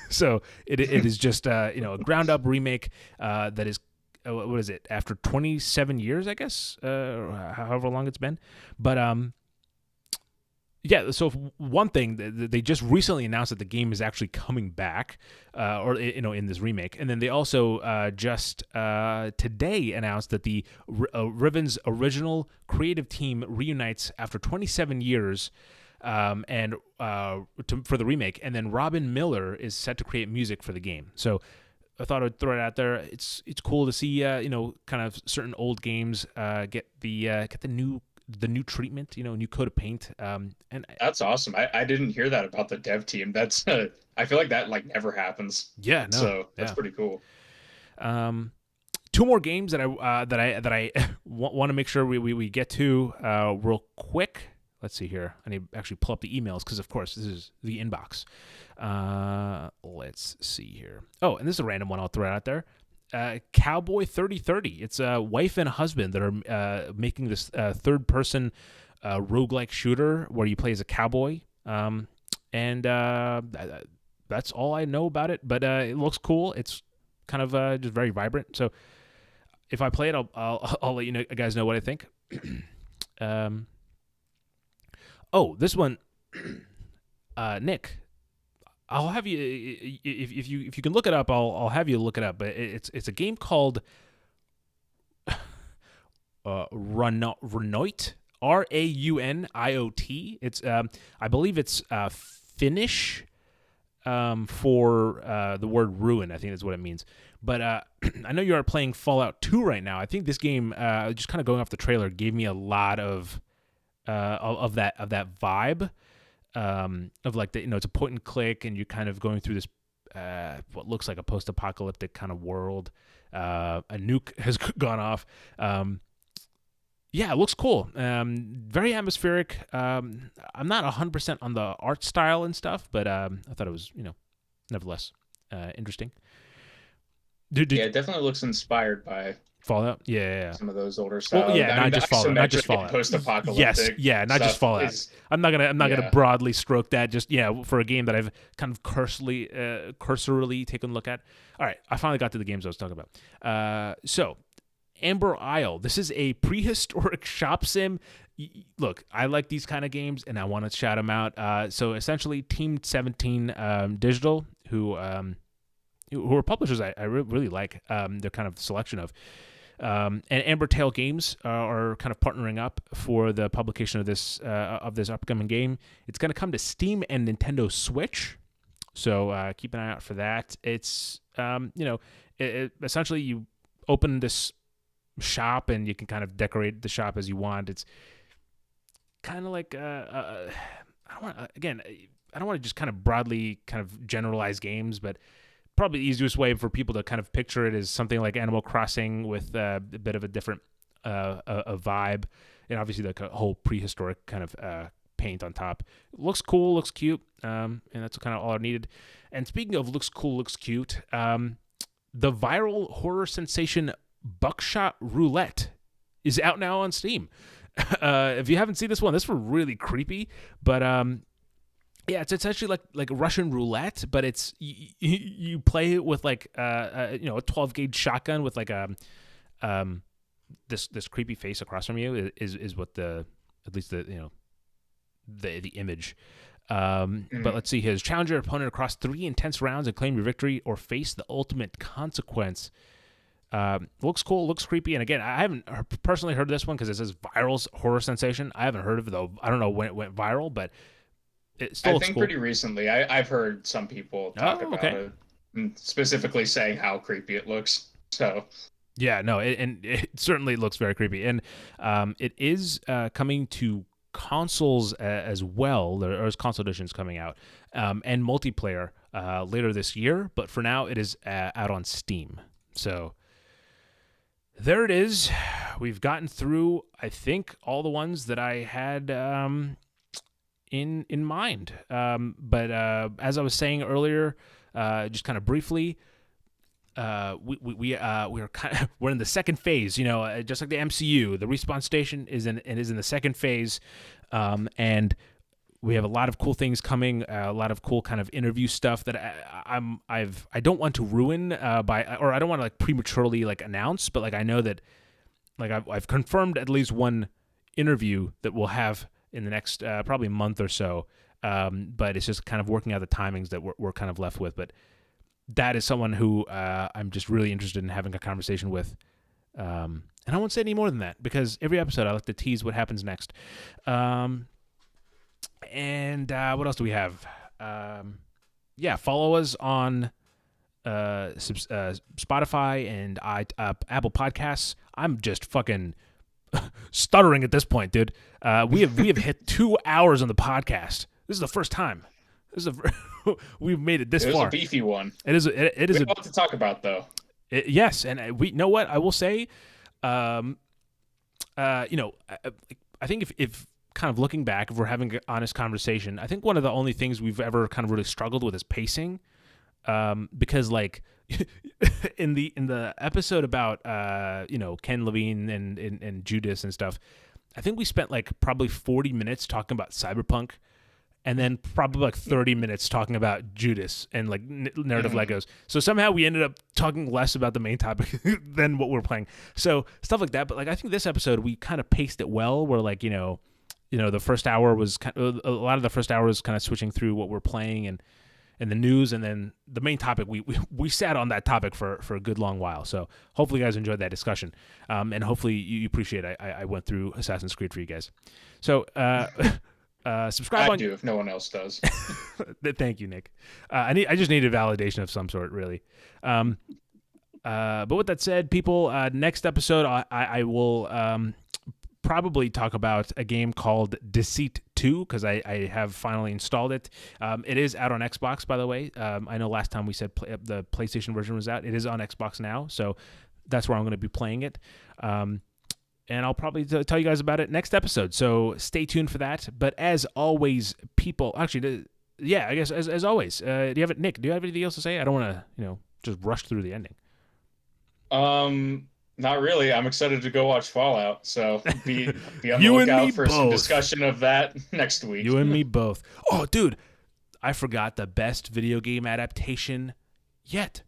Speaker 1: So it is just a ground up remake that is what is it, after 27 years, I guess, however long it's been. But yeah, so one thing, they just recently announced that the game is actually coming back, in this remake, and then they also just today announced that the Riven's original creative team reunites after 27 years, for the remake, and then Robin Miller is set to create music for the game. So I thought I'd throw it out there. It's cool to see kind of certain old games get the new treatment, new coat of paint. And
Speaker 2: that's awesome. I didn't hear that about the dev team. That's I feel like that never happens.
Speaker 1: Yeah, no.
Speaker 2: So that's pretty cool.
Speaker 1: Two more games that I want to make sure we get to real quick. Let's see here. I need to actually pull up the emails because, of course, this is the inbox. Let's see here. Oh, and this is a random one. I'll throw it out there. Cowboy 3030. It's a wife and a husband that are making this third-person roguelike shooter where you play as a cowboy. And that's all I know about it. But it looks cool. It's kind of just very vibrant. So if I play it, I'll let you guys know what I think. This one, Nick, I'll have you if you can look it up. I'll have you look it up. But it's a game called Rauniot, Rauniot. It's I believe it's Finnish for the word ruin. I think that's what it means. But I know you are playing Fallout 2 right now. I think this game, just kind of going off the trailer, gave me a lot of that vibe, of like it's a point and click, and you're kind of going through this what looks like a post-apocalyptic kind of world. A nuke has gone off. Yeah, it looks cool. Very atmospheric. I'm not 100% on the art style and stuff, but I thought it was nevertheless interesting.
Speaker 2: It definitely looks inspired by
Speaker 1: Fallout. Yeah.
Speaker 2: Some of those older styles.
Speaker 1: Well, not just Fallout.
Speaker 2: Post-apocalyptic.
Speaker 1: Yes, not just Fallout. I'm not gonna broadly stroke that. Just for a game that I've kind of cursorily taken a look at. All right, I finally got to the games I was talking about. So, Amber Isle. This is a prehistoric shop sim. Look, I like these kind of games, and I want to shout them out. So essentially, Team 17 Digital, who are publishers I really like. They're kind of the selection of. And Amber Tail Games are kind of partnering up for the publication of this upcoming game. It's going to come to Steam and Nintendo Switch, so keep an eye out for that. It's essentially you open this shop and you can kind of decorate the shop as you want. It's kind of like I don't want to just kind of broadly kind of generalize games, but probably the easiest way for people to kind of picture it is something like Animal Crossing with a bit of a different a vibe, and obviously like a whole prehistoric kind of paint on top. Looks cool, looks cute, and that's kind of all I needed. And speaking of looks cool, looks cute, the viral horror sensation Buckshot Roulette is out now on Steam. If you haven't seen this was really creepy, but yeah, it's essentially like Russian roulette, but it's you play it with like a 12 gauge shotgun with like this creepy face across from you is what the image. But let's see, his challenge your opponent across 3 intense rounds and claim your victory or face the ultimate consequence. Looks cool, looks creepy, and again, I haven't personally heard of this one because it says viral horror sensation. I haven't heard of it though. I don't know when it went viral, but it still looks cool.
Speaker 2: Pretty recently. I've heard some people talk about it, and specifically saying how creepy it looks. So
Speaker 1: yeah, no, it certainly looks very creepy, and it is coming to consoles as well. There's console editions coming out, and multiplayer later this year. But for now, it is out on Steam. So there it is. We've gotten through, I think, all the ones that I had in mind. But as I was saying earlier, just kind of briefly, we're in the second phase. Just like the MCU, the Respawn Station is in the second phase, and we have a lot of cool things coming, a lot of cool kind of interview stuff that I don't want to ruin or I don't want to like prematurely like announce, but like I know that like I've confirmed at least one interview that we'll have in the next probably month or so, but it's just kind of working out the timings that we're kind of left with. But that is someone who I'm just really interested in having a conversation with, and I won't say any more than that because every episode I like to tease what happens next. And what else do we have? Follow us on Spotify and Apple Podcasts. I'm just fucking stuttering at this point, dude. We have hit 2 hours on the podcast. This is the first time. We've made it this far.
Speaker 2: It was a beefy one.
Speaker 1: It is.
Speaker 2: We have a lot to talk about, though.
Speaker 1: Yes, and we know what I will say. I think if kind of looking back, if we're having an honest conversation, I think one of the only things we've ever kind of really struggled with is pacing, because like in the episode about Ken Levine and Judas and stuff, I think we spent like probably 40 minutes talking about Cyberpunk, and then probably like 30 minutes talking about Judas and like narrative Legos. So somehow we ended up talking less about the main topic than what we're playing. So stuff like that. But like I think this episode we kind of paced it well. Where like the first hour was a lot of the first hour was kind of switching through what we're playing and the news, and then the main topic we sat on that topic for a good long while. So hopefully you guys enjoyed that discussion, and hopefully you appreciate I went through Assassin's Creed for you guys. So subscribe.
Speaker 2: I do if no one else does.
Speaker 1: Thank you, Nick. I just needed validation of some sort, really. But with that said, people, next episode I will probably talk about a game called Deceit 2 because I have finally installed it. It is out on Xbox, by the way. I know last time we said the PlayStation version was out. It is on Xbox now, so that's where I'm going to be playing it. And I'll probably tell you guys about it next episode, so stay tuned for that. But as always, people, actually, I guess as always, Nick, do you have anything else to say? I don't want to, just rush through the ending.
Speaker 2: Not really. I'm excited to go watch Fallout, so be on the lookout for some discussion of that next week.
Speaker 1: You and me both. Oh, dude, I forgot the best video game adaptation yet.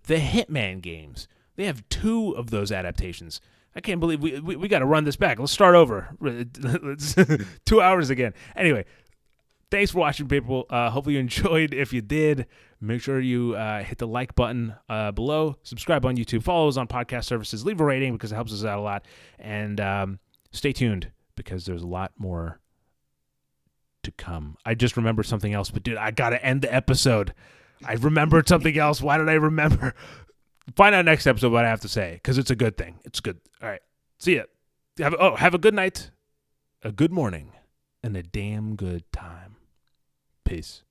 Speaker 1: The Hitman games. They have 2 of those adaptations. I can't believe we got to run this back. Let's start over. It's 2 hours again. Anyway, Thanks for watching, people. Hopefully you enjoyed. If you did, make sure you hit the like button below. Subscribe on YouTube. Follow us on podcast services. Leave a rating because it helps us out a lot. And stay tuned because there's a lot more to come. I just remembered something else, but dude, I got to end the episode. I remembered something else. Why did I remember? Find out next episode what I have to say because it's a good thing. It's good. All right. See ya. Have a good night, a good morning, and a damn good time. Peace.